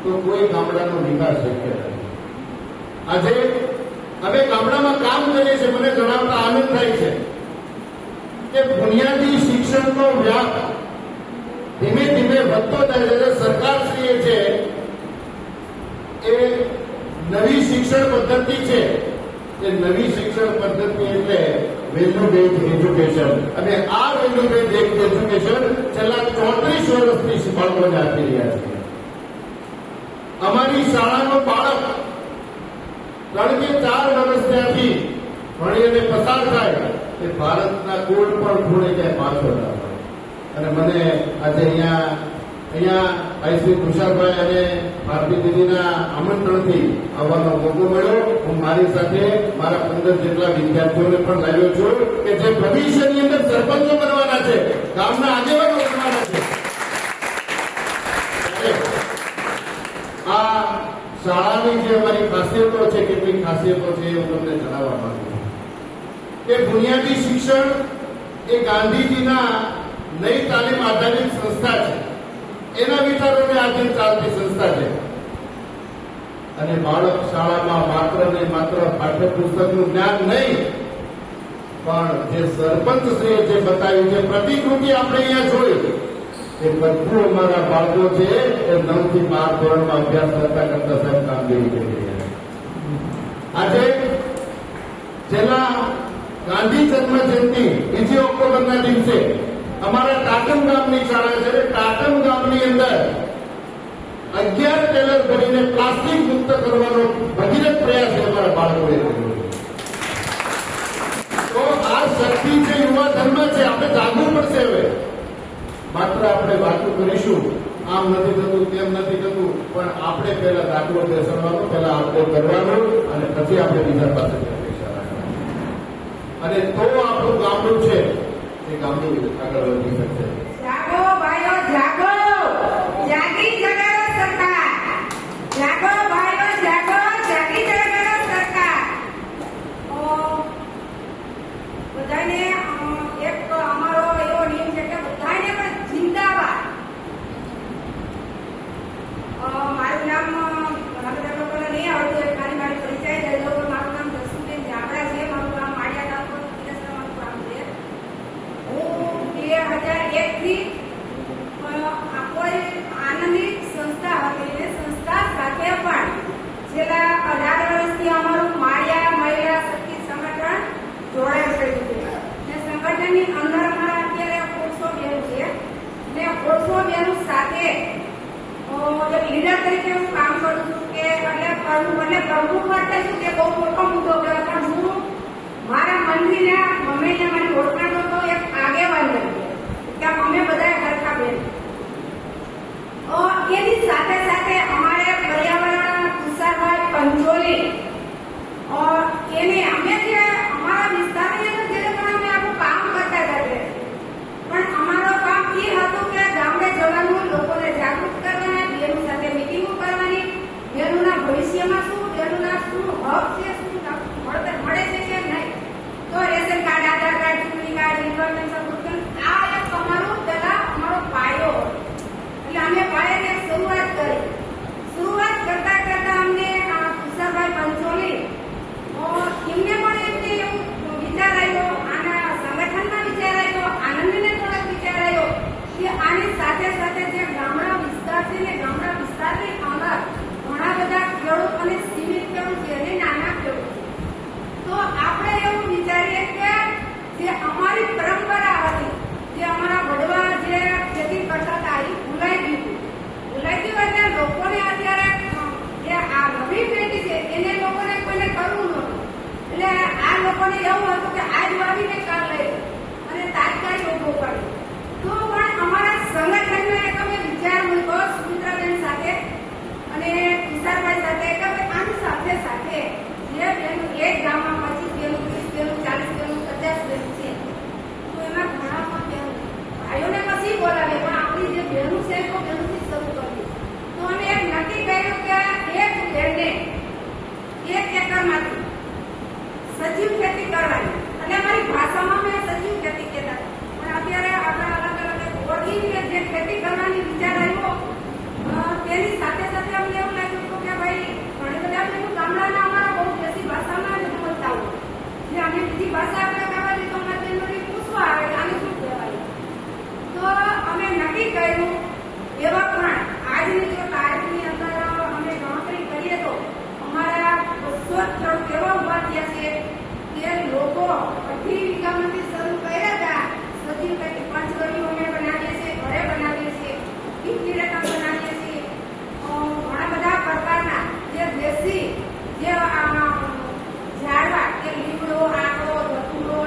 તો કોઈ ગામડાનો વિકાસ શક્ય નથી. આજે અમે ગામડામાં કામ કરીએ છીએ. મને જણાવતા આનંદ થાય છે કે બુનિયાદી શિક્ષણનો વ્યાપ ધીમે ધીમે વધતો જાય છે. સરકારશ્રીએ છે એ નવી શિક્ષણ પદ્ધતિ છે, એ નવી શિક્ષણ પદ્ધતિ એટલે વેલ્યુ બેઝ એજ્યુકેશન, અને આ વેલ્યુ બેઝ એજ્યુકેશન છેલ્લા 34 વર્ષથી બાળકોને આપી રહ્યા છે. અમારી શાળાનો બાળક 3 કે 4 વર્ષ ત્યાંથી ભણી અને પસાર થાય એ ભારતના કોઈ પણ ખૂણે ક્યાંય પાછો ના પડે. અને મને આજે અહીંયા અહીંયા ભાઈ શ્રી તુષારભાઈ અને ભારતી દીદીના આમંત્રણથી આવવાનો મોકો મળ્યો. હું મારી સાથે મારા 15 જેટલા વિદ્યાર્થીઓને પણ લાવ્યો છું કે જે ભવિષ્યની અંદર સરપંચો બનવાના છે, ગામના આગેવાનો બનવાના છે. આ શાળાની જે અમારી ખાસિયતો છે, કેટલીક ખાસિયતો છે, હું તમને જણાવવા માંગુ છું કે બુનિયાદી શિક્ષણ એ ગાંધીજીના નઈ તાલીમ આધારિત સંસ્થા છે. એના વિચારોને આધીન ચાલતી સંસ્થા છે. અને બાળક શાળામાં માત્ર ને માત્ર પાઠ્યપુસ્તકનું જ્ઞાન નહીં, પણ જે સરપંચ શ્રીએ જે બતાવ્યું છે, પ્રતિકૃતિ આપણે અહીંયા જોઈ, એ બધું અમારા બાળકો છે એ 9 થી 12 ધોરણમાં અભ્યાસ કરતા કરતા સાહેબ કામગીરી કરી રહ્યા છે. આજે છેલ્લા ગાંધી જન્મ જયંતિ 2 ઓક્ટોબરના દિવસે અમારા ટાટમ ગામની શાળા છે, ટાટમ ગામની અંદર 11 ટેલર ભરીને પ્લાસ્ટિક મુક્ત કરવાનો ભગીરથ પ્રયાસ અમારા બાળકોએ કર્યો. તો આ શક્તિ છે, યુવા ધર્મ છે, આપણે જાગવું પડશે. હવે માત્ર આપણે વાતો કરીશું, આમ નથી થતું, તેમ નથી થતું, પણ આપણે પહેલા દાખલો બેસાડવાનો, પહેલા આપણે કરવાનું, અને પછી આપણે બીજા પાસે અપેક્ષા રાખવાની. અને તો આપણું ગામડું છે એ ગામડું આગળ વધી શકશે. જાગો ભાઈઓ જાગો, જાગી જગાડો સરકાર, જાગો ભાઈઓ જાગો, જાગી જગાડો સરકાર. બધાને એક અમારો એવો નિયમ છે કે બધાને પણ જિંદાબાદ. મારું નામ ઘણા બધા લોકોને નહીં આવડતું, એટલે ખાલી મારી પરિચય દઈ દઉં. મારું નામ જસુબેન જાબરા છે, મારું ગામ માળિયા તાલુકો તિરસરાનું ગામ છે. હું 2001 થી કોઈ આનંદિત સંસ્થા હતી, એ સંસ્થા સાથે પણ છેલ્લા 18 વર્ષથી અમારું માળિયા મહિલા શક્તિ સંગઠન જોડાઈ રહ્યું છે. ને સંગઠનની અંદર અમારા અત્યારે 400 બહેનો છે, ને 400 બહેનો સાથે એક લીડર તરીકે હું કામ કરું છું. કે એટલે મને પ્રમુખ માટે શું કે બહુ મોટો મુદ્દો કહેવાય, પણ હું મારા મંદિરના મમ્મીને મારી ઓળખાણો તો એક આગેવાન તરીકે કે અમે બધા સરખા બેન. એની સાથે સાથે અમારે પર્યાવરણ તુષારભાઈ પંચોલી એને અમે જે અમારા વિસ્તારની અંદર જે પણ અમે આખું કામ કરતા હતા, પણ અમારો કામ એ હતું કે ગામડે જવાનું, લોકોને જાગૃત કરવાના, બહેનો સાથે મિટિંગો કરવાની, બહેનોના ભવિષ્યમાં શું, બહેનોના શું હક છે, શું મળતર મળે છે કે નહીં, તો રેશન કાર્ડ, આધાર કાર્ડ, ચૂંટણી કાર્ડ, ઇન્વેસ્ટમેન્ટ સબસ્ક્રિપ્શન, આ એક અમારો પહેલા અમારો પાયો હતો. એટલે અમે પાયાની શરૂઆત કરી. શરૂઆત કરતા કરતા અમને તુષારભાઈ પંચોલી એમને પણ એમને એવું વિચાર આવ્યો, આના સંગઠનમાં વિચાર આવ્યો, આનંદને થોડોક વિચાર આવ્યો કે આની સાથે સાથે જે ગામડા વિસ્તાર છે ને, ગામડા વિસ્તારની અંદર ઘણા બધા ખેડૂત અને સીમિત ખેડૂત છે અને નાના ખેડૂત છે. તો આપણે એવું વિચારીએ કે જે અમારી પરંપરા હતી, જે અમારા વડવા જે ખેતી કરતા હતા, એ ભૂલાઈ ગયું એટલે લોકોને અત્યારે જે આ નવી પેઢી છે એને લોકોને કોઈને કરવું નહોતું. એટલે આ લોકોને એવું હતું કે આજ વાવીને કાલ લઈ અને તાત્કાલિક ઉભો કર્યો. તો પણ અમારા સંગઠનને તમે વિચાર મૂકો સુમિત્રાબેન સાથે અને તુષારભાઈ સાથે કે આની સાથે સાથે જે એક ગામમાં 25 બહેનો, 30 બહેનો, 40 બહેનો, 50 બહેનો છે, તો એમાં ઘણા પણ ભાઈઓને પછી બોલાવે, પણ આપણી જે બહેનો છે તો બહેનોથી શરૂ કરીએ. તો અમે એક નક્કી કર્યું કે એક બહેનને 1 એકરમાંથી સજીવ ખેતી કરવાની. અને અમારી ભાષામાં મેં સજીવ ખેતી કહેતા, પણ અત્યારે આપણે અલગ અલગ ઓર્ગેનિક જે ખેતી કરવાની વિચાર આવ્યો, તેની સાથે સાથે અમને એવું લાગ્યું કે ભાઈ ઘણી બધા બહેનો ગામડાના અમારા બહુ દેશી ભાષામાં જ બોલતા હોય, જે અમે બીજી ભાષા આપણે કહેવાની તો અમારે બહેનોને પૂછવા આવે કે આને શું કહેવાય. તો અમે નક્કી કર્યું એવા પણ આજની જો તારીખની અંદર અમે ગણતરી કરીએ તો અમારા 200 ખેડૂત એવા ઉભા થયા છે કે લોકો 18 વીઘામાંથી શરૂ કર્યા હતા. સજીવ ખેતી પંચગડીઓ અમે બનાવીએ છીએ, ઘરે બનાવીએ છીએ, ઇન્ટિરેટર બનાવીએ છીએ, ઘણા બધા પ્રકારના જે દેશી જે ઝાડવા કે લીમડો, આંકડો, ધતુરો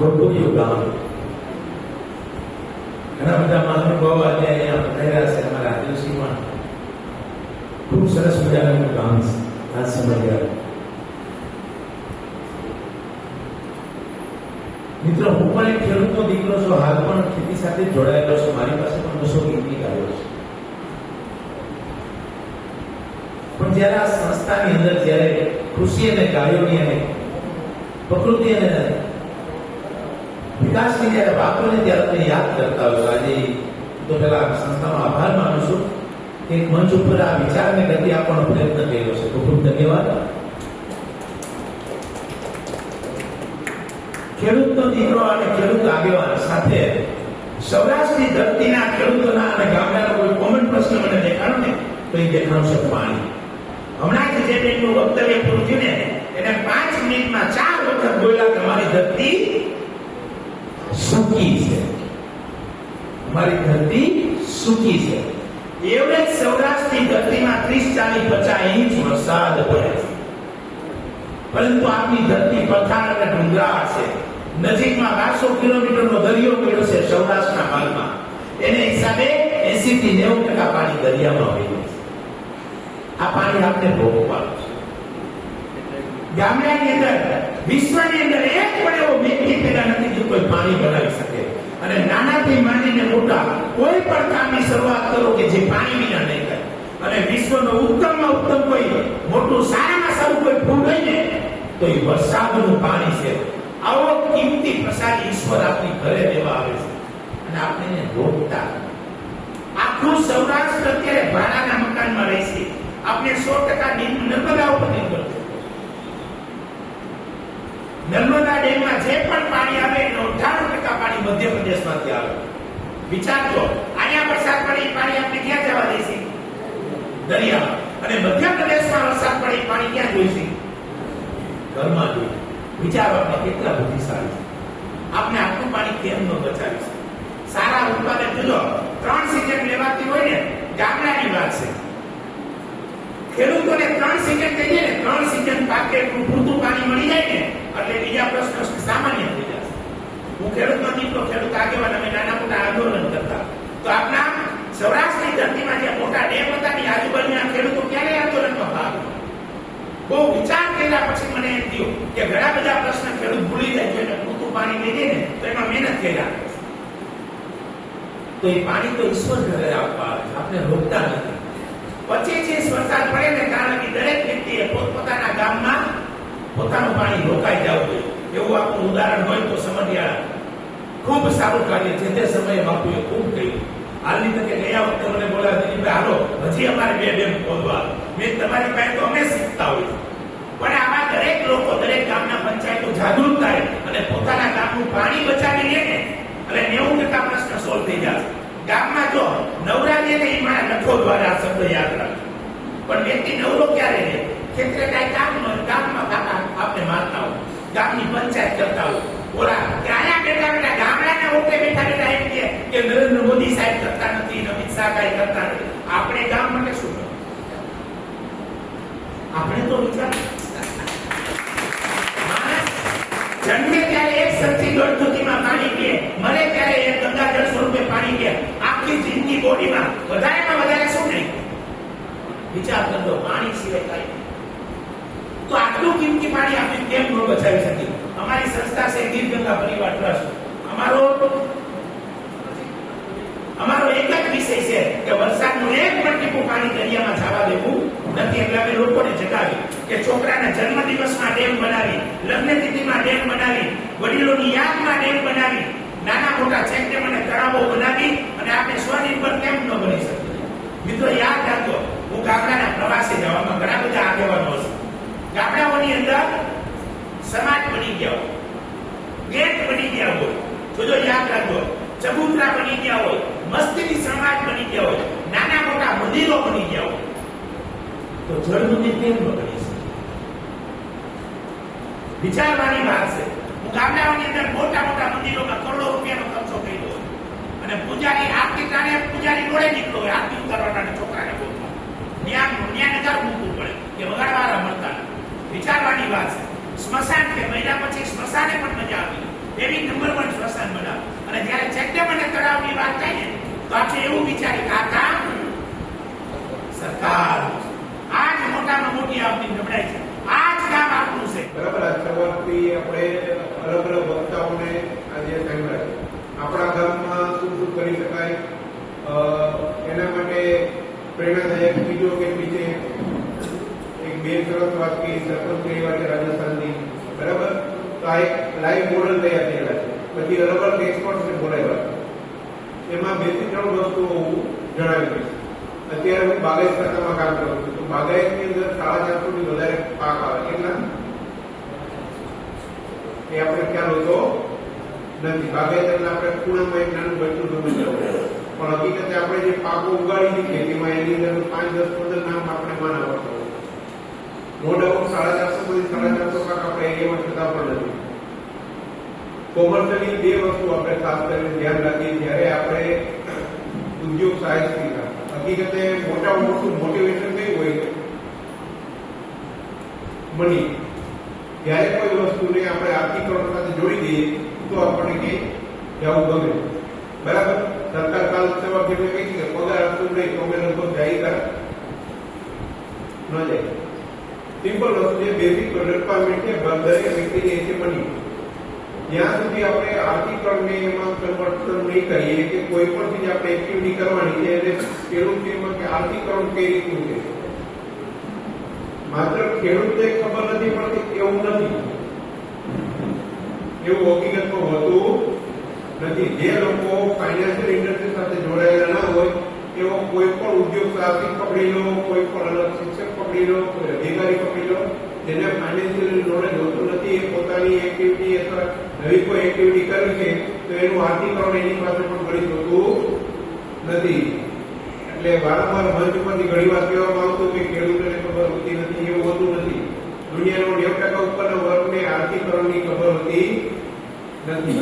ગોકુળિયું ગામ. ઘણા બધા મહાનુભાવો આજે અહીંયા પધાર્યા છે. અમારા આદિવાસીમાં ખૂબ સરસ મજાનું ગામ છે. આ સમજ્યા મિત્રો, હું પણ એક ખેડૂતનો દીકરો છું. હાલ પણ ખેતી સાથે જોડાયેલો છું. મારી પાસે પણ 200 કિંમતી ગાયો છે. પણ જ્યારે આ સંસ્થાની અંદર જ્યારે કૃષિ અને ગાયોની અને પ્રકૃતિ અને વિકાસની જ્યારે વાતો ને ત્યારે આપણે યાદ કરતા હોય. આજે તો પેલા સંસ્થાનો આભાર માનું છું કે એક મંચ ઉપર આ વિચારને ગતિ આપવાનો પ્રયત્ન કર્યો છે. ખૂબ ખૂબ ધન્યવાદ. ખેડૂતનો દીકરો અને ખેડૂત આગેવાન સાથે સૌરાષ્ટ્રની ધરતીના ખેડૂતોના અને ગામડાના કોઈ કોમન પ્રશ્ન મને દેખાડો ને તો એ દેખાડશે પાણી. હમણાં જ જે બેનનું વક્તવ્ય પૂરું થયું ને એને 5 મિનિટમાં 4 વખત બોલ્યા કે અમારી ધરતી સૂકી છે, અમારી ધરતી સૂકી છે. એવરેજ સૌરાષ્ટ્રની ધરતીમાં 30, 40, 50 ઇંચ વરસાદ પડે છે. પરંતુ આપની ધરતી પથાર અને ડુંગરાળ છે. નજીકમાં 1200 કિલોમીટરનો દરિયો પડ્યો છે સૌરાષ્ટ્રના ભાગમાં. એને હિસાબે 80 થી 90% પાણી દરિયામાં વહી જાય છે. આ પાણી આપણે ભોગવવાનું છે. ગામડાની અંદર, વિશ્વની અંદર એક પણ એવો વ્યક્તિ પેદા નથી જે કોઈ પાણી બનાવી શકે. અને નાનાથી માંડીને મોટા કોઈ પણ કામની શરૂઆત કરો કે જે પાણી વિના નહીં થાય. અને વિશ્વનો ઉત્તમમાં ઉત્તમ કોઈ મોટું સારામાં સારું કોઈ ફૂલ હોય ને તો એ વરસાદનું પાણી છે. આવો કિંમતી પ્રસાદ ઈશ્વર આપણી ઘરે દેવા આવે છે અને આપણે એને રોકતા. આખું સૌરાષ્ટ્ર અત્યારે ભાડાના મકાનમાં રહે છે. આપણે 100% નર્મદા ઉપર નિર્ભર છે. નર્મદા ડેમમાં જે પણ પાણી આવે એનો 98% પાણી મધ્યપ્રદેશમાંથી આવે. વિચારજો, અહીંયા વરસાદ પડે પાણી આપણે ક્યાં જવા દેશે? દરિયામાં. અને મધ્યપ્રદેશમાં વરસાદ પડે પાણી ક્યાં જોઈશે? ઘરમાં જોઈએ. વિચારો આપણે કેટલા બુદ્ધિશાળી છે. આપણે આટલું પાણી કેમ ન બચાવીશું? સારા ઉત્પાદન જોજો, 3 સિઝન લેવાતી હોય ને ગામડાની વાત છે. ખેડૂતોને 3 સિઝન થઈ જાય ને, 3 સિઝન પાકે પૂરતું પાણી મળી જાય ને એટલે બીજા પ્રશ્નો સામાન્ય થઈ જશે. હું ખેડૂતનો દીકરો, ખેડૂત આગેવાન, અમે નાના મોટા આંદોલન કરતા. તો આપણા સૌરાષ્ટ્રની ધરતીમાં જે મોટા ડેમ હતા ની આજુબાજુના ખેડૂતો ક્યારે આંદોલનમાં ભાગ લીધો? બહુ વિચાર કર્યા પછી મને એમ થયું કે ઘણા બધા પ્રશ્ન ખેડૂત ભૂલી જાય છે. પૂરતું પાણી લઈ જાય ને તો એમાં મહેનત કર્યા. તો એ પાણી તો ઈશ્વર ઘરે આપવા આવે, આપણે રોકતા નથી. 25 ઇંચ વરસાદ પડે ને કારણ કે દરેક વ્યક્તિએ પોતપોતાના ગામમાં પોતાનું પાણી રોકાઈ જવું જોઈએ. એવું આપણું ઉદાહરણ હોય તો સમઢિયાળા ખૂબ સારું કાર્ય છે. તે સમયે બાપુએ ખૂબ કર્યું. હાલની તકે ગયા વખતે મને બોલ્યા, દિલીપભાઈ હાલો હજી અમારે 2 ડેમ ખોદવા. મેં તમારી પાસે તો અમે શીખતા હોય. પણ આમાં દરેક લોકો, દરેક ગામના પંચાયતો જાગૃત થાય અને પોતાના ગામનું પાણી બચાવી લે ને એટલે 90% પ્રશ્ન સોલ્વ થઈ જશે. ગામમાં જો નવરાત્રી ને એ મારા નખો દ્વારા આ શબ્દ યાદ રાખજો. પણ વ્યક્તિ નવરો ક્યારે રહે? ખેતરે કાંઈ કામ ન હોય, ગામમાં કાકા આપણે મારતા હોય, ગામની પંચાયત કરતા હોય. ઓલા ત્યાં બેઠા બેઠા ગામડાના ઓટે બેઠા બેઠા એમ કે નરેન્દ્ર મોદી સાહેબ કરતા નથી, અમિત શાહ કાંઈ કરતા નથી. આપણે ગામ માટે શું કરવું? આપણે તો વિચાર જન્મે ત્યારે એક સરખી દોડધુતીમાં પાણી પીએ, મરે ત્યારે એક ગંગાજળ સ્વરૂપે પાણી પીએ. આખી જિંદગી બોડીમાં વધારેમાં વધારે શું નહીં? વિચાર કરજો, પાણી સિવાય કાંઈ નહીં. તો આટલું કિંમતી પાણી આપણે કેમ ન બચાવી શકીએ? અમારી સંસ્થા છે ગીર ગંગા પરિવાર ટ્રસ્ટ. અમારો એક જ વિષય છે કે વરસાદનું એક પણ ટીપું પાણી દરિયામાં જવા દેવું નથી. એટલે અમે લોકોને જગાવી કે છોકરાના જન્મદિવસમાં ડેમ બનાવી, લગ્ન તિથિમાં ડેમ બનાવી, વડીલોની યાદમાં ડેમ બનાવી, નાના મોટા ચેકડેમ અને તળાવો બનાવી અને આપણે સ્વનિર્ભર કેમ ન બની શકીએ? મિત્રો યાદ રાખજો, હું ગામડાના પ્રવાસે જવામાં ઘણા બધા આગેવાનો હશે. ગામડાઓની અંદર સમાજ બની ગયા હોય, ગેટ બની ગયા હોય, જોજો યાદ રાખજો, ચબૂતરા બની ગયા હોય, મસ્તીની સમાજ બની ગયા હોય, નાના મોટા મંદિરો બની ગયા હોય. તો જળ મંદિર કેમ ન બની શકે? વિચારવાની વાત છે. હું ગામડાઓની અંદર મોટા મોટા મંદિરોમાં કરોડો રૂપિયાનો ખર્ચો કર્યો હોય અને પૂજારી આરતી ટાણે પૂજારી જોડે નીકળો હોય આરતી ઉતારવાના છોકરાને બોલવા ન્યાને ઘર મૂકવું પડે કે વગાડવાળા મળતા નથી. વિચારવાની વાત છે. સ્મશાન કે મહિના પછી સ્મશાને પણ મજા આવી. એવી નંબર 1 સ્મશાન બનાવો. અને જ્યારે ચેકડેમ અને તળાવની વાત થાય ને તો આપણે એવું વિચારી કે આ કામ સરકાર, આ જ મોટામાં મોટી આપણી નબળાઈ છે, આ જ કામ આપણું છે. બરાબર. આ શરૂઆતથી આપણે અલગ અલગ વક્તાઓને આજે સાંભળ્યા. આપણા ગામમાં શું શું કરી શકાય એના માટે પ્રેરણાદાયક ચીજો કેટલી છે. એક બે સરસ વાત કરી, સરપંચ કરી વાત રાજસ્થાનની. બરાબર. તો આ એક લાઈવ મોડલ તૈયાર થયેલા છે. પછી અલગ અલગ એક્સપર્ટ્સને બોલાવ્યા. એમાં 2 થી 3 વસ્તુઓ હું જણાવી દઈશ. અત્યારે હું બાગાયત ખાતામાં કામ કરું છું. તો બાગાયતની અંદર 450 થી વધારે પાક આવે. કેટલા એ આપણે ખ્યાલ હોતો નથી. બાગાયત એટલે આપણે ખૂણામાં એક નાનું બચ્ચું સમજવું, પણ હકીકતે આપણે જે પાકો ઉગાડી છે તેમાં એની અંદર 5, 10, 15 નામ આપણે માનવા પડે. નો ડાઉટ 450 માંથી 450 પાક આપણે એરિયામાં થતા પણ નથી. કોમર્શિયલી 2 વસ્તુ આપણે ખાસ કરીને ધ્યાન રાખીએ જ્યારે આપણે ઉદ્યોગ સાહસિકતા. હકીકતે મોટામાં મોટું મોટિવેશન કઈ હોય? મની. જ્યારે કોઈ વસ્તુને આપણે આર્થિકરણ સાથે જોડી દઈએ તો આપણને કે જવું ગમે. બરાબર. સરકાર કાલ સવાર જેને કહી છે પગાર આપતું નહીં તો અમે લગભગ જાય ન જાય. સિમ્પલ વસ્તુ છે, બેઝિક રિક્વાયરમેન્ટ છે દરેક વ્યક્તિને એ છે મની. જ્યાં સુધી આપણે આર્થિકરણને એમાં કન્વર્ટ નહીં કરીએ કે કોઈ પણ ચીજ આપણે એક્ટિવિટી કરવાની છે એટલે પેલું છે એમાં કે આર્થિકરણ કઈ રીતનું છે. માત્ર ખેડૂતને ખબર નથી પડતી એવું નથી, એવું હકીકતમાં હોતું નથી. જે લોકો ફાઇનાન્શિયલ ઇન્ડસ્ટ્રી સાથે જોડાયેલા ના હોય એવો કોઈ પણ ઉદ્યોગ સાહસિક પકડી લો, કોઈ પણ અલગ શિક્ષક પકડી લો, કોઈ અધિકારી પકડી લો, જેને ફાઇનાન્શિયલ નોલેજ હોતું નથી, એ પોતાની એક્ટિવિટી અથવા નવી કોઈ એક્ટિવિટી કરવી છે તો એનું આર્થિકરણ એની પાસે પણ ગણિત હોતું નથી. એટલે વારંવાર મંચ ઉપરથી ઘણી વાર કહેવામાં આવતું કે ખેડૂતોને ખબર હોતી નથી, એવું હોતું નથી. દુનિયાનો 90% ઉપરના વર્ગને આર્થિકરણની ખબર હોતી નથી.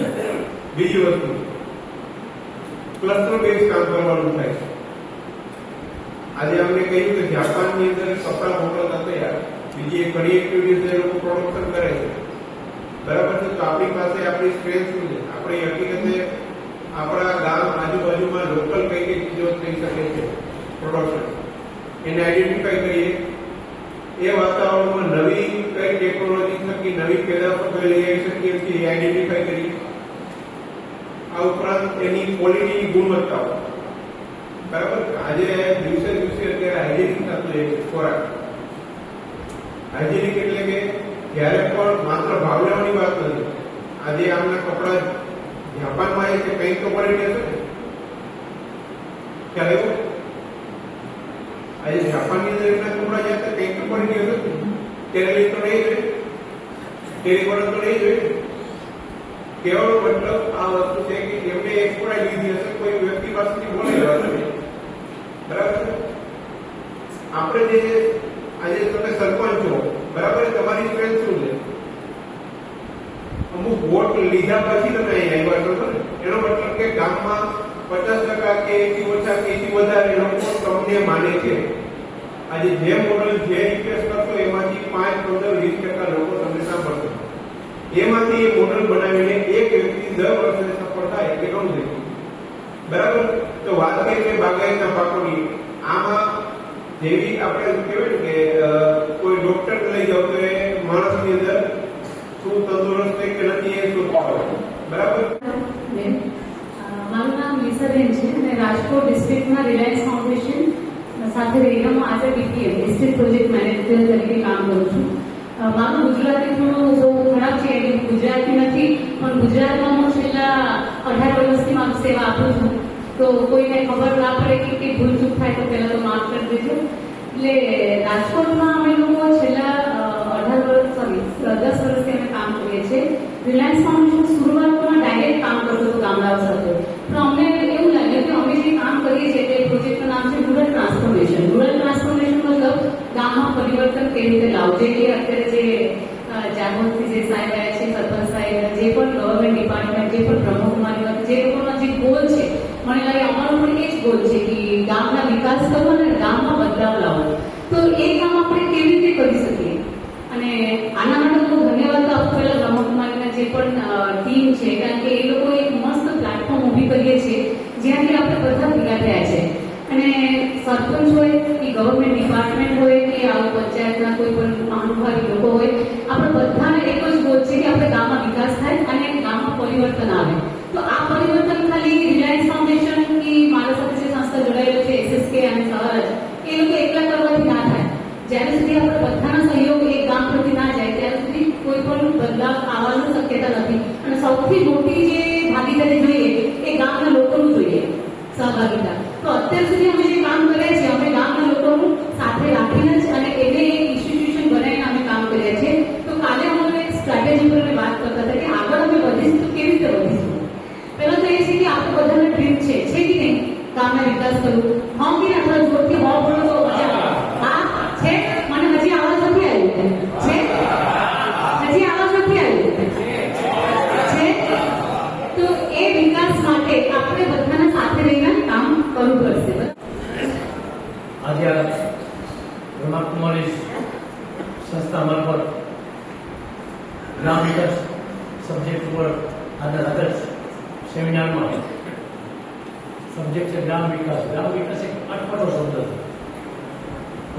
બીજી વસ્તુ, ક્લસ્ટર બેઝ કામ કરવાનું થાય છે. આજે અમને કહ્યું કે જાપાનની અંદર કપડા મોકલતા તૈયાર, બીજી એક ઘણી એક્ટિવિટીઝ એ લોકો પ્રોડક્શન કરે છે. બરાબર છે. તો આપણી પાસે આપણી સ્ટ્રેન્થ શું છે? આપણે હકીકતે આપણા ગામ આજુબાજુમાં લોકલ કઈ કઈ ચીજો થઈ શકે છે પ્રોડક્શન, એને આઈડેન્ટિફાઈ કરીએ. એ વાતાવરણમાં નવી કઈ ટેકનોલોજી થકી નવી પેદાશો કઈ લઈ આવી શકીએ છીએ એ આઈડેન્ટિફાઈ કરીએ. આ ઉપરાંત એની ક્વોલિટીની ગુણવત્તાઓ. બરાબર. આજે દિવસે દિવસે અત્યારે હાઇજેનિક થતું જાય છે ખોરાક. હાઇજેનિક એટલે કે જ્યારે પણ માત્ર ભાવ લેવાની વાત નથી. આજે આમના કપડા જાપાનમાં એ કે કંઈક તો ક્વોલિટી હશે ને, ખ્યાલ આવ્યો? આજે જાપાનની અંદર એમના કપડા જ્યાં તો કંઈક તો ક્વોલિટી હશે, ટેરેલિંગ તો નહીં જોઈએ, ટેરિકોટ તો નહીં જોઈએ. કેવળ મતલબ આ વસ્તુ છે કે એમને એક્સપોર્ટ લીધી હશે, કોઈ વ્યક્તિ પાસેથી બોલી લેવા નથી. બરાબર. આપણે જે આજે તમે સરપંચ છો, બરાબર, તમારી સ્ટ્રેન્થ શું છે? અમુક વોટ લીધા પછી તમે અહીં આવ્યા છો ને, એનો મતલબ કે ગામમાં 50% કે એથી ઓછા કે એથી વધારે લોકો તમને માને છે. આજે જે મોડલ જે રિક્વેસ્ટ કરશો એમાંથી 5, 15, 20% લોકો તમને સાંભળશે. એમાંથી એ મોડલ બનાવીને એક વ્યક્તિ 10 વર્ષે સફળ થાય એટલે ઘણું છે. બરાબર. તો વાત કરીએ કે બાગાયતના પાકોની, આમાં જેવી આપણે કહેવાય કે કોઈ ડોક્ટર લઈ જાવ તો એ માણસની અંદર શું તંદુરસ્ત છે કે નથી એ શું પાવે. બરાબર. મારું નામ લીસાબેન છે અને રાજકોટ ડિસ્ટ્રિક્ટમાં રિલાયન્સ ફાઉન્ડેશન સાથે રેગામાં આજે ડીપીએમ ડિસ્ટ્રિક્ટ પ્રોજેક્ટ મેનેજર તરીકે કામ કરું છું. મારું ગુજરાતી થોડું બહુ ખરાબ છે, એટલે ગુજરાતી નથી, પણ ગુજરાતમાં હું છેલ્લા 18 વર્ષથી મારી સેવા આપું છું. તો કોઈને ખબર ના પડે કે ભૂલચૂક થાય તો પહેલાં તો માફ કરી દેજો. એટલે રાજકોટમાં અમે લોકો છેલ્લા 10 વર્ષથી અમે કામ કરીએ છીએ. રિલાયન્સ ફાઉન્ડેશન શરૂઆતમાં ડાયરેક્ટ કામ કરતું હતું ગામડાઓ સાથે, પણ અમને એવું લાગ્યું કે અમે જે કામ કરીએ છીએ તે પ્રોજેક્ટનું નામ છે રૂરલ ટ્રાન્સફોર્મેશન. રૂરલ ટ્રાન્સફોર્મેશન મતલબ ગામમાં પરિવર્તન કેવી રીતે લાવવું. જે કે અત્યારે જે જાગૃતિ જે સાહેબ આવ્યા છે, સરપંચ સાહેબ, જે પણ ગવર્મેન્ટ ડિપાર્ટમેન્ટ, જે પણ પ્રમુખમારીઓ, જે લોકોનો જે ગોલ છે, મને લાગે અમારો પણ એ જ ગોલ છે કે ગામના વિકાસ કરવો અને ગામમાં બદલાવ લાવવો. તો એ કામ આપણે કેવી રીતે કરી શકીએ? અને આના માટે હું ધન્યવાદ આપું પહેલા પ્રમુખમારીના જે પણ ટીમ છે, કારણ કે એ લોકો એક મસ્ત પ્લેટફોર્મ ઊભી કરીએ છીએ જ્યાંથી આપણે બધા ભેગા થયા છે. અને સરપંચ હોય કે ગવર્મેન્ટ ડિપાર્ટમેન્ટ હોય કે આ પંચાયતના કોઈ પણ અનુભવી લોકો હોય, આપણે બધાને એક જ ગોલ છે કે આપણે ગામમાં વિકાસ થાય અને ગામમાં પરિવર્તન આવે. તો આ પરિવર્તન ખાલી રિલાયન્સ ફાઉન્ડેશન કે મારા સાથે જે સંસ્થા જોડાયેલો છે SSK અને સવારજ એ લોકો એકલા કરવાથી ના થાય. જ્યાં સુધી આપણે બધાનો સહયોગ એક ગામ પ્રતિ ના જાય ત્યાં સુધી કોઈ પણ બદલાવ આવવાની શક્યતા નથી. અને સૌથી મોટી જે ભાગીદારી જોઈએ એ ગામના લોકોનું જોઈએ સહભાગિતા. તો અત્યાર સુધી અમે જે કામ કર્યા છે અમે ગામના લોકોનું સાથે રાખીને જ અને એને એક ઇન્સ્ટિટ્યુશન બનાવીને અમે કામ કર્યા છે. તો કાલે અમારે એક સ્ટ્રેટેજી પર અમે વાત કરતા હતા કે આગળ અમે વધીશું તો કેવી રીતે વધીશું. પહેલા તો એ છે કે આપણે બધાને ડ્રીમ છે કે નહીં ગામના વિકાસ કરવું. હા કે આપણે જોરથી હો બોલો તો મજા આવે. હા છે, મને હજી આવાજ નથી આવ્યું છે, હજી આવાજ નથી આવ્યું છે. તો એ વિકાસ માટે આપણે બધાના સાથે રહીને કામ કરવું પડશે. આજે બ્રહ્માકુમારી સંસ્થા મારફત ગ્રામ વિકાસ સબ્જેક્ટ ઉપર આધારિત સેમિનારમાં સબ્જેક્ટ છે ગ્રામ વિકાસ. ગ્રામ વિકાસ એક અટપટો શબ્દ છે.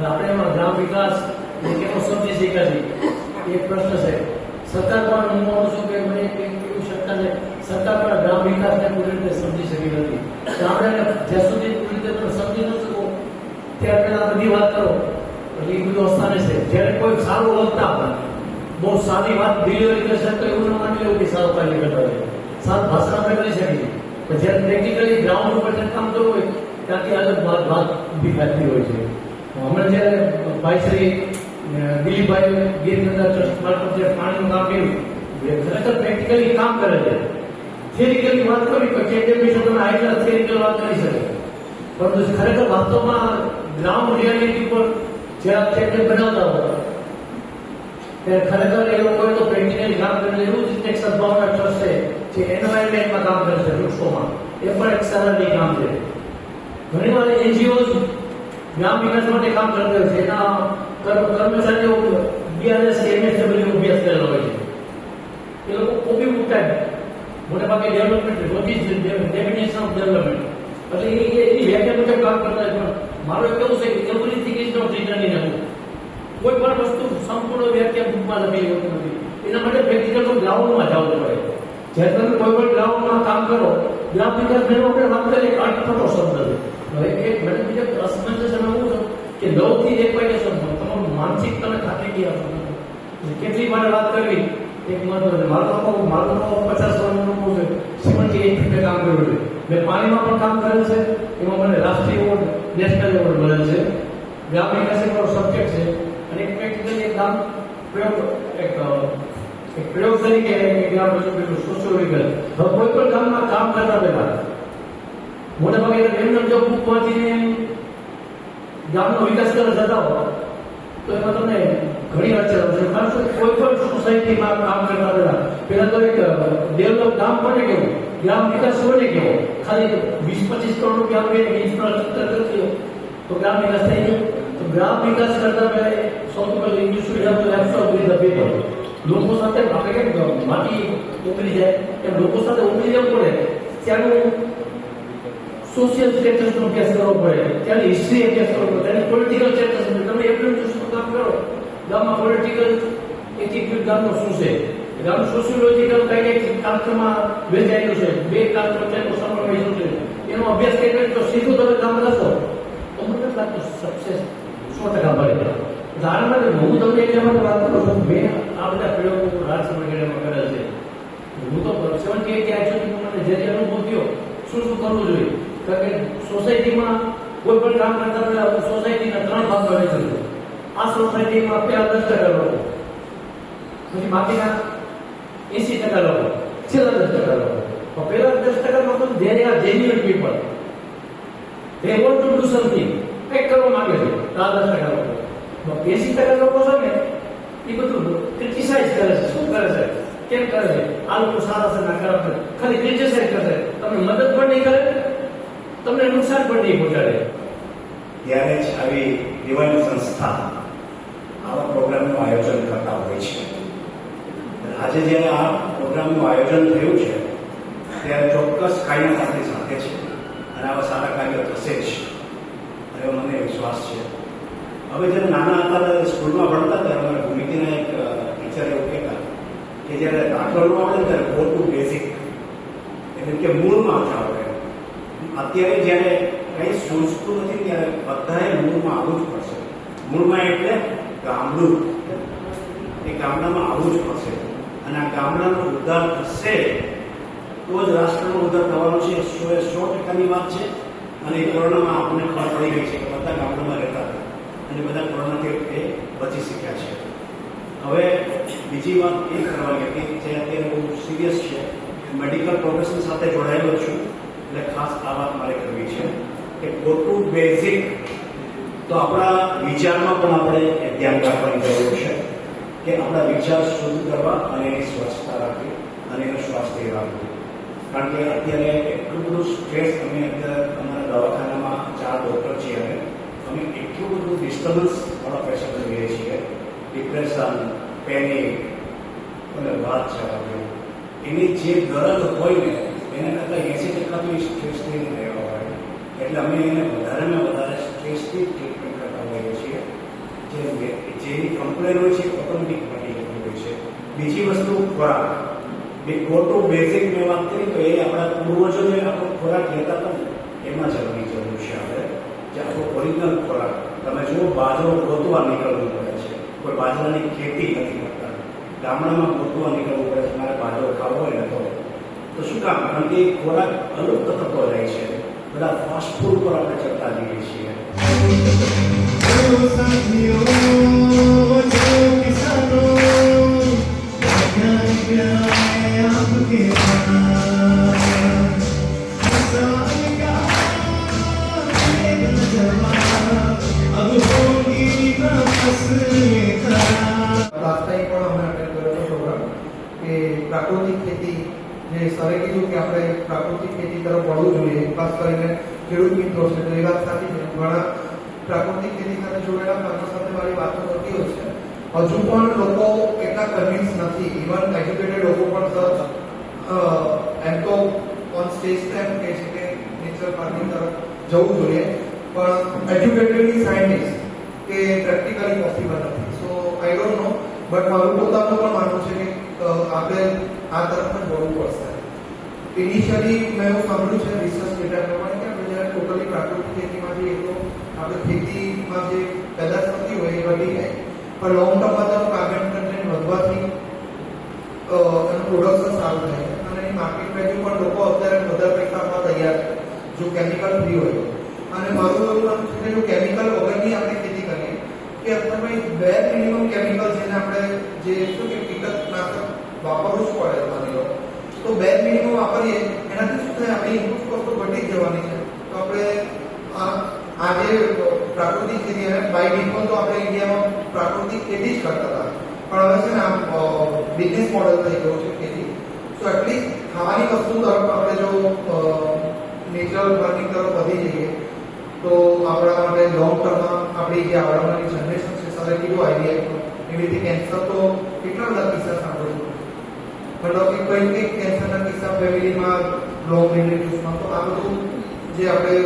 આપણે એમાં ગ્રામ વિકાસ કેવો સમજી શીખ્યા છીએ એક પ્રશ્ન છે. સરકાર પણ હું માનું છું કે મને એવું સરકાર છે સરકાર પણ ગ્રામ વિકાસને પૂરી રીતે સમજી શકી નથી. ગામડાને જ્યાં સુધી પૂરી રીતે તમે સમજી ન શકો ત્યારે પહેલા બધી વાત કરો એટલે એ બધું અસ્થાને છે. જ્યારે કોઈ સારું વક્તા પણ બહુ સારી વાત ડિલિવરી કરશે તો એવું ન માની લેવું કે સારું કાર્ય કરતા હોય, સારું ભાષણ આપણે કરી શકીએ. પણ જ્યારે પ્રેક્ટિકલી ગ્રાઉન્ડ ઉપર કામ કરવું હોય ત્યાંથી અલગ વાત ઊભી થતી હોય છે. હમણાં જ્યારે ભાઈ શ્રી દિલીપભાઈ ગીર ગંગા ટ્રસ્ટ મારફત જે પાણીનું કામ કર્યું ખરેખર પ્રેક્ટિકલી કામ કરે છે. થિયરિકલી વાત કરી તો કેન્દ્ર વિશે તમે આટલા થિયરિકલ વાત કરી શકે, પરંતુ ખરેખર વાસ્તવમાં ગ્રાઉન્ડ રિયાલિટી પર જ્યારે કેન્દ્ર બનાવતા હોય ત્યારે ખરેખર એ લોકોએ તો પ્રેક્ટિકલી કામ કરેલું. એવું જ એક સદભાવના ટ્રસ્ટ છે જે એન્વાયરમેન્ટમાં કામ કરે છે, વૃક્ષોમાં. એ પણ એક સરળ કામ છે. ઘણી વાર NGOs ગ્રામ વિકાસ માટે કામ કરતા હોય છે. એના કર્મચારીઓ BRS કે MSW અભ્યાસ કરેલો હોય છે. એ લોકો કોપી મૂકતા મોટા ભાગે ડેવલપમેન્ટ ડેફિનેશન ઓફ ડેવલપમેન્ટ એટલે એની વ્યાખ્યા મુજબ કામ કરતા હોય. પણ મારું કેવું છે કે everything is not written in a book. કોઈ પણ વસ્તુ સંપૂર્ણ વ્યાખ્યા બુકમાં લખેલી હોતી નથી. એના માટે પ્રેક્ટિકલ ગ્રાઉન્ડમાં જવું પડે. જ્યારે તમે કોઈ પણ ગ્રાઉન્ડમાં કામ કરો ગ્રામ વિકાસ મેળવો આપણે વાત કરીએ એક અટપટો શબ્દ છે. હવે એક મને બીજા અસમંજસ એમાં એવું છે કે 9 થી 1 વાગ્યા સુધી તમારું માનસિક તમે થાકી ગયા છો. કેટલી વાર વાત કરવી એક મહત્વ છે. મારું 50 વર્ષનું છે સિમન્ટથી 1 ફીટે કામ કર્યું છે. મેં પાણીમાં પણ કામ કરેલ છે. એમાં મને રાષ્ટ્રીય એવોર્ડ નેશનલ એવોર્ડ મળેલ છે. ગ્રામ વિકાસ એક મારો સબ્જેક્ટ છે અને એક પ્રેક્ટિકલી એક કામ પ્રયોગ એક પ્રયોગ તરીકે ગ્રામ રજૂ કર્યું સોશિયોલોજીકલ. હવે કોઈ પણ કામમાં કામ કરતા પહેલા મોટા ભાગે એમને જો બુક વાંચીને ગામનો વિકાસ કરવા જતા હો તો એમાં તમને ઘણી અડચણ આવશે. કારણ કે કોઈ પણ સોસાયટીમાં કામ કરતા પહેલા તો એક ડેવલપ ગામ બને કેવું, ગ્રામ વિકાસ બને કેવો, ખાલી 20-25 કરોડ રૂપિયા આપણે ઇન્ફ્રાસ્ટ્રક્ચર કરતી તો ગ્રામ વિકાસ થઈ ગયો. તો ગ્રામ વિકાસ કરતા પહેલા સૌથી પહેલા ઇંગ્લિશ મીડિયમ લોકો સાથે આપણે કેમ માટી ઉકળી જાય એમ લોકો સાથે ઉકળી જવું પડે. ત્યાંનું સોશિયલ સ્ટેટસનો અભ્યાસ કરવો પડે, ત્યાંની હિસ્ટ્રી અભ્યાસ કરવો પડે, ત્યાંની પોલિટિકલ સ્ટેટસ. તમે એપ્લિકેશન કામ કરો ગામમાં પોલિટિકલ એટીટ્યુડ ગામનો શું છે, ગામનું સોશિયોલોજીકલ કઈ કાલક્રમમાં વેચાયેલું છે, 2 કાલક્રમ તેનો સમન્વય શું છે એનો અભ્યાસ કરી તો સીધું તમે કામ કરશો તો મને લાગતું સક્સેસ 100% મળે. કારણ કે હું તમને એટલા માટે વાત કરું છું મેં આ બધા પ્રયોગો રાજ્ય વગેરેમાં કરેલ છે. હું તો 78 ત્યાં સુધી મને જે અનુભવ થયો શું કરવું જોઈએ. કારણ કે સોસાયટીમાં કોઈ પણ કામ કરતા પહેલા હું સોસાયટીના 3 ભાગમાં વહેંચું છું. આ સોસાયટીમાં પહેલા 10% લોકો, પછી બાકીના 80% લોકો, છેલ્લા 10% લોકો. તો પહેલા 10% લોકો there are genuine people, they want to do something, કંઈક કરવા માંગે છે. આ 10% લોકો 80% લોકો છે ને એ બધું ક્રિટિસાઇઝ કરે છે. શું કરે છે, કેમ કરે છે, આ લોકો સારા છે ના ખરાબ છે, ખાલી ક્રિટિસાઇઝ કરે. તમને મદદ પણ નહીં કરે, તમને નુકસાન પણ નહીં પહોંચાડે. ત્યારે જ આવી રિવાઇવ સંસ્થા આવા પ્રોગ્રામનું આયોજન કરતા હોય છે. આજે જ્યારે આ પ્રોગ્રામનું આયોજન થયું છે ત્યારે ચોક્કસ કાયમ આપણી સાથે છે અને આવા સારા કાર્ય થશે જ એવો મને વિશ્વાસ છે. હવે જ્યારે નાના હતા ત્યારે સ્કૂલમાં ભણતા ત્યારે અમારા ભૂમિતિના એક ટીચર એવું કહેતા કે જ્યારે દાખલો આવડે ત્યારે ગો ટુ બેઝિક, એટલે કે મૂળમાં આવડે. અત્યારે જ્યારે કંઈ સૂઝતું નથી ત્યારે બધાએ મૂળમાં આવવું જ પડશે. મૂળમાં એટલે ગામડું, એ ગામડામાં આવવું જ પડશે અને આ ગામડાનો ઉદ્ધાર થશે તો જ રાષ્ટ્રનો ઉદ્ધાર થવાનો છે. 100% વાત છે. અને એ કોરોનામાં આપણને ખબર પડી ગઈ છે કે બધા ગામડામાં રહેતા હતા અને બધા કોરોનાથી એ બચી શક્યા છે. હવે બીજી વાત એ કરવાની હતી જે અત્યારે બહુ સિરિયસ છે. મેડિકલ પ્રોફેશન સાથે જોડાયેલો છું એટલે ખાસ આ વાત મારે કરવી છે કે ગો ટુ બેઝિક. તો આપણા વિચારમાં પણ આપણે ધ્યાન રાખવાની જરૂર છે કે આપણા વિચાર શુદ્ધ કરવા અને એની સ્વચ્છતા રાખવી અને એનું સ્વાસ્થ્ય રાખવું. કારણ કે અત્યારે એટલું બધું સ્ટ્રેસ, અમે અત્યારે અમારા દવાખાનામાં 4 ડૉક્ટર છીએ અને અમે એટલું બધું ડિસ્ટર્બન્સ વાળા પેશન્ટ લઈએ છીએ. ડિપ્રેશન, પેનિક અને વાત ચલાવ્યો એની જે ગરજ હોય ને એના કરતાં 80% તો સ્ટ્રેસથી રહેવા હોય. એટલે અમે એને વધારેમાં વધારે સ્ટ્રેસથી ટ્રીટમેન્ટ કરતા હોઈએ છીએ. જેની કમ્પ્લેન હોય છે ઓટોમેટિક મટી જતી હોય છે. બીજી વસ્તુ ખોરાક. ગો ટુ બેઝિક મેં વાત કરી તો એ આપણા પૂર્વજો જે આપણો ખોરાક લેતા હતા ને એમાં જવાની જરૂર છે. આપણે જે આપણો ઓરિજિનલ ખોરાક, તમે જુઓ બાજરો ગોતવા નીકળવું પડે છે, કોઈ બાજરાની ખેતી નથી કરતા. ગામડામાં ગોતવા નીકળવું પડે છે મારે બાજરો ખાવો હોય ને તો શું કામ? કારણ કે ખોરાક અલુપ્ત થતો જાય છે. બધા ફાસ્ટ ફૂડ પર આપણે ચર્ચા કરીએ છીએ. પ્રાકૃતિક ખેતી, જે સરે કીધું કે આપણે પ્રાકૃતિક ખેતી તરફ વળવું જોઈએ, ખાસ કરીને ખેડૂત મિત્રો છે તો એ વાત સાચી છે. ઘણા પ્રાકૃતિક ખેતી સાથે જોડાયેલા લોકો સાથે મારી વાતો થતી હોય છે. હજુ પણ લોકો એટલા કન્વિન્સ નથી. ઇવન એજ્યુકેટેડ લોકો પણ સર એમ તો ઓન સ્ટેજ એમ કહે છે કે નેચરલ ફાર્મિંગ તરફ જવું જોઈએ, પણ એજ્યુકેટેડની સાયન્ટિસ્ટ કે પ્રેક્ટિકલી પોસિબલ નથી. સો આઈ ડોન્ટ નો, બટ મારું પોતાનું પણ માનવું છે કે આપણે આ તરફ પણ વળવું પડશે. ઇનિશિયલી મેં એવું સાંભળ્યું છે રિસર્ચ ડેટા પ્રમાણે કે આપણે જ્યારે ટોટલી પ્રાકૃતિક ખેતીમાં જઈએ તો આપણે ખેતીમાં જે પેદાશ થતી હોય એ વધી જાય, પણ લોંગ ટર્મમાં તેનું કાર્બન કન્ટેન્ટ વધવાથી એનું પ્રોડક્શન સારું થાય છે અને એની માર્કેટ વેલ્યુ પણ લોકો અત્યારે વધારે પૈસા આપવા તૈયાર છે જો કેમિકલ ફ્રી હોય. અને મારું એવું માનવું છે કે જો કેમિકલ વગરની આપણે ખેતી કરીએ કે અત્યારે બેર મિનિમમ કેમિકલ જેને આપણે જે શું કે કીટકનાશક વાપરવું જ પડે માની લો તો બેર મિનિમમ વાપરીએ એનાથી શું થાય આપણી ઇનપુટ કોસ્ટ ઘટી જ જવાની છે. તો આપણે આ જે પ્રાકૃતિક ખેતી અને બાય ડિફોલ્ટ તો આપણે ઇન્ડિયામાં પ્રાકૃતિક ખેતી જ કરતા હતા, પણ હવે છે ને આમ બિઝનેસ મોડેલ થઈ ગયું છે ખેતી. સો એટલીસ્ટ ખાવાની વસ્તુ તરફ આપણે જો નેચરલ ફાર્મિંગ તરફ વધી જઈએ તો આપણા માટે લોંગ ટર્મમાં આપણી જે આવનારી જનરેશન છે સરે કીધું આઈડિયા એવી રીતે કેન્સર તો કેટલા બધા કિસ્સા સાંભળ્યું, મતલબ કે કોઈ કેન્સરના કિસ્સા ફેમિલીમાં લોંગ રિલેટિવ્સમાં. તો આ બધું જે આપણે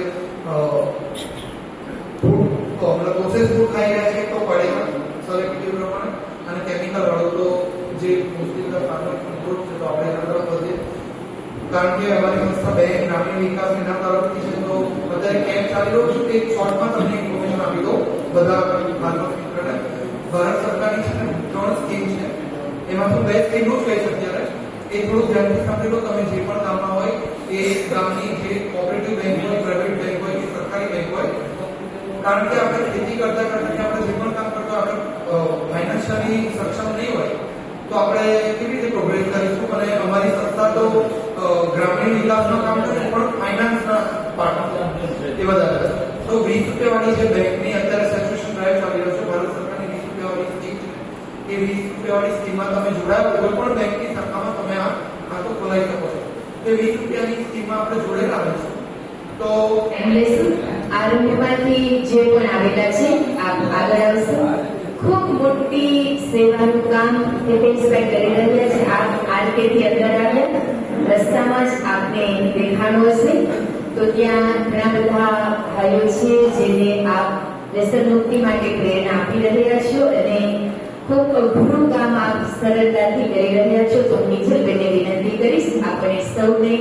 ફૂડ પ્રોસેસ ફૂડ ખાઈ રહ્યા છે તો પડે સરે કીધું પ્રમાણે અને કેમિકલ વાળું તો જે મુશ્કેલ ફાર્મર ફૂડ છે તો આપણે એના તરફ વધીએ. કારણ કે અમારી સંસ્થા બે ગ્રામીણ વિકાસ એના તરફથી છે તો અત્યારે કેમ્પ ચાલી રહ્યો છે. એક શોર્ટમાં તમને ઇન્ફોર્મેશન આપી દો બધા ફાર્મર મિત્રોને. ભારત સરકારની છે ને 3 સ્કીમ છે, એમાં તો બે સ્કીમનું જ કહી છે અત્યારે. એ થોડું ધ્યાનથી સાંભળી લો. તમે જે પણ ગામમાં હોય એ ગામની જે કોઓપરેટિવ બેંક હોય, પ્રાઇવેટ બેંક હોય કે સરકારી બેંક હોય, કારણ કે આપણે ખેતી કરતા આપણે જે પણ કામ કરતા આપણે ફાઇનાન્શિયલી સક્ષમ નહીં હોય તો આપણે કેવી રીતે પ્રોગ્રેસ કરીશું. અને અમારી સંસ્થા તો ગ્રામીણ વિકાસનું કામ કરે પણ ફાઇનાન્સના પાર્ટ એ બધા તો 20 રૂપિયાવાળી જે બેંકની અત્યારે સેચ્યુરેશન ડ્રાઈવ ચાલી રહ્યો છે ભારત સરકારની 20 રૂપિયાવાળી સ્કીમ છે. એ 20 રૂપિયાવાળી સ્કીમમાં તમે જોડાયા કોઈ પણ બેંકની શાખામાં તમે આ ખાતું ખોલાવી શકો છો. તે 20 રૂપિયાની સ્કીમમાં આપણે જોડેલા રહીશું. તો આરોગ્યમાંથી જે પણ આવેલા છે આગળ આવશે. ખૂબ મોટી સેવાનું કામ હિતેશભાઈ કરી રહ્યા છે. માર્કેટથી અંદર આવ્યા રસ્તામાં જ આપને દેખાણો હશે તો ત્યાં ઘણા બધા ભાઈઓ છે જેને આપ વ્યસન મુક્તિ માટે પ્રેરણા આપી રહ્યા છો અને ખૂબ અઘરું કામ આપ સરળતાથી કરી રહ્યા છો. તો નીચલબેનને વિનંતી કરીશ આપણે સૌને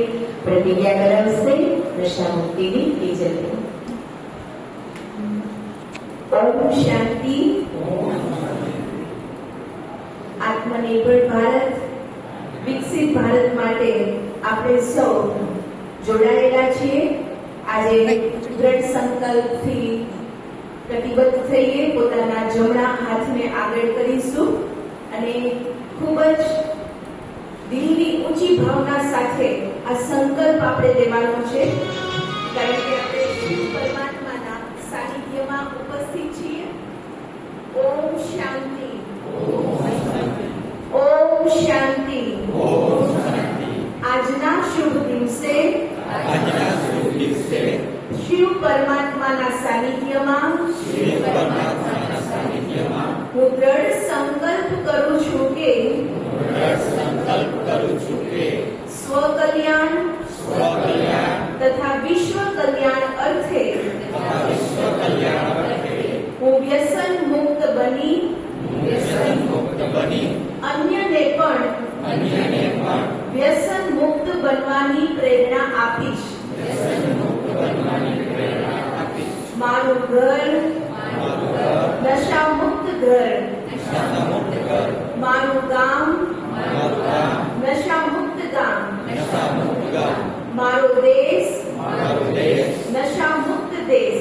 પ્રતિજ્ઞા કરાવશે નશા મુક્તિની. નીચલબેન. ઓમ શાંતિ. આત્મનિર્ભર ભારત વિકસિત ભારત માટે આપણે સૌ જોડાયેલા છીએ. આજે દ્રઢ સંકલ્પથી કટિબદ્ધ થઈએ, પોતાના જમણા હાથને આગળ કરીશું અને ખૂબ જ દિલની ઊંચી ભાવના સાથે આ સંકલ્પ આપણે લેવાનો છે, કારણ કે આપણે શિવ પરમાત્માના સાનિધ્યમાં ઉપસ્થિત છીએ. ઓમ શાંતિ. ઓમ શાંતિ. આજના શુભ દિવસે શિવ પરમાત્માના સાનિધ્યમાં હું દ્રઢ સંકલ્પ કરું છું કે સ્વકલ્યાણ તથા વિશ્વ કલ્યાણ અર્થે હું વ્યસન મુક્ત બની અન્યને પણ વ્યસન મુક્ત બનવાની પ્રેરણા આપીશ. મારું ઘર નશા મુક્ત ઘર, મારું ગામ નશા મુક્ત ગામ, મારો દેશ નશા મુક્ત દેશ,